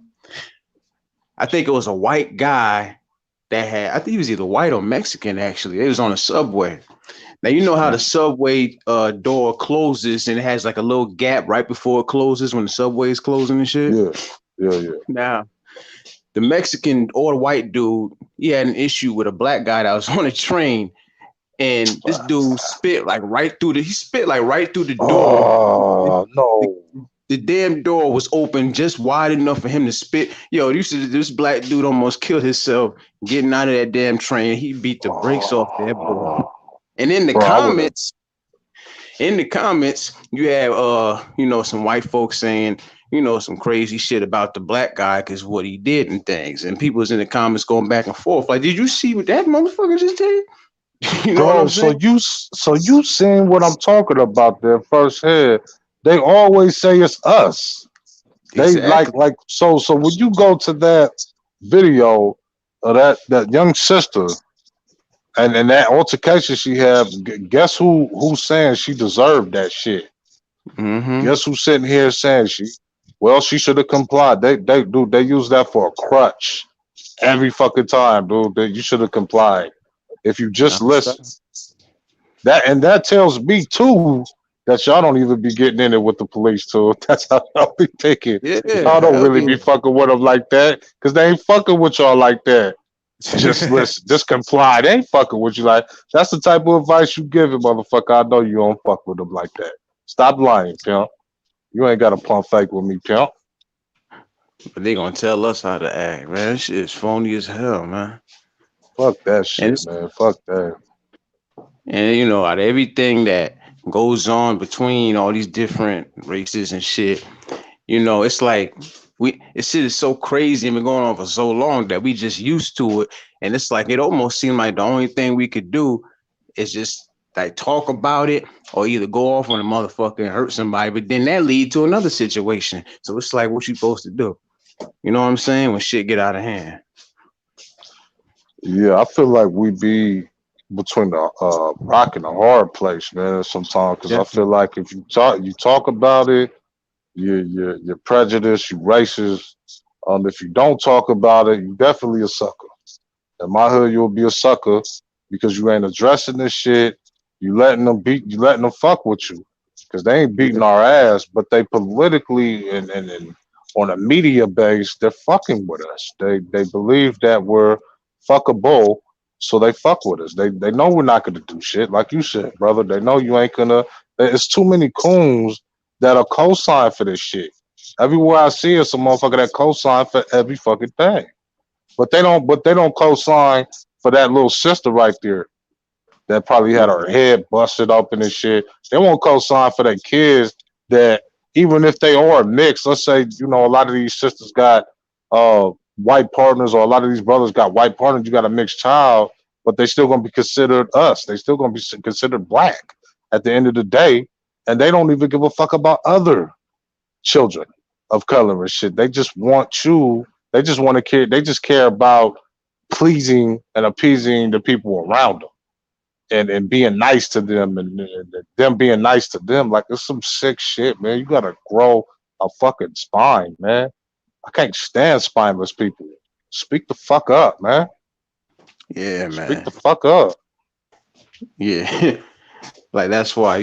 I think it was a white guy that had, I think he was either white or Mexican, actually. It was on a subway. Now, you know how the subway door closes and it has like a little gap right before it closes when the subway is closing and shit? Yeah. Now, the Mexican or white dude, he had an issue with a black guy that was on a train, and this dude spit like right through the door. Oh, no. The damn door was open just wide enough for him to spit. Yo, this black dude almost killed himself getting out of that damn train. He beat the brakes off that boy. And in the comments, you have you know, some white folks saying, you know, some crazy shit about the black guy because what he did and things. And people was in the comments going back and forth. Like, did you see what that motherfucker just did? You know what I'm saying? So you seen what I'm talking about there firsthand. They always say it's us. They like so when you go to that video of that young sister and that altercation she had, guess who's saying she deserved that shit? Mm-hmm. Guess who's sitting here saying she should have complied. They use that for a crutch every fucking time, dude. You should have complied. If you just listen. That tells me too that y'all don't even be getting in it with the police too. That's how y'all be thinking. Yeah, y'all don't really be fucking with them like that because they ain't fucking with y'all like that. Just listen, just comply. They ain't fucking with you like that's the type of advice you give it, motherfucker. I know you don't fuck with them like that. Stop lying, pimp. You ain't got to pump fake with me, pimp. But they gonna tell us how to act, man. This shit is phony as hell, man. Fuck that shit, man. Fuck that. And you know, out of everything that goes on between all these different races and shit, you know, it's like this shit is so crazy and been going on for so long that we just used to it. And it's like it almost seemed like the only thing we could do is just like talk about it or either go off on a motherfucker and hurt somebody, but then that lead to another situation. So it's like, what you supposed to do? You know what I'm saying? When shit get out of hand. Yeah, I feel like we be between the rock and the hard place, man, sometimes, because I feel like if you talk about it, you're prejudiced, you racist. If you don't talk about it, you definitely a sucker. In my hood, you'll be a sucker because you ain't addressing this shit. You letting them fuck with you because they ain't beating our ass, but they politically and on a media base, they're fucking with us. They believe that we're fuckable, so they fuck with us. They know we're not gonna do shit, like you said, brother. They know you ain't gonna. It's too many coons that are co-sign for this shit. Everywhere I see is some motherfucker that co-sign for every fucking thing. But they don't. But they don't co-sign for that little sister right there that probably had her head busted open and shit. They won't co-sign for their kids that even if they are mixed. Let's say a lot of these sisters got white partners, or a lot of these brothers got white partners. You got a mixed child, but they still gonna be considered us. They still gonna be considered black at the end of the day, and they don't even give a fuck about other children of color and shit. They just want you. They just want to care. They just care about pleasing and appeasing the people around them, and being nice to them, and them being nice to them. Like, it's some sick shit, man. You gotta grow a fucking spine, man. I can't stand spineless people. Speak the fuck up, man. Yeah, man. Speak the fuck up. Yeah. Like, that's why,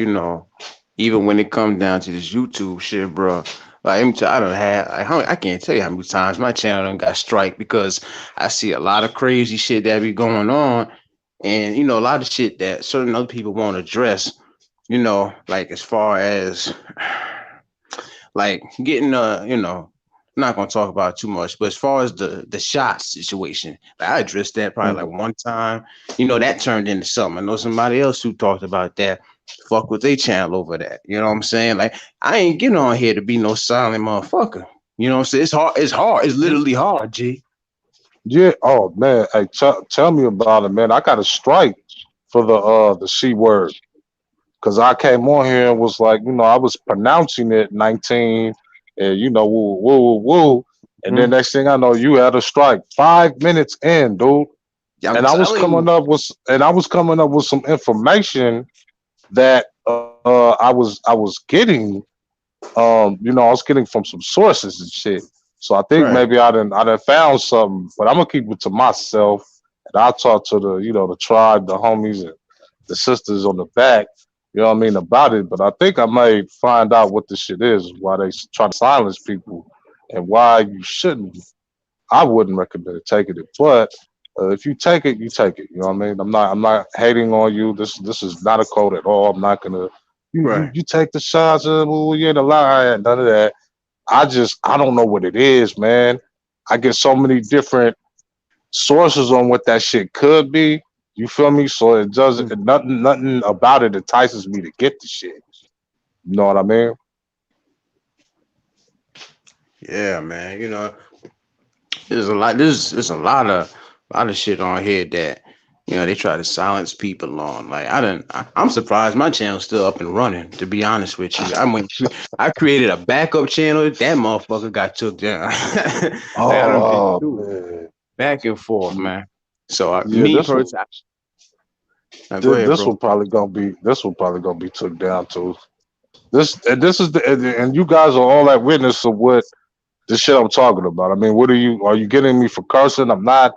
even when it comes down to this YouTube shit, bro, like, I don't have, I can't tell you how many times my channel done got strike because I see a lot of crazy shit that be going on, and a lot of shit that certain other people won't address, like as far as like getting I'm not gonna talk about it too much, but as far as the shot situation, like, I addressed that probably like one time. That turned into something. I know somebody else who talked about that. Fuck with their channel over that. You know what I'm saying? Like, I ain't getting on here to be no silent motherfucker. You know what I'm saying? It's hard. It's hard. It's literally hard, G. Yeah. Oh man. Hey, tell me about it, man. I got a strike for the C word because I came on here and was like, I was pronouncing it 19. And woo, woo, woo. And then next thing I know, you had a strike 5 minutes in, dude. Yeah, and I was coming up with some information that I was getting, I was getting from some sources and shit. So I think maybe I done found something, but I'm gonna keep it to myself, and I'll talk to the tribe, the homies, and the sisters on the back. You know what I mean about it, but I think I may find out what this shit is, why they try to silence people, and why you shouldn't. I wouldn't recommend taking it, but if you take it, you take it. You know what I mean? I'm not hating on you. This is not a code at all. I'm not gonna. You take the shots. You ain't a lie. None of that. I don't know what it is, man. I get so many different sources on what that shit could be. You feel me? So it doesn't. Nothing about it entices me to get the shit. You know what I mean? Yeah, man. There's a lot. There's a lot of shit on here that they try to silence people on. Like, I'm surprised my channel's still up and running. To be honest with you, I created a backup channel. That motherfucker got took down. Man. Back and forth, man. So this ahead, will probably gonna be took down too. And you guys are all at witness of what the shit I'm talking about. I mean, are you getting me for cursing? I'm not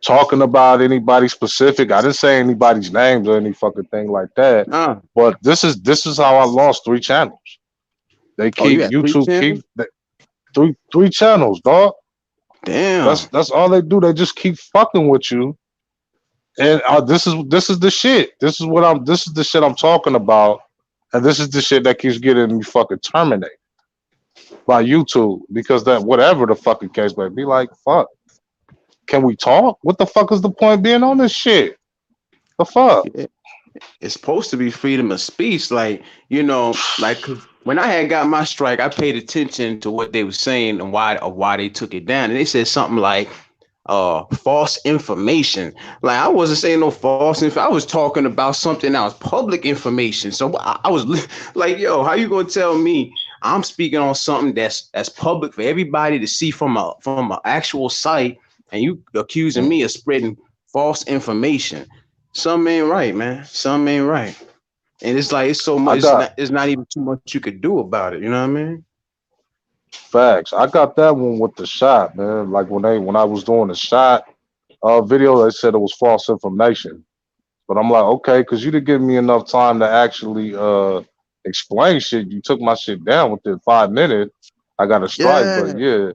talking about anybody specific. I didn't say anybody's names or any fucking thing like that. But this is how I lost 3 channels. They keep YouTube keep three channels, dog. Damn. That's all they do. They just keep fucking with you. And this is the shit. This is the shit I'm talking about. And this is the shit that keeps getting me fucking terminated by YouTube, because that whatever the fucking case may be, like, fuck. Can we talk? What the fuck is the point being on this shit? The fuck? It's supposed to be freedom of speech. Like, like when I had got my strike, I paid attention to what they were saying and why they took it down. And they said something like false information. Like, I wasn't saying no false info. I was talking about something that was public information. So I was like, yo, how you gonna tell me I'm speaking on something that's public for everybody to see from an actual site, and you accusing me of spreading false information? Something ain't right, man. Something ain't right. And it's like, it's so much. It's not even too much you could do about it. You know what I mean? Facts. I got that one with the shot, man. Like when I was doing the shot video, they said it was false information. But I'm like, okay, because you didn't give me enough time to actually explain shit. You took my shit down within 5 minutes. I got a strike, but Yeah, yeah,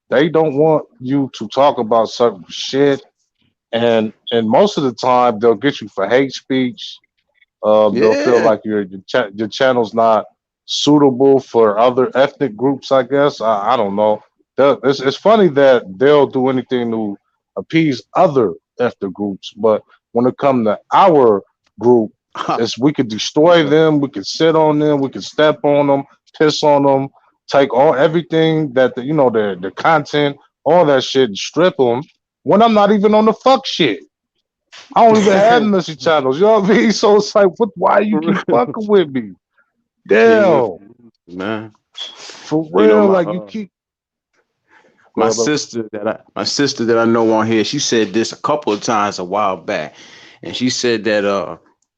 they don't want you to talk about certain shit, and most of the time they'll get you for hate speech. They'll feel yeah. like your channel's not suitable for other ethnic groups. I guess I don't know. It's funny that they'll do anything to appease other ethnic groups, but when it comes to our group, it's we could destroy them, we could sit on them, we could step on them, piss on them, take all everything that their content, all that shit, and strip them. When I'm not even on the fuck shit. I don't even have messy channels. You know what I mean? So it's like, what? Why you keep fucking with me? King of Damn, man. for You know real. my Like you keep. Go my ahead, brother. sister that I know on here, she said this a couple of times a while back, and she said that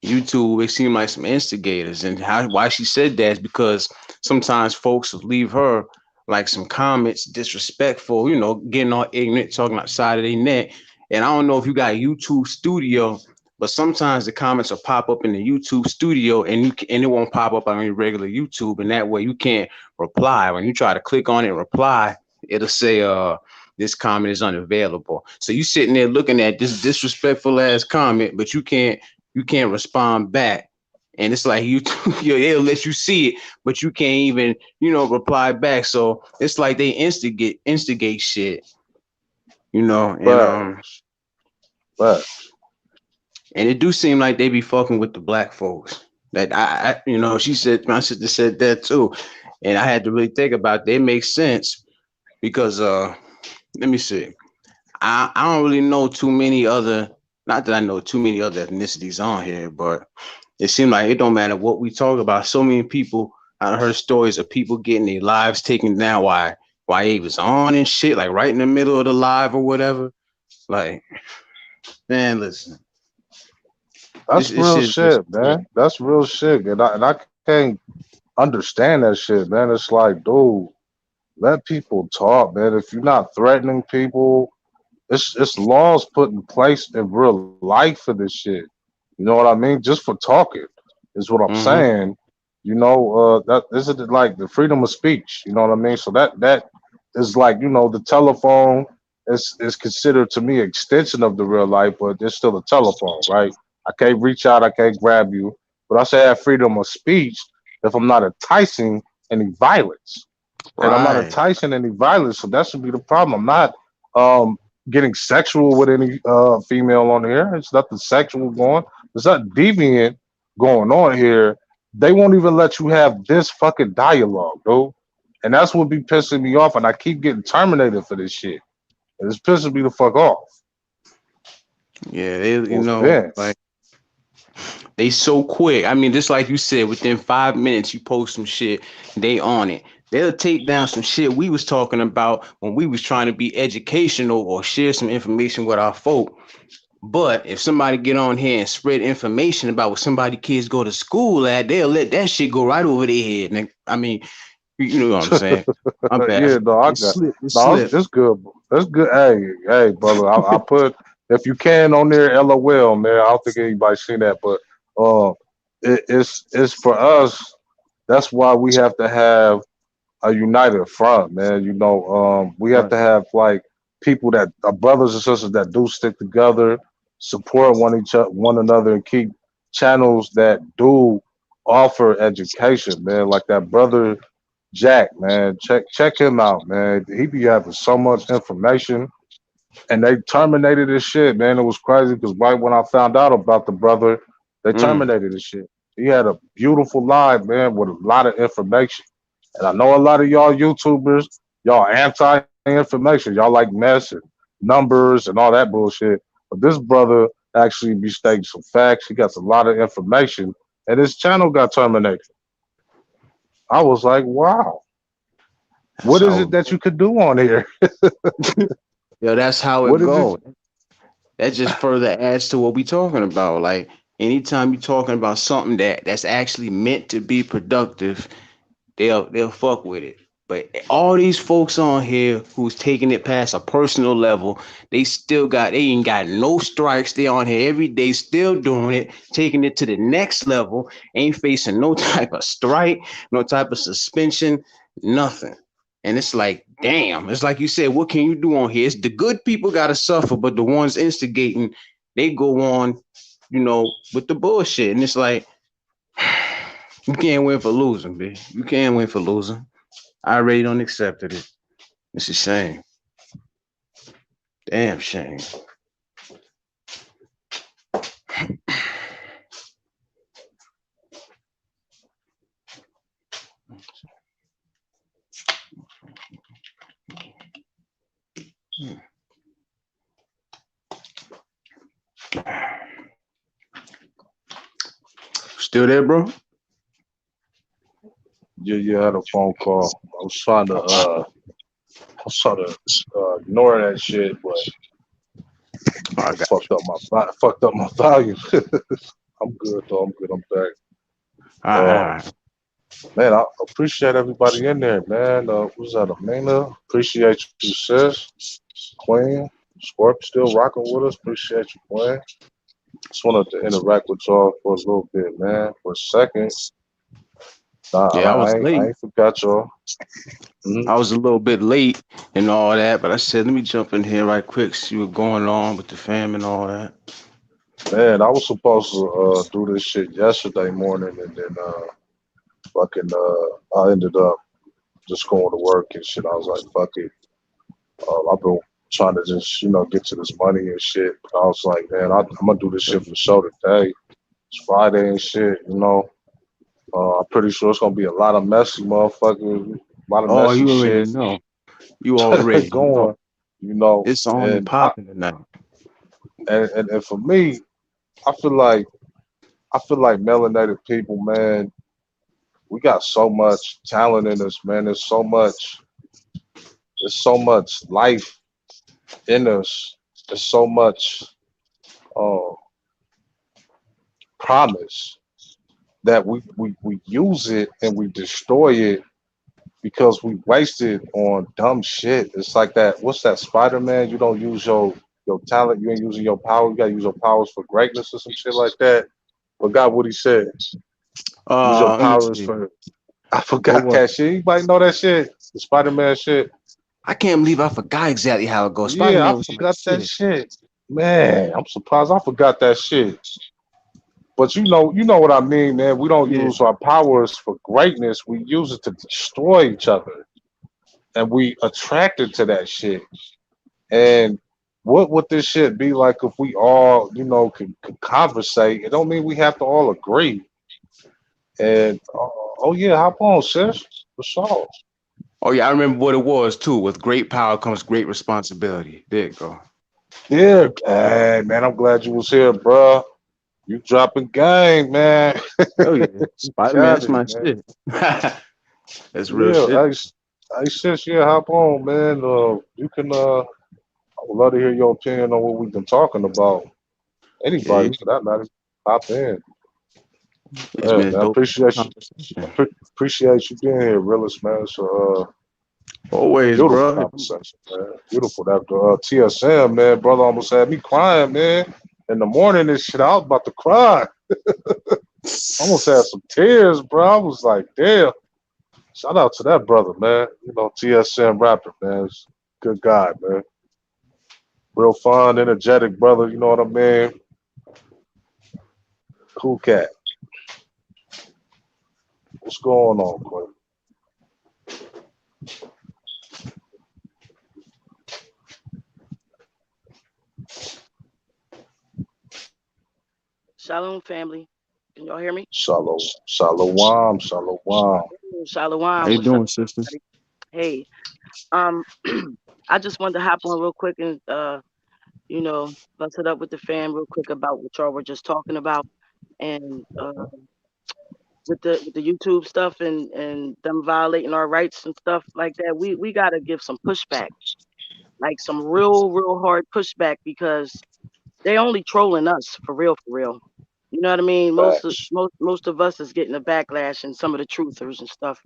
YouTube it seemed like some instigators, and why she said that is because sometimes folks will leave her like some comments disrespectful, getting all ignorant, talking outside of their neck. And I don't know if you got YouTube Studio, but sometimes the comments will pop up in the YouTube Studio, and and it won't pop up on your regular YouTube, and that way you can't reply. When you try to click on it and reply, it'll say this comment is unavailable. So you sitting there looking at this disrespectful ass comment, but you can't respond back. And it's like it'll let you see it, but you can't even, reply back. So it's like they instigate shit, and But but it do seem like they be fucking with the black folks. That she said, my sister said that too, and I had to really think about it. It makes sense because let me see. I don't really know too many other, not that I know too many other ethnicities on here, but it seemed like it don't matter what we talk about. So many people, I heard stories of people getting their lives taken down while they was on and shit, like right in the middle of the live or whatever. Like, man, listen, that's this real shit is shit, man. That's real shit, and I can't understand that shit, man. It's like, dude, let people talk, man. If you're not threatening people, it's laws put in place in real life for this shit. You know what I mean? Just for talking is what I'm mm-hmm. saying. That isn't like the freedom of speech. You know what I mean? So that is like, the telephone is considered to me extension of the real life, but it's still a telephone, right? I can't reach out, I can't grab you, but I say I have freedom of speech if I'm not enticing any violence. And I'm not Right. enticing any violence, so that should be the problem. I'm not getting sexual with any female on here. It's nothing sexual going. There's nothing deviant going on here. They won't even let you have this fucking dialogue, dude. And that's what be pissing me off. And I keep getting terminated for this shit. And it's pissing me the fuck off. Yeah, they, What's Vince? like they so quick. I mean, just like you said, within 5 minutes you post some shit, they on it. They'll take down some shit we was talking about when we was trying to be educational or share some information with our folk. But if somebody get on here and spread information about what somebody kids go to school at, they'll let that shit go right over their head. And I mean, you know what I'm saying? I'm bad. Yeah, no, I got it's good. That's good. Hey, brother. I put if you can on there, LOL, man. I don't think anybody seen that, but it's for us. That's why we have to have a united front, man. We have to have like people that are brothers and sisters that do stick together, support one another, and keep channels that do offer education, man. Like that brother Jack, man. Check him out, man. He be having so much information, and they terminated his shit, man. It was crazy because right when I found out about the brother, they terminated his shit. He had a beautiful live, man, with a lot of information. And I know a lot of y'all YouTubers, y'all anti-information. Y'all like mess and numbers and all that bullshit. But this brother actually be stating some facts. He got a lot of information, and his channel got terminated. I was like, wow. What is it that you could do on here? Yo, that's how it goes. That just further adds to what we talking about. Like anytime you're talking about something that's actually meant to be productive, they'll fuck with it. But all these folks on here who's taking it past a personal level, they ain't got no strikes. They on here every day, still doing it, taking it to the next level, ain't facing no type of strike, no type of suspension, nothing. And it's like, damn, it's like you said, what can you do on here? It's the good people gotta suffer, but the ones instigating, they go on, with the bullshit. And it's like, you can't win for losing, bitch. You can't win for losing. I already don't accept it. It's a shame. Damn shame. Still there, bro? Yeah, I had a phone call. I was trying to ignore that shit, but I got fucked up my volume. I'm good though. I'm back. all right. Man, I appreciate everybody in there, man. Who's that? Amina? Appreciate you, sis. Queen. Scorp still rocking with us. Appreciate you, Queen. Just wanted to interact with y'all for a little bit, man. For a second. Yeah, I was I late. ain't forgot y'all. I was a little bit late and all that, but I said, let me jump in here right quick, see what's going on with the fam and all that. Man, I was supposed to do this shit yesterday morning, and then I ended up just going to work and shit. I was like, fuck it. I've been trying to just get to this money and shit. But I was like, man, I'm gonna do this shit for sure today. It's Friday and shit. I'm pretty sure it's gonna be a lot of messy motherfuckers, a lot of Oh, messy you already shit know. You already going. know. It's on and And I, popping tonight. and for me, I feel like melanated people, man. We got so much talent in us, man. There's so much life in us. There's so much uh, promise that we use it and we destroy it because we waste it on dumb shit. It's like that. What's that, Spider Man? You don't use your talent. You ain't using your power. You gotta use your powers for greatness or some shit like that. Forgot what he said. Use your Let me powers see. for. I What forgot was that shit. Anybody know that shit? The Spider Man shit. I can't believe I forgot exactly how it goes. Spider Yeah, I Man was like forgot that shit. shit. Man, I'm surprised I forgot that shit. But you know what I mean, man. We don't Yeah. use our powers for greatness. We use it to destroy each other, and we attracted to that shit. And what would this shit be like if we all, could conversate? It don't mean we have to all agree. And oh yeah, hop on, sis. For sure. Oh yeah, I remember what it was too. With great power comes great responsibility. There you go. Yeah, hey, man. I'm glad you was here, bruh. You dropping game, man. Hell yeah. You Spider Man, got that's it, my man. shit. That's real Yeah, shit. I sis, yeah, hop on, man. You can. I would love to hear your opinion on what we've been talking about. Yeah, Anybody for that matter, hop in. it's Yeah, been a man. dope Appreciate you. conversation. Appreciate you being here, realist, man. So, Always, beautiful bro. conversation, man. Beautiful. After TSM, man, brother almost had me crying, man. In the morning, this shit, I was about to cry. Almost had some tears, bro. I was like, damn. Shout out to that brother, man. TSM rapper, man. He's a good guy, man. Real fun, energetic brother. You know what I mean? Cool cat. What's going on, Quinn? Shalom, family. Can y'all hear me? Shalom, shalom, shalom. How Shalom. you What's up, doing, sister? everybody? Hey, um, I just wanted to hop on real quick and bust it up with the fam real quick about what y'all were just talking about, and with the YouTube stuff and them violating our rights and stuff like that. We gotta give some pushback, like some real hard pushback, because they only trolling us for real, for real. You know what I mean? Most of Facts. most most of us is getting a backlash and some of the truthers and stuff,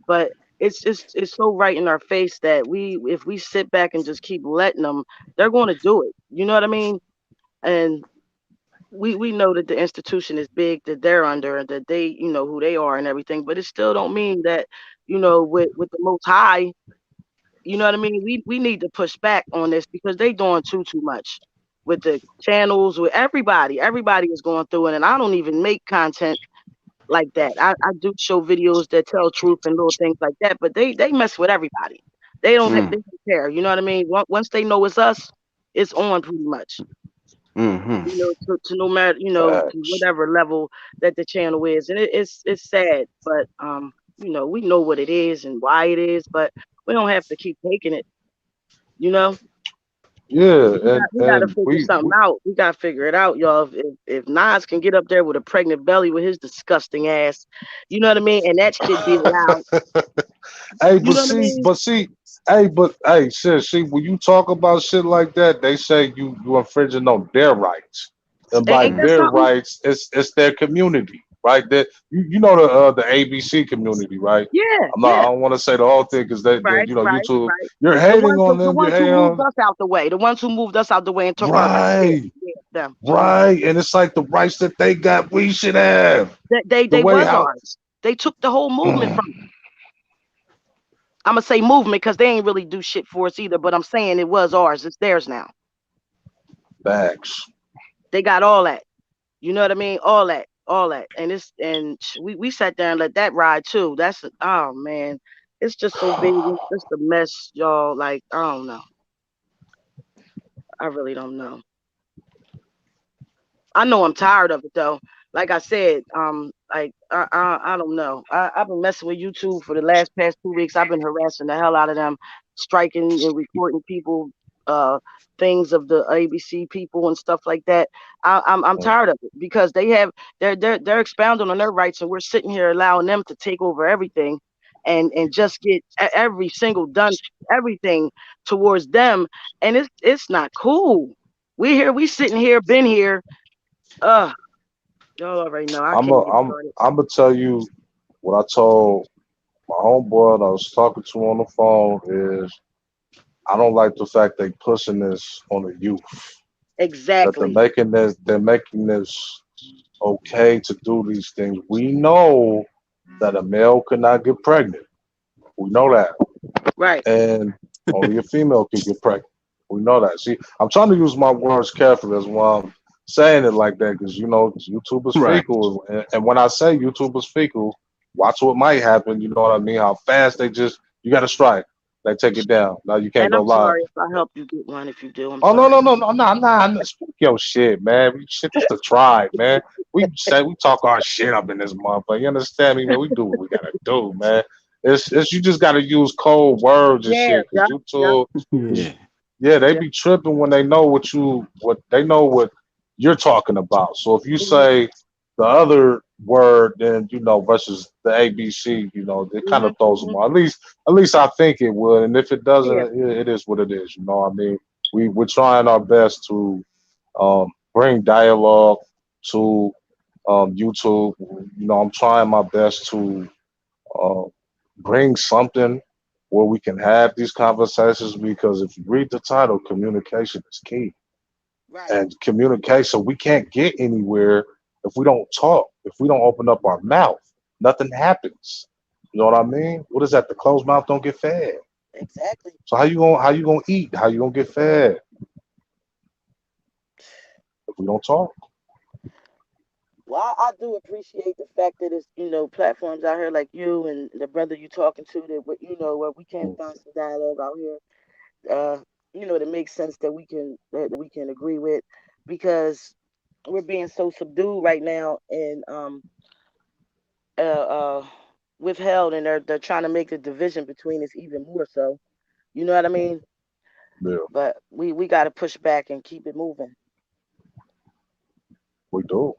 But it's so right in our face that if we sit back and just keep letting them, they're going to do it. You know what I mean? And we know that the institution is big that they're under and that they, you know, who they are and everything, but it still don't mean that, you know, with the Most High, you know what I mean? We need to push back on this because they doing too much with the channels, with everybody. Everybody is going through it, and I don't even make content like that. I do show videos that tell truth and little things like that, but they mess with everybody. They don't they don't care. You know what I mean? Once they know it's us, it's on pretty much. Mm-hmm. You know, to no matter, you know, to whatever level that the channel is, and it's sad, but you know, we know what it is and why it is, but we don't have to keep taking it. You know. Yeah, We got to and figure something out. We got to figure it out, y'all. If Nas can get up there with a pregnant belly with his disgusting ass, you know what I mean, and that shit be allowed. Hey, You know what I mean? hey, sis, see, when you talk about shit like that, they say you infringing on their rights, and by Ain't that their something? rights, it's their community, right? That you know the ABC community, right? Yeah, I yeah. don't want to say the whole thing because they Right, you know right, YouTube, right. you're The hating ones, on the them, you're ones who hating moved on us out the way, the ones who moved us out the way and took our rights. Yeah, right, yeah, them. right, and it's like the rights that they got, we should have. The They way was how ours. They took the whole movement from. I'm gonna say movement because they ain't really do shit for us either. But I'm saying it was ours. It's theirs now. facts. They got all that. You know what I mean? All that, and we sat there and let that ride too. That's oh man, it's just so big. It's just a mess, y'all. Like I don't know. I really don't know. I know I'm tired of it though. Like I said, like I don't know. I've been messing with YouTube for the past 2 weeks. I've been harassing the hell out of them, striking and recording people, uh, things of the ABC people and stuff like that. I'm tired of it because they're expounding on their rights and we're sitting here allowing them to take over everything, and just get every single done everything towards them, and it's not cool. We sitting here, been here. Y'all already know. I can't get started. I'm gonna tell you what I told my homeboy that I was talking to on the phone is I don't like the fact they pushing this on the youth. That Exactly. they're making this okay to do these things. We know that a male cannot get pregnant. We know that. Right. And only a female can get pregnant. We know that. See, I'm trying to use my words carefully as well. I'm saying it like that because you know YouTube is Right. fecal, and when I say YouTube is fecal, watch what might happen. You know what I mean? How fast you got to strike. They take it down. Now you can't And go I'm live. sorry if I helped you get one. If you do, I'm Oh no sorry. no no no no no! Speak your shit, man. Shit, this the tribe, man. We talk our shit up in this motherfucker. You understand me, man? We do what we gotta do, man. It's you just gotta use cold words and Yeah, shit yeah, because yeah, YouTube, Yeah. yeah, they yeah. be tripping when they know what they know what you're talking about. So if you Mhm, say the other word, then you know versus the ABC, you know, it kind mhm, of throws them mhm. off. At least I think it would. And if it doesn't, Yeah. it is what it is. You know what I mean? We're trying our best to bring dialogue to YouTube. You know, I'm trying my best to uh, bring something where we can have these conversations because if you read the title, communication is key. Right. And communication, we can't get anywhere if we don't talk, if we don't open up our mouth. Nothing happens. You know what I mean? What is that? The closed mouth don't get fed. Exactly. So how you gonna eat? How you gonna get fed if we don't talk? Well, I do appreciate the fact that it's, you know, platforms out here like you and the brother you talking to that you know where we can find some dialogue out here. You know, that makes sense that we can agree with because we're being so subdued right now and uh, uh, withheld, and they're trying to make the division between us even more so. You know what I mean? Yeah, But we got to push back and keep it moving. we do.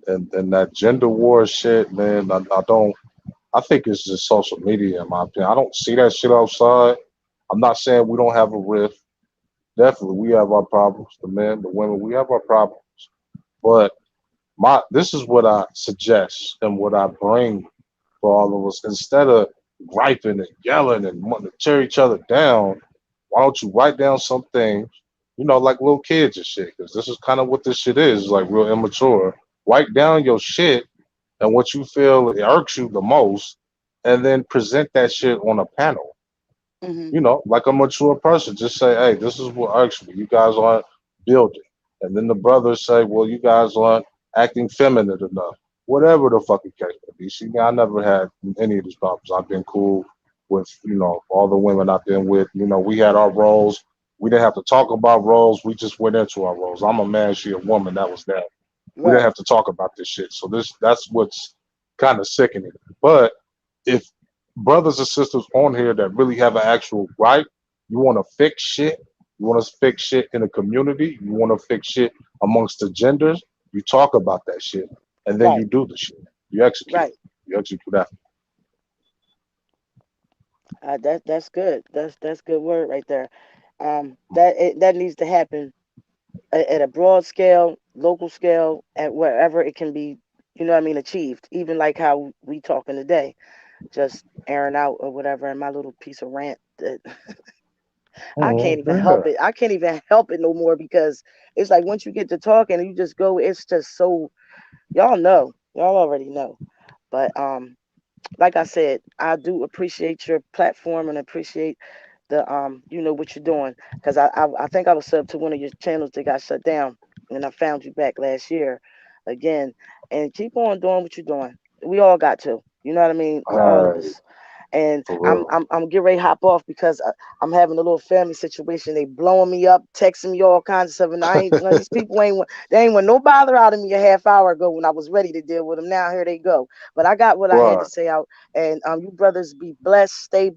And that gender war shit, man, I don't. I think it's just social media, in my opinion. I don't see that shit outside. I'm not saying we don't have a rift. Definitely, we have our problems. The men, the women, we have our problems. But this is what I suggest and what I bring for all of us. Instead of griping and yelling and wanting to tear each other down, why don't you write down some things, like little kids and shit? Because this is kind of what this shit is, like real immature. Write down your shit and what you feel irks you the most, and then present that shit on a panel. Like a mature person, just say, hey, this is what irks me. You guys aren't building. And then the brothers say, well, you guys aren't acting feminine enough. Whatever the fucking case may be. See, I never had any of these problems. I've been cool with, all the women I've been with. We had our roles. We didn't have to talk about roles. We just went into our roles. I'm a man, she a woman. That was that. We didn't have to talk about this shit. So that's what's kind of sickening. But if brothers and sisters on here that really have an actual right, you want to fix shit, you want to fix shit in the community, you want to fix shit amongst the genders, you talk about that shit, and then you do the shit. You execute. You execute that. That's good. That's good word right there. That needs to happen at a broad scale, local scale, at wherever it can be, achieved. Even like how we talking today, just airing out or whatever, and my little piece of rant that I can't even help it. I can't even help it no more, because it's like once you get to talking and you just go, it's just so, y'all already know. But like I said, I do appreciate your platform and appreciate the what you're doing, because I think I was sub to one of your channels that got shut down, and I found you back last year again, and keep on doing what you're doing. We all got to, you know what I mean, all of us. And I'm getting ready to hop off because I'm having a little family situation. They blowing me up, texting me all kinds of stuff, and I ain't. These people ain't want no bother out of me a half hour ago when I was ready to deal with them. Now here they go. But I got what I had to say out. And you brothers be blessed, stay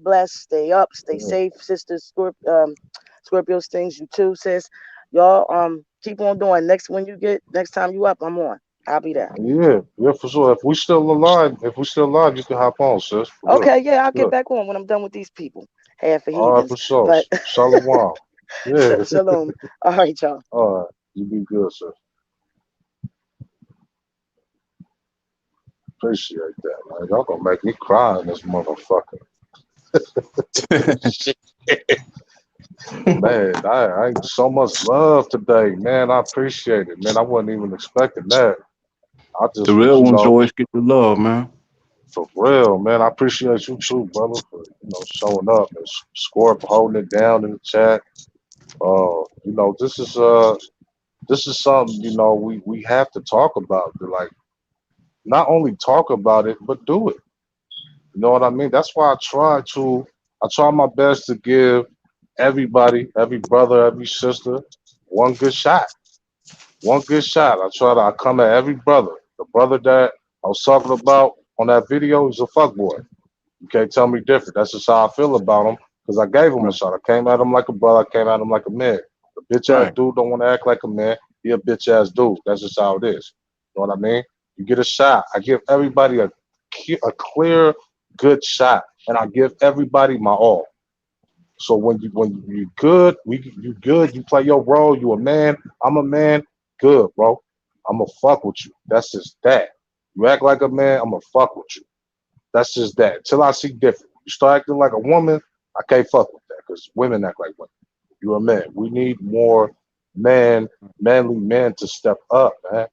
up, stay safe, sisters. Scorpio stings you too, sis. Y'all keep on doing. Next time you up, I'm on. I'll be there. Yeah, for sure. If we still alive, you can hop on, sis. Okay, yeah, I'll get back on when I'm done with these people. Half a All right, heathens. for sure. But Shalom. Yeah. Shalom. All right, y'all. All right. You be good, sis. Appreciate that, man. Y'all gonna make me cry in this motherfucker. Man, I so much love today, man. I appreciate it, man. I wasn't even expecting that. I just, the real ones always get the love, man. For real, man. I appreciate you too, brother, for showing up and Scorp holding it down in the chat. This is something we have to talk about. Like, not only talk about it, but do it. You know what I mean? That's why I try my best to give everybody, every brother, every sister, one good shot. One good shot. I come at every brother. The brother that I was talking about on that video, he's a fuckboy. You can't tell me different. That's just how I feel about him, because I gave him a shot. I came at him like a brother. I came at him like a man. The bitch ass dude don't want to act like a man. He a bitch ass dude. That's just how it is. You know what I mean? You get a shot. I give everybody a clear, good shot, and I give everybody my all. So when you good, you good. You play your role. You a man. I'm a man. Good, bro. I'ma fuck with you. That's just that. You act like a man, I'ma fuck with you. That's just that. Until I see different. You start acting like a woman, I can't fuck with that, because women act like women. You're a man. We need more manly men to step up, man,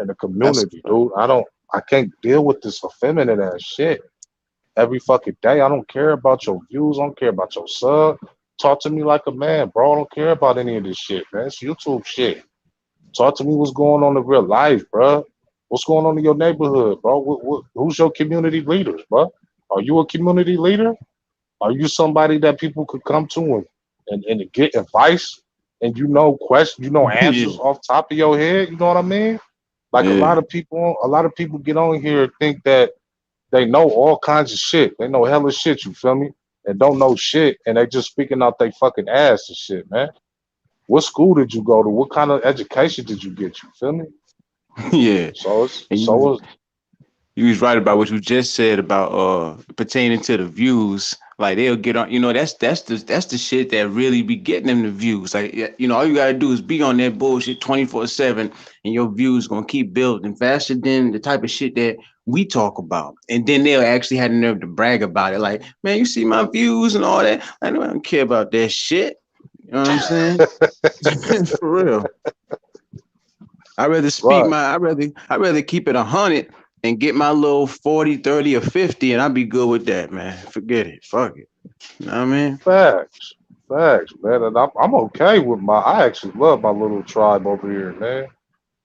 in the community, dude. I can't deal with this effeminate ass shit every fucking day. I don't care about your views. I don't care about your sub. Talk to me like a man, bro. I don't care about any of this shit, man. It's YouTube shit. Talk to me what's going on in real life, bro. What's going on in your neighborhood, bro? Who's your community leaders, bro? Are you a community leader? Are you somebody that people could come to and get advice and answers off top of your head? You know what I mean? Like a lot of people get on here and think that they know all kinds of shit. They know hella shit, you feel me? And don't know shit, and they just speaking out they fucking ass and shit, man. What school did you go to? What kind of education did you get? You feel me? Yeah. So you you was right about what you just said about pertaining to the views. Like they'll get on, that's the shit that really be getting them the views. Like all you gotta do is be on that bullshit 24/7, and your views gonna keep building faster than the type of shit that we talk about. And then they'll actually have the nerve to brag about it. Like, man, you see my views and all that. I don't care about that shit. You know what I'm saying? For real. I'd rather speak I'd rather keep it 100 and get my little 40, 30, or 50, and I'd be good with that, man. Forget it. Fuck it. You know what I mean? Facts, man. And I'm okay with I actually love my little tribe over here, man.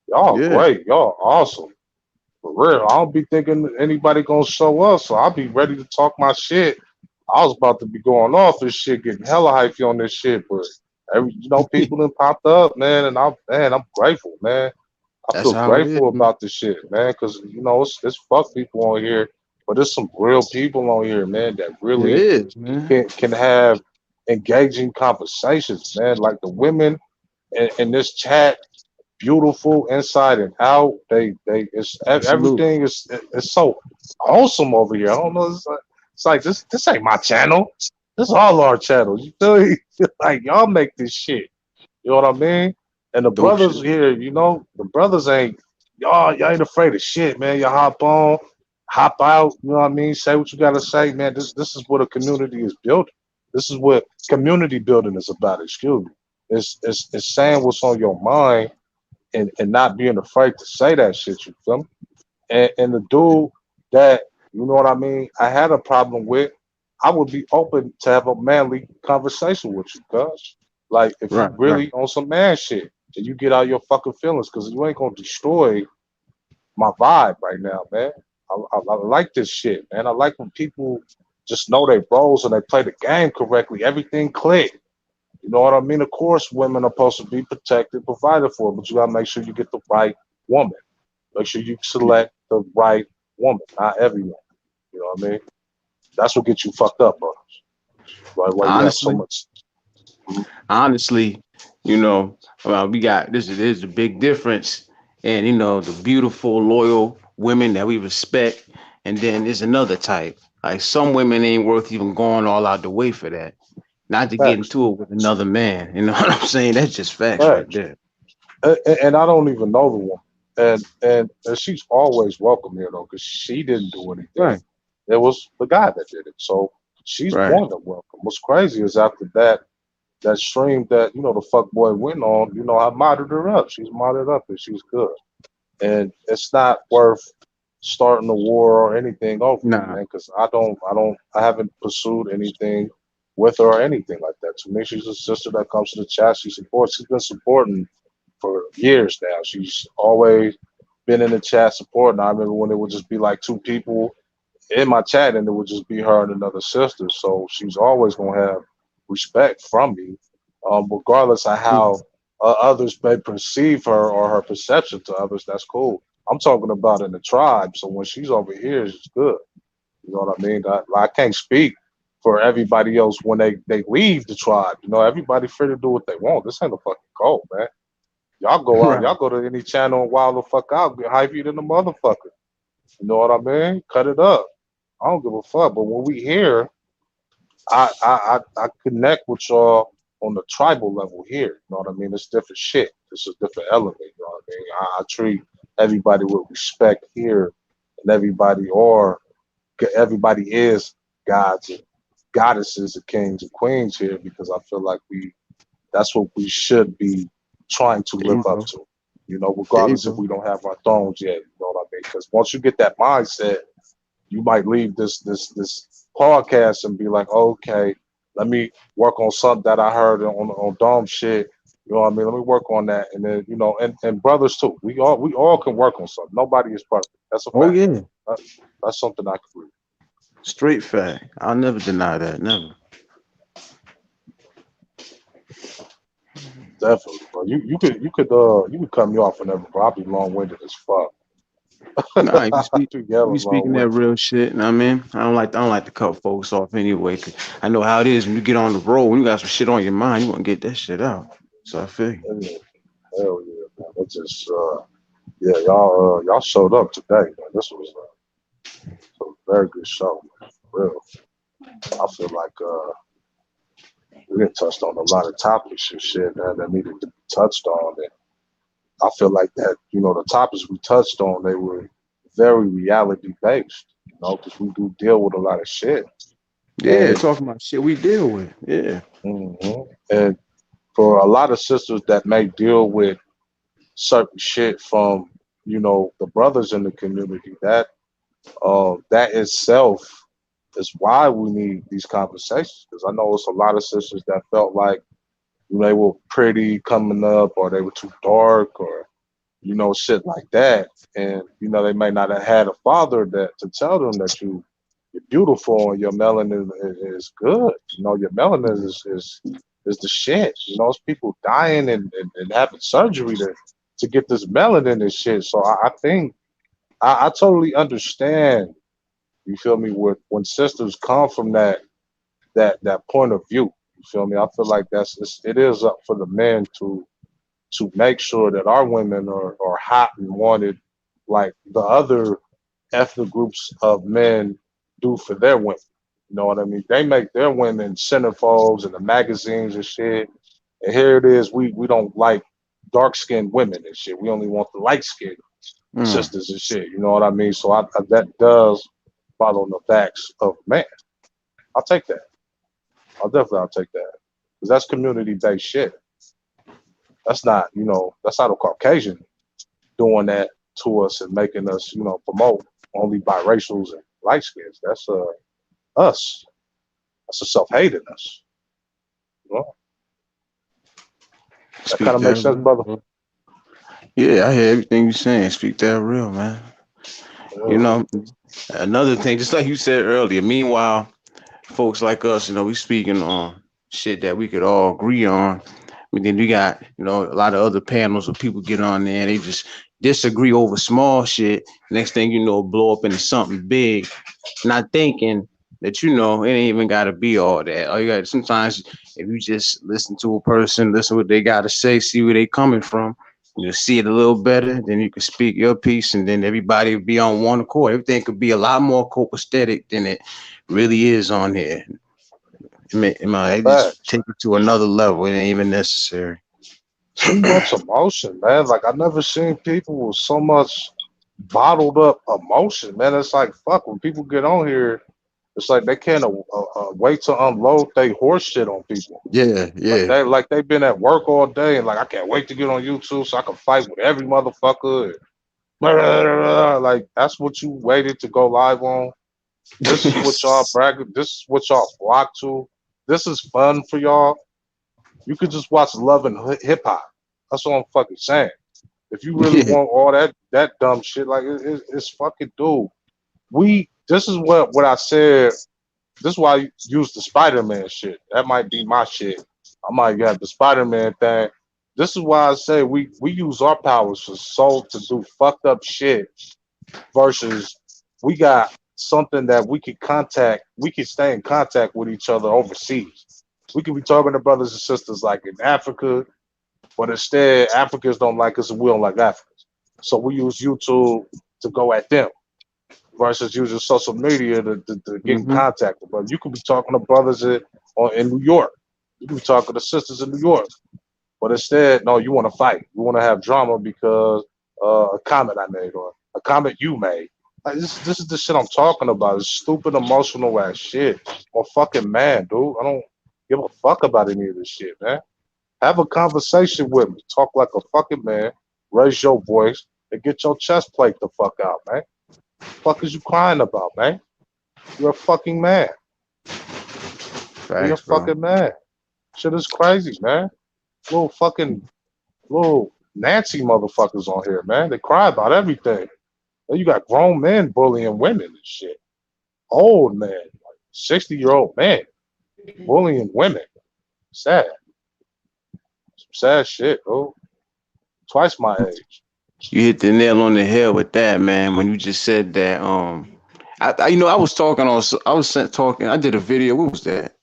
Y'all great. Y'all awesome. For real. I don't be thinking anybody gonna show up, so I'll be ready to talk my shit. I was about to be going off this shit, getting hella hypey on this shit, but people done popped up, man, and I'm grateful, man. I feel grateful about this shit, man, because it's fuck people on here, but there's some real people on here, man, that really can have engaging conversations, man. Like the women in this chat, beautiful inside and out. Everything is so awesome over here. I don't know. It's like this ain't my channel. This is all our channels. You feel me? Like y'all make this shit. You know what I mean? And the brothers here, the brothers y'all ain't afraid of shit, man. You hop on, hop out, you know what I mean? Say what you gotta say, man. This is what a community is building. This is what community building is about, excuse me. It's saying what's on your mind and not being afraid to say that shit, you feel me? And the dude that, you know what I mean, I had a problem with, I would be open to have a manly conversation with you, cuz. Like, if you really on some man shit, and you get out your fucking feelings, because you ain't gonna destroy my vibe right now, man. I like this shit, man. I like when people just know their roles and they play the game correctly. Everything click. You know what I mean? Of course, women are supposed to be protected, provided for, but you gotta make sure you get the right woman. Make sure you select the right woman, not everyone. You know what I mean? That's what gets you fucked up, brothers. Like, why you have so much? Honestly, we got this is a big difference, and the beautiful, loyal women that we respect, and then there's another type. Like some women ain't worth even going all out the way for that. Not to get into it with another man. You know what I'm saying? That's just facts right there. And I don't even know the woman, and she's always welcome here though, because she didn't do anything. Right. It was the guy that did it, so she's more than welcome. What's crazy is after that stream that the fuck boy went on, I modded her up. She's modded up and she's good. And it's not worth starting a war or anything over, man, because I haven't pursued anything with her or anything like that. To me, she's a sister that comes to the chat. She supports. She's been supporting for years now. She's always been in the chat supporting. I remember when it would just be like 2 people in my chat and it would just be her and another sister. So she's always gonna have respect from me, regardless of how others may perceive her or her perception to others. That's cool. I'm talking about in the tribe. So when she's over here, it's good. You know what I mean? I can't speak for everybody else when they leave the tribe. Everybody free to do what they want. This ain't a fucking cult, man. Y'all go out, y'all go to any channel and wild the fuck out, get hypey than the motherfucker. You know what I mean? Cut it up. I don't give a fuck. But when we here, I connect with y'all on the tribal level here. You know what I mean? It's different shit. It's a different element. You know what I mean? I treat everybody with respect here, and everybody is gods and goddesses and kings and queens here, because I feel like that's what we should be trying to live up to. Regardless if we don't have our thrones yet. You know what I mean? Because once you get that mindset, you might leave this podcast and be like, okay, let me work on something that I heard on dumb shit. You know what I mean? Let me work on that. And then, and brothers too. We all can work on something. Nobody is perfect. That's a fact. Oh yeah. That's something I can agree. Straight fact. I'll never deny that. Never. Definitely, bro. You could cut me off whenever, bro. I'll be long-winded as fuck. Nah, you speaking that real shit. You know what I mean? I don't like to cut folks off anyway. Cause I know how it is when you get on the road. When you got some shit on your mind, you want to get that shit out. So I feel you. Hell yeah, man. It's just y'all showed up today, man. This was Very good show, man. For real. I feel like we didn't touched on a lot of topics and shit, man, that needed to be touched on. And I feel like that, the topics we touched on, they were very reality based, because we do deal with a lot of shit. Yeah, And, talking about shit we deal with. Yeah. and for a lot of sisters that may deal with certain shit from, the brothers in the community, that itself is why we need these conversations. Because I know it's a lot of sisters that felt like they were pretty coming up, or they were too dark, or shit like that. And they may not have had a father that to tell them that you're beautiful and your melanin is good. Your melanin is the shit. It's people dying and having surgery to get this melanin and shit. So I think I totally understand. You feel me? When sisters come from that point of view, you feel me? I feel like it is up for the men to make sure that our women are hot and wanted, like the other ethnic groups of men do for their women. You know what I mean? They make their women centerfolds in the magazines and shit. And here it is, we don't like dark-skinned women and shit. We only want the light-skinned sisters and shit. You know what I mean? So that does follow on the backs of man. I'll take that. I'll take that. Because that's community-based shit. That's not, that's not a Caucasian doing that to us and making us, promote only biracials and light skins. That's us. That's a self-hate in us. That kind of makes sense, brother. Yeah, I hear everything you're saying. Speak that real, man. Another thing, just like you said earlier, meanwhile, folks like us, we speaking on shit that we could all agree on. But then you got, a lot of other panels where people get on there and they just disagree over small shit. Next thing you know, blow up into something big. Not thinking that, it ain't even got to be all that. All you got, sometimes if you just listen to a person, listen what they got to say, see where they coming from, you'll see it a little better, then you can speak your piece, and then everybody will be on one accord. Everything could be a lot more copacetic than it really is on here. It just take it to another level. It ain't even necessary. Too much emotion, man. Like, I've never seen people with so much bottled up emotion, man. It's like, fuck, when people get on here, it's like they can't wait to unload their horse shit on people. Yeah. Like they've been at work all day and like, I can't wait to get on YouTube so I can fight with every motherfucker. Like, that's what you waited to go live on. This is what y'all bragging. This is what y'all flock to. This is fun for y'all. You could just watch Love and Hip Hop. That's what I'm fucking saying. If you really want all that dumb shit, like it's fucking dude. This is what I said. This is why I use the Spider-Man shit. That might be my shit. I might have the Spider-Man thing. This is why I say we use our powers for soul to do fucked up shit versus we got something that we could stay in contact with each other overseas. We could be talking to brothers and sisters like in Africa, but instead Africans don't like us and we don't like Africans. So we use YouTube to go at them versus using social media to get in contact with brothers. You could be talking to brothers in New York. You could be talking to sisters in New York. But instead, no, you want to fight. You want to have drama because a comment I made or a comment you made. Like, this is the shit I'm talking about. It's stupid, emotional ass shit. I'm a fucking man, dude. I don't give a fuck about any of this shit, man. Have a conversation with me. Talk like a fucking man. Raise your voice and get your chest plate the fuck out, man. The fuck is you crying about, man? You're a fucking man. You're a fucking man. Shit is crazy, man. Little Nancy motherfuckers on here, man. They cry about everything. Then you got grown men bullying women and shit. Old men, like 60-year-old men bullying women. Sad. Some sad shit, bro. Twice my age. You hit the nail on the head with that, man. When you just said that, I did a video. What was that?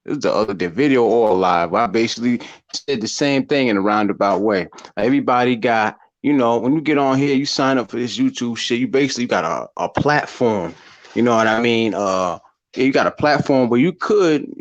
It was the other day, video or live. I basically said the same thing in a roundabout way. Everybody got, when you get on here, you sign up for this YouTube shit. You basically got a platform You know what I mean? You got a platform where you could,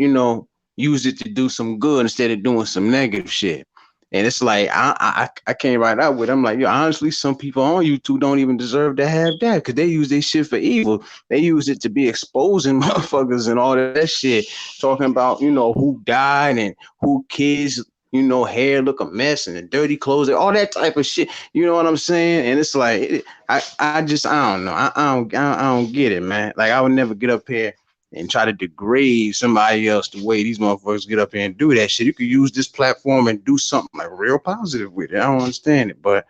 use it to do some good instead of doing some negative shit. And it's like I came right out with it. I'm like, yo, honestly, some people on YouTube don't even deserve to have that because they use this shit for evil. They use it to be exposing motherfuckers and all that shit, talking about who died and who kids hair look a mess and the dirty clothes, all that type of shit. You know what I'm saying? And it's like I don't know. I don't get it, man. Like I would never get up here and try to degrade somebody else the way these motherfuckers get up here and do that shit. You could use this platform and do something like real positive with it. I don't understand it, but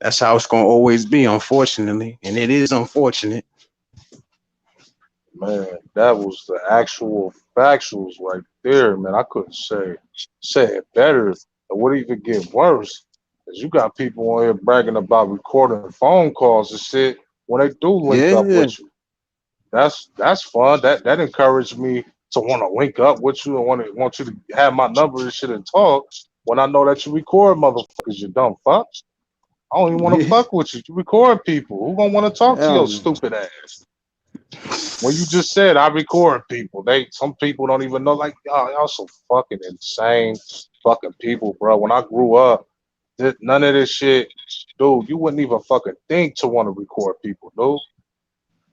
that's how it's gonna always be, unfortunately. And it is unfortunate. Man, that was the actual factuals right there, man. I couldn't say it better. It would even get worse. Cause you got people on here bragging about recording phone calls and shit when they do link up with you. That's fun. That encouraged me to want to link up with you and want you to have my number and shit and talk when I know that you record motherfuckers, you dumb fuck. I don't even want to fuck with you. You record people. Who gonna want to talk to your stupid ass? When you just said I record people, some people don't even know. Like y'all so fucking insane fucking people, bro. When I grew up, none of this shit, dude. You wouldn't even fucking think to want to record people, dude.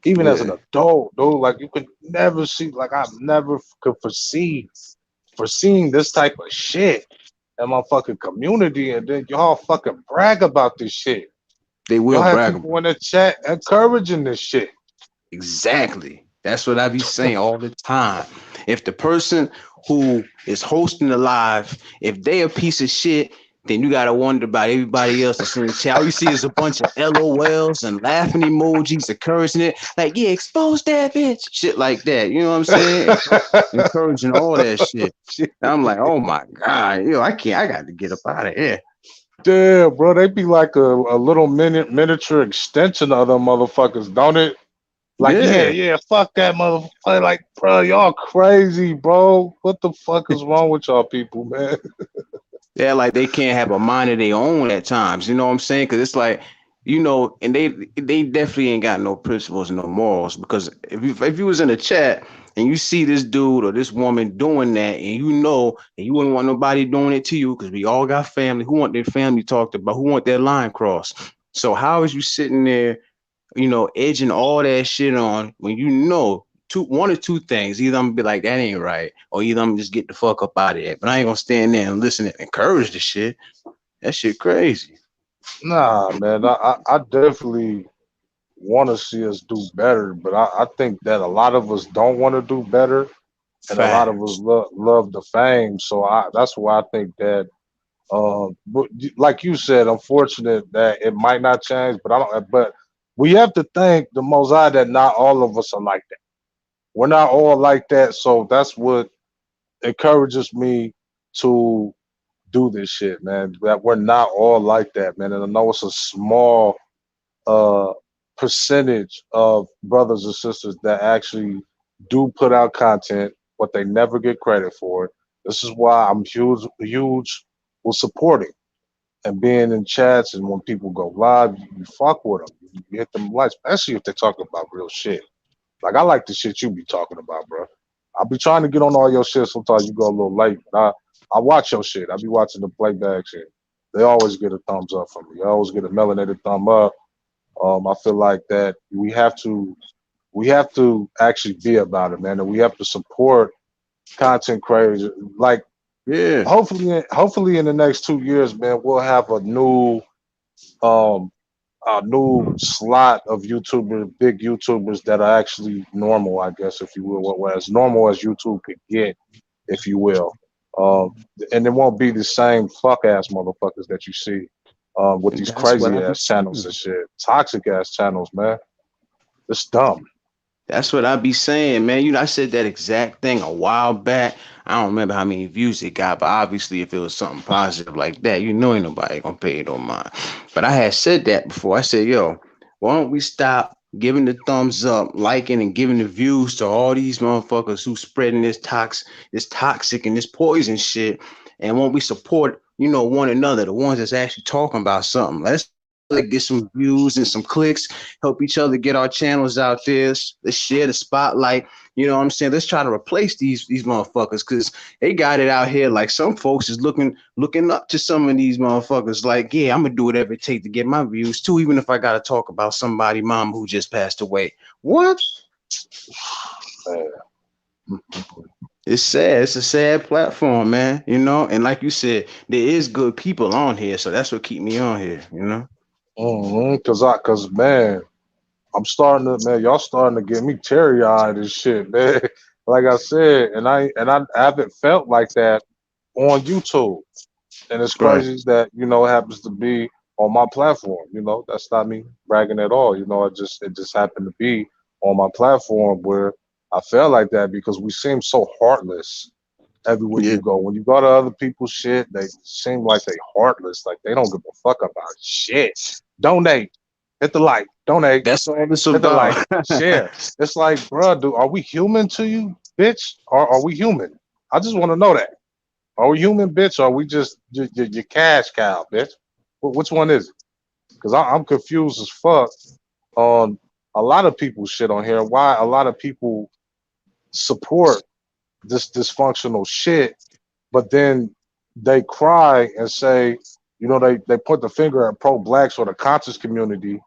Even as an adult, dude, like you could never see, like I never could foreseeing this type of shit in my fucking community, and then y'all fucking brag about this shit. They will brag. People in the chat encouraging this shit. Exactly. That's what I be saying all the time. If the person who is hosting the live, if they a piece of shit, then you gotta wonder about everybody else that's in the chat. All you see is a bunch of LOLs and laughing emojis, encouraging it. Like, yeah, expose that bitch. Shit like that. You know what I'm saying? Encouraging all that shit. And I'm like, oh my God, I got to get up out of here. Damn, bro, they be like a little miniature extension of them motherfuckers, don't it? Like, yeah, fuck that motherfucker. Like, bro, y'all crazy, bro. What the fuck is wrong with y'all people, man? Yeah, like they can't have a mind of their own at times. You know what I'm saying? Because it's like, and they definitely ain't got no principles and no morals. Because if you was in a chat and you see this dude or this woman doing that, and and you wouldn't want nobody doing it to you, because we all got family who want their family talked about, who want their line crossed. So how is you sitting there, edging all that shit on when one or two things? Either I'm gonna be like, that ain't right, or either I'm gonna just get the fuck up out of it. But I ain't gonna stand there and listen and encourage the shit. That shit crazy. Nah, man, I definitely want to see us do better, but I think that a lot of us don't want to do better, and a lot of us love the fame. So that's why I think that, but like you said, unfortunate that it might not change. But we have to thank the Most High that not all of us are like that. We're not all like that, so that's what encourages me to do this shit, man. That we're not all like that, man. And I know it's a small percentage of brothers and sisters that actually do put out content, but they never get credit for it. This is why I'm huge with supporting and being in chats, and when people go live, you fuck with them. You hit them lights, especially if they're talking about real shit. Like, I like the shit you be talking about, bro. I'll be trying to get on all your shit. Sometimes you go a little late. But I watch your shit. I be watching the playbacks, and they always get a thumbs up from me. I always get a melanated thumb up. I feel like that we have to actually be about it, man. And we have to support content creators. Like, hopefully in the next 2 years, man, we'll have a new slot of YouTubers, big YouTubers that are actually normal, I guess, if you will, as normal as YouTube could get, if you will. And it won't be the same fuck ass motherfuckers that you see with these crazy ass channels and shit. Toxic ass channels, man. It's dumb. That's what I be saying, man. I said that exact thing a while back. I don't remember how many views it got, but obviously if it was something positive like that, ain't nobody gonna pay it on mine. But I had said that before. I said, yo, why don't we stop giving the thumbs up, liking and giving the views to all these motherfuckers who spreading this toxic and this poison shit, and won't we support, one another, the ones that's actually talking about something? Let's get some views and some clicks, help each other get our channels out there. Let's share the spotlight. You know what I'm saying? Let's try to replace these motherfuckers, because they got it out here. Like, some folks is looking up to some of these motherfuckers. Like, yeah, I'm gonna do whatever it takes to get my views too, even if I gotta talk about somebody mom who just passed away. What? It's sad. It's a sad platform, man. You know, and like you said, there is good people on here, so that's what keep me on here. You know. Cause man, y'all starting to get me teary eyed and shit, man. Like I said, and I haven't felt like that on YouTube, and it's crazy that it happens to be on my platform. You know, that's not me bragging at all. You know, it just happened to be on my platform where I felt like that, because we seem so heartless everywhere you go. When you go to other people's shit, they seem like they heartless, like they don't give a fuck about shit. Donate, hit the like, donate. That's all this hit about. the like, share. It's like, bro, are we human to you, bitch? Or are we human? I just want to know that. Are we human, bitch? Or are we just your cash cow, bitch? Which one is it? Because I'm confused as fuck on a lot of people's shit on here. Why a lot of people support this dysfunctional shit, but then they cry and say, they point the finger at pro-blacks or the conscious community,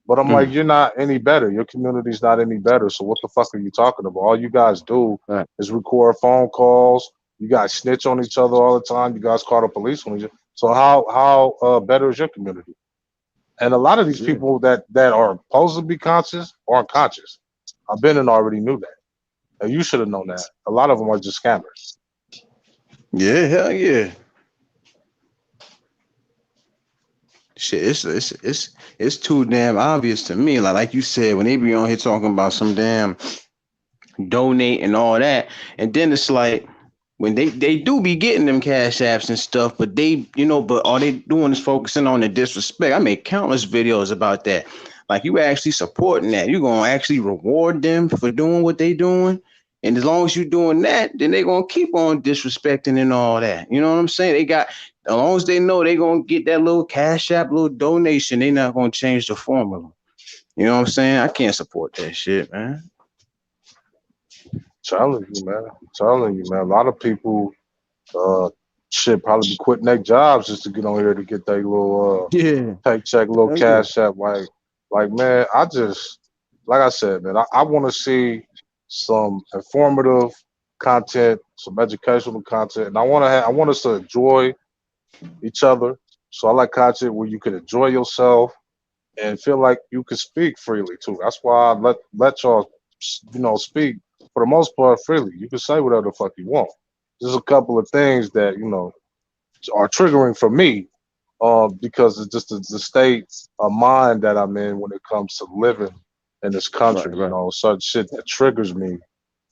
but I'm like, you're not any better. Your community's not any better. So what the fuck are you talking about? All you guys do is record phone calls. You guys snitch on each other all the time. You guys call the police on each other. So how better is your community? And a lot of these people that are supposed to be conscious aren't conscious. I've been and already knew that. And you should have known that. A lot of them are just scammers. Yeah, hell yeah. Shit, it's too damn obvious to me. Like you said, when they be on here talking about some damn donate and all that, and then it's like, when they do be getting them cash apps and stuff, but but all they doing is focusing on the disrespect. I made countless videos about that. Like, you actually supporting that. You're gonna actually reward them for doing what they doing. And as long as you're doing that, then they're gonna keep on disrespecting and all that. You know what I'm saying? As long as they know they're gonna get that little cash app, little donation, they're not gonna change the formula. You know what I'm saying? I can't support that shit, man. Telling you, man. A lot of people should probably be quitting their jobs just to get on here to get their little paycheck, little cash app. Like, man, like I said, man, I want to see some informative content, some educational content, and I want us to enjoy each other. So I like content where you can enjoy yourself and feel like you can speak freely too. That's why I let y'all, speak for the most part freely. You can say whatever the fuck you want. There's a couple of things that are triggering for me, because it's just the state of mind that I'm in when it comes to living in this country. Certain shit that triggers me.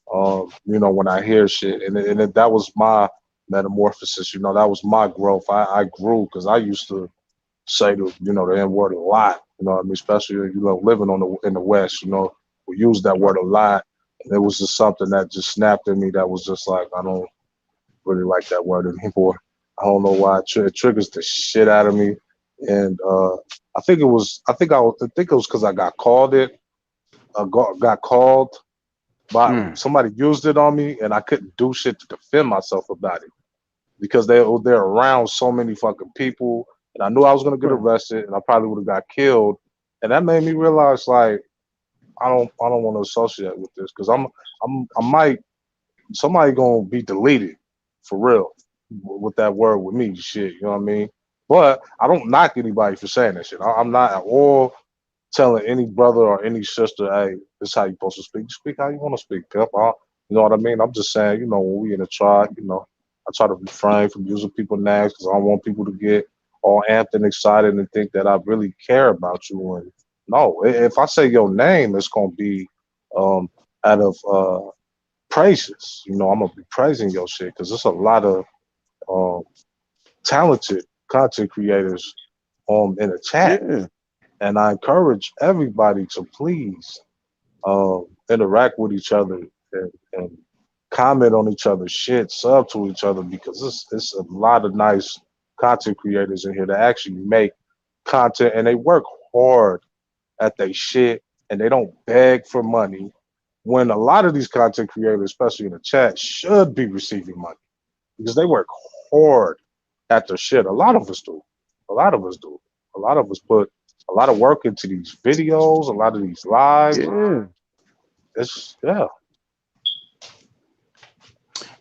When I hear shit, and that was my metamorphosis. That was my growth. I grew because I used to say the N-word a lot. You know what I mean? Especially living in the West. We use that word a lot. And it was just something that just snapped in me. That was just like, I don't really like that word anymore. I don't know why it triggers the shit out of me. And I think it was because I got called it. Got called by somebody used it on me, and I couldn't do shit to defend myself about it because they're around so many fucking people, and I knew I was gonna get arrested, and I probably would have got killed, and that made me realize like I don't want to associate with this because somebody gonna be deleted for real with that word with me, shit. You know what I mean? But I don't knock anybody for saying that shit. I'm not at all telling any brother or any sister, hey, this is how you supposed to speak. Speak how you want to speak, pimp. You know what I mean? I'm just saying, when we in a tribe, I try to refrain from using people's names because I don't want people to get all amped and excited and think that I really care about you. And no, if I say your name, it's gonna be out of praises. I'm gonna be praising your shit because there's a lot of talented content creators in the chat. Yeah. And I encourage everybody to please interact with each other and comment on each other's shit, sub to each other, because it's a lot of nice content creators in here that actually make content and they work hard at their shit and they don't beg for money. When a lot of these content creators, especially in the chat, should be receiving money because they work hard at their shit. A lot of us do. A lot of us do. A lot of us put a lot of work into these videos, a lot of these lives. Yeah. It's yeah.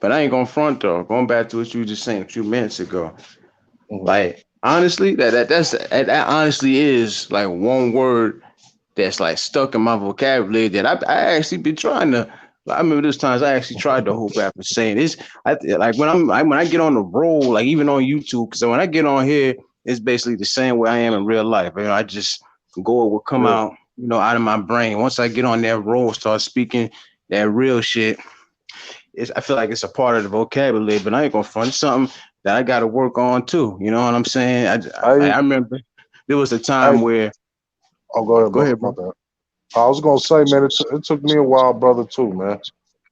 But I ain't gonna front though. Going back to what you were just saying a few minutes ago, like honestly, that honestly is like one word that's like stuck in my vocabulary that I actually been trying to. I remember those times I actually tried to hold back from saying this. Like when I get on the roll, like even on YouTube, because when I get on here, it's basically the same way I am in real life. You know, I just go, it will come out, you know, out of my brain. Once I get on that roll, start speaking that real shit. I feel like it's a part of the vocabulary, but I ain't gonna front. It's something that I got to work on too. You know what I'm saying? I remember there was a time where. Oh, go ahead, bro. I was gonna say, man, it took me a while, brother, too, man.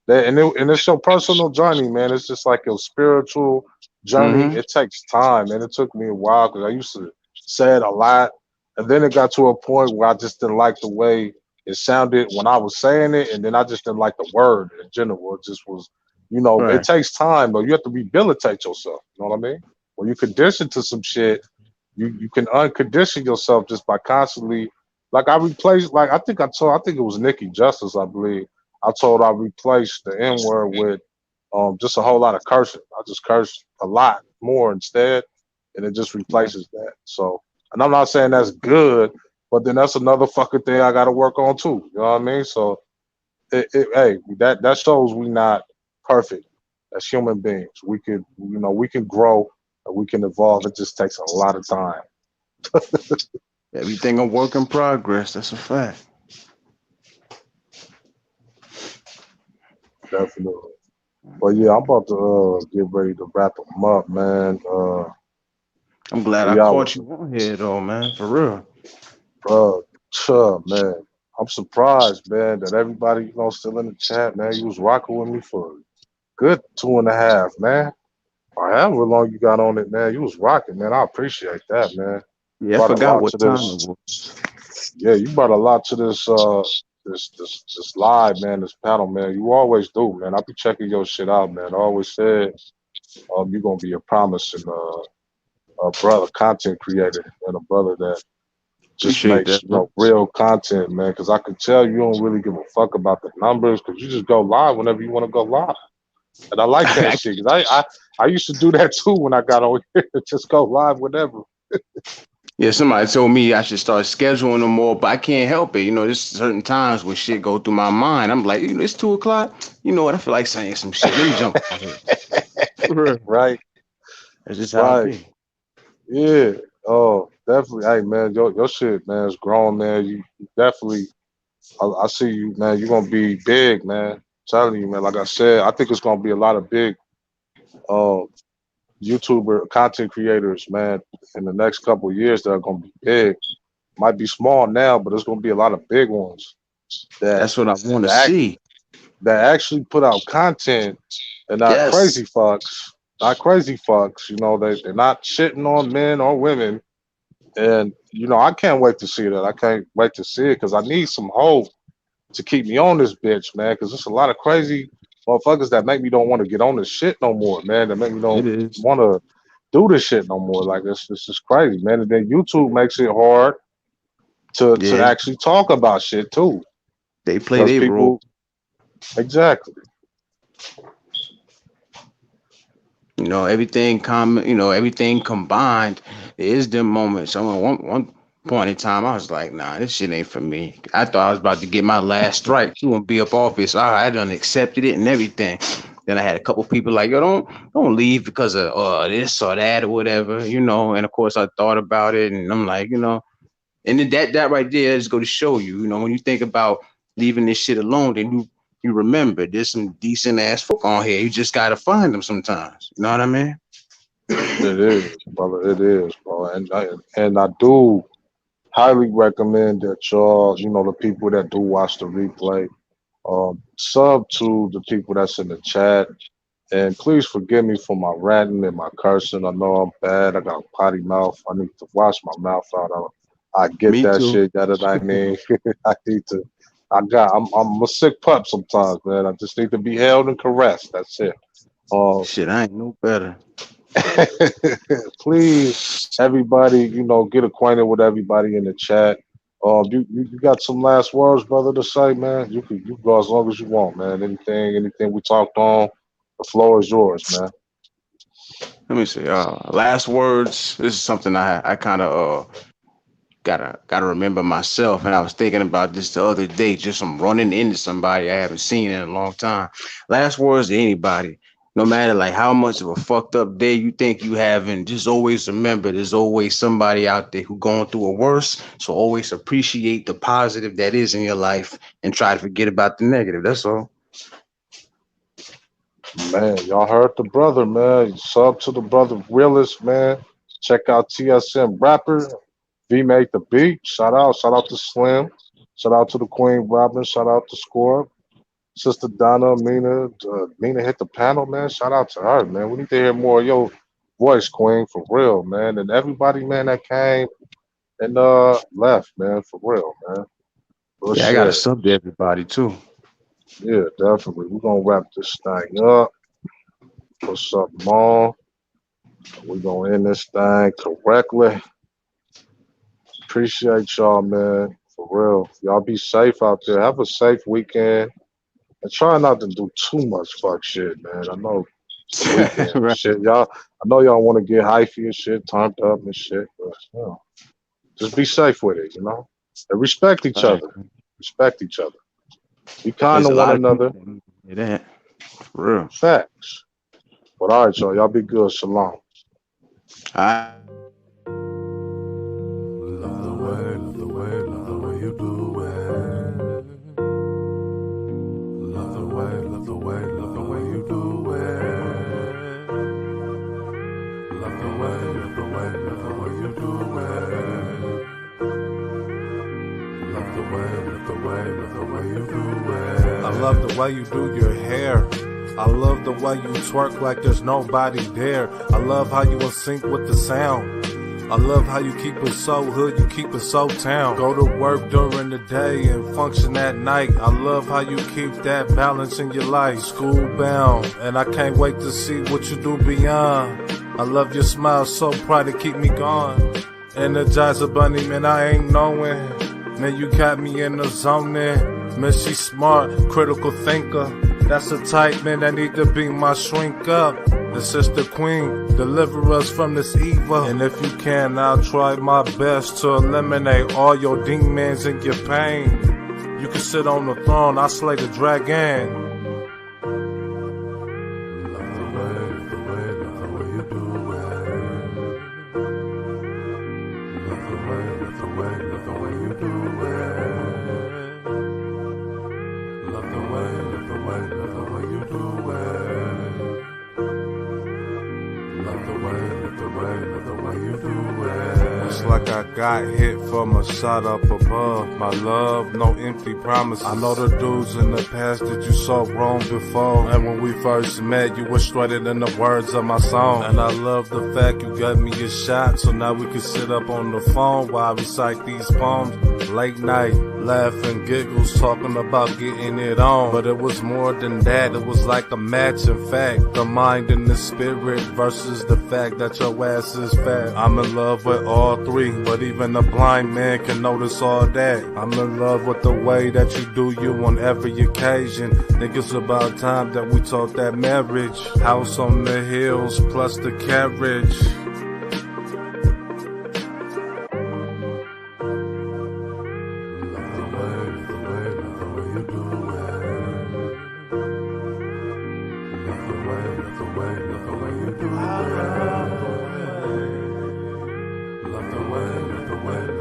And it's your personal journey, man. It's just like your spiritual journey. It takes time, and it took me a while because I used to say it a lot, and then it got to a point where I just didn't like the way it sounded when I was saying it, and then I just didn't like the word in general. It just was, you know, It takes time, but you have to rehabilitate yourself. You know what I mean? When you condition to some shit, you can uncondition yourself just by constantly. Like I replaced, like I think it was Nikki Justice, I believe. I told I replaced the N word with just a whole lot of cursing. I just curse a lot more instead, and it just replaces that. So, and I'm not saying that's good, but then that's another fucking thing I got to work on too. You know what I mean? So, hey, that shows we not perfect as human beings. We could, you know, we can grow and we can evolve. It just takes a lot of time. Everything a work in progress. That's a fact. Definitely. But yeah, I'm about to get ready to wrap them up, man. I'm glad I caught you on here though, man. For real. Man. I'm surprised, man, that everybody, you know, still in the chat, man. You was rocking with me for a good 2.5, man. Or however long you got on it, man. You was rocking, man. I appreciate that, man. Yeah, I forgot what time it was. Yeah, you brought a lot to this this live, man, this panel, man. You always do, man. I be checking your shit out, man. I always said you're gonna be a promising brother, content creator, and a brother that just makes real content, man. Because I can tell you don't really give a fuck about the numbers, because you just go live whenever you want to go live. And I like that shit, because I used to do that too when I got on here. Just go live whenever. Yeah, somebody told me I should start scheduling them more, but I can't help it. You know, there's certain times when shit go through my mind. I'm like, you know, it's 2:00. You know what? I feel like saying some shit. Let me jump on here. Right. That's just how it be. Yeah. Oh, definitely. Hey, man, your shit, man, is growing, man. You definitely, I see you, man. You're going to be big, man. I'm telling you, man. Like I said, I think it's going to be a lot of big YouTuber content creators, man, in the next couple of years that are going to be big. Might be small now, but there's going to be a lot of big ones. That's what I want to see. That actually put out content and not crazy fucks. Not crazy fucks. You know, they're not shitting on men or women. And, you know, I can't wait to see that. I can't wait to see it because I need some hope to keep me on this bitch, man, because there's a lot of crazy motherfuckers that make me don't want to get on this shit no more, man. That make me don't want to do this shit no more. Like this is crazy, man. And then YouTube makes it hard to actually talk about shit too. They play their role. Exactly. You know, everything combined. There is them moments. One point in time, I was like, nah, this shit ain't for me. I thought I was about to get my last strike too and be up office. I done accepted it and everything. Then I had a couple people like, yo, don't leave because of this or that or whatever, you know. And of course I thought about it and I'm like, you know, and then that right there is going to show you, you know, when you think about leaving this shit alone, then you remember there's some decent ass folk on here. You just gotta find them sometimes. You know what I mean? It is, brother. It is, bro. And I do highly recommend that y'all, you know, the people that do watch the replay, sub to the people that's in the chat And please forgive me for my ranting and my cursing. I know I'm bad. I got a potty mouth. I need to wash my mouth out. I get Me that too. shit. That I mean, I need to. I'm a sick pup sometimes, man. I just need to be held and caressed. That's it. Shit, I ain't no better. Please, everybody, get acquainted with everybody in the chat. You got some last words, brother, to say, man? You can go as long as you want, man. Anything we talked on, the floor is yours, man. Let me see. Last words. This is something I kind of gotta remember myself. And I was thinking about this the other day. Just I'm running into somebody I haven't seen in a long time. Last words to anybody. No matter like how much of a fucked up day you think you having, just always remember there's always somebody out there who going through a worse. So always appreciate the positive that is in your life and try to forget about the negative. That's all. Man, y'all heard the brother, man. Sub to the brother Realist, man. Check out TSM Rapper. V made the beat. Shout out to Slim. Shout out to the Queen Robin. Shout out to Score. Sister Donna, Mina hit the panel, man. Shout out to her, man. We need to hear more of your voice, Queen, for real, man. And everybody, man, that came and left, man, for real, man. Real Yeah, I got to sub to everybody too. Yeah, definitely. We're gonna wrap this thing up. Put something on. We're gonna end this thing correctly. Appreciate y'all, man. For real. Y'all be safe out there. Have a safe weekend. And try not to do too much fuck shit, man. I know Right. shit. I know y'all want to get hyphy and shit, turned up and shit, but just be safe with it, And respect each other. Respect each other. Be kind to one another. That for real. Facts. But all right, y'all. Y'all be good. Shalom. Love the way you do it. Love the way you do it. Love the way you do it. Love the way you do it. I love the way you do your hair. I love the way you twerk like there's nobody there. I love how you in sync with the sound. I love how you keep it so hood, you keep it so town. Go to work during the day and function at night. I love how you keep that balance in your life. School bound, and I can't wait to see what you do beyond. I love your smile, so proud to keep me gone. Energizer Bunny, man, I ain't knowing. Man, you got me in the zone there. Man, she smart, critical thinker. That's the type, man, that need to be my shrink up. The sister queen, deliver us from this evil. And if you can, I'll try my best to eliminate all your demons and your pain. You can sit on the throne, I slay the dragon. Love the way you do it. Love the way you do it. Love the way you do it. Love the way you do it. It's like I got hit from a shot up above. My love, no empty promise. I know the dudes in the past that you saw wrong before. And when we first met, you were straighter than the words of my song. And I love the fact you got me a shot, so now we can sit up on the phone while I recite these poems. Late night, laughing, giggles, talking about getting it on. But it was more than that, it was like a match. In fact, the mind and the spirit versus the fact that your ass is fat. I'm in love with all three, but even a blind man can notice all that. I'm in love with the way that you do you on every occasion. Think it's about time that we taught that marriage. House on the hills plus the carriage.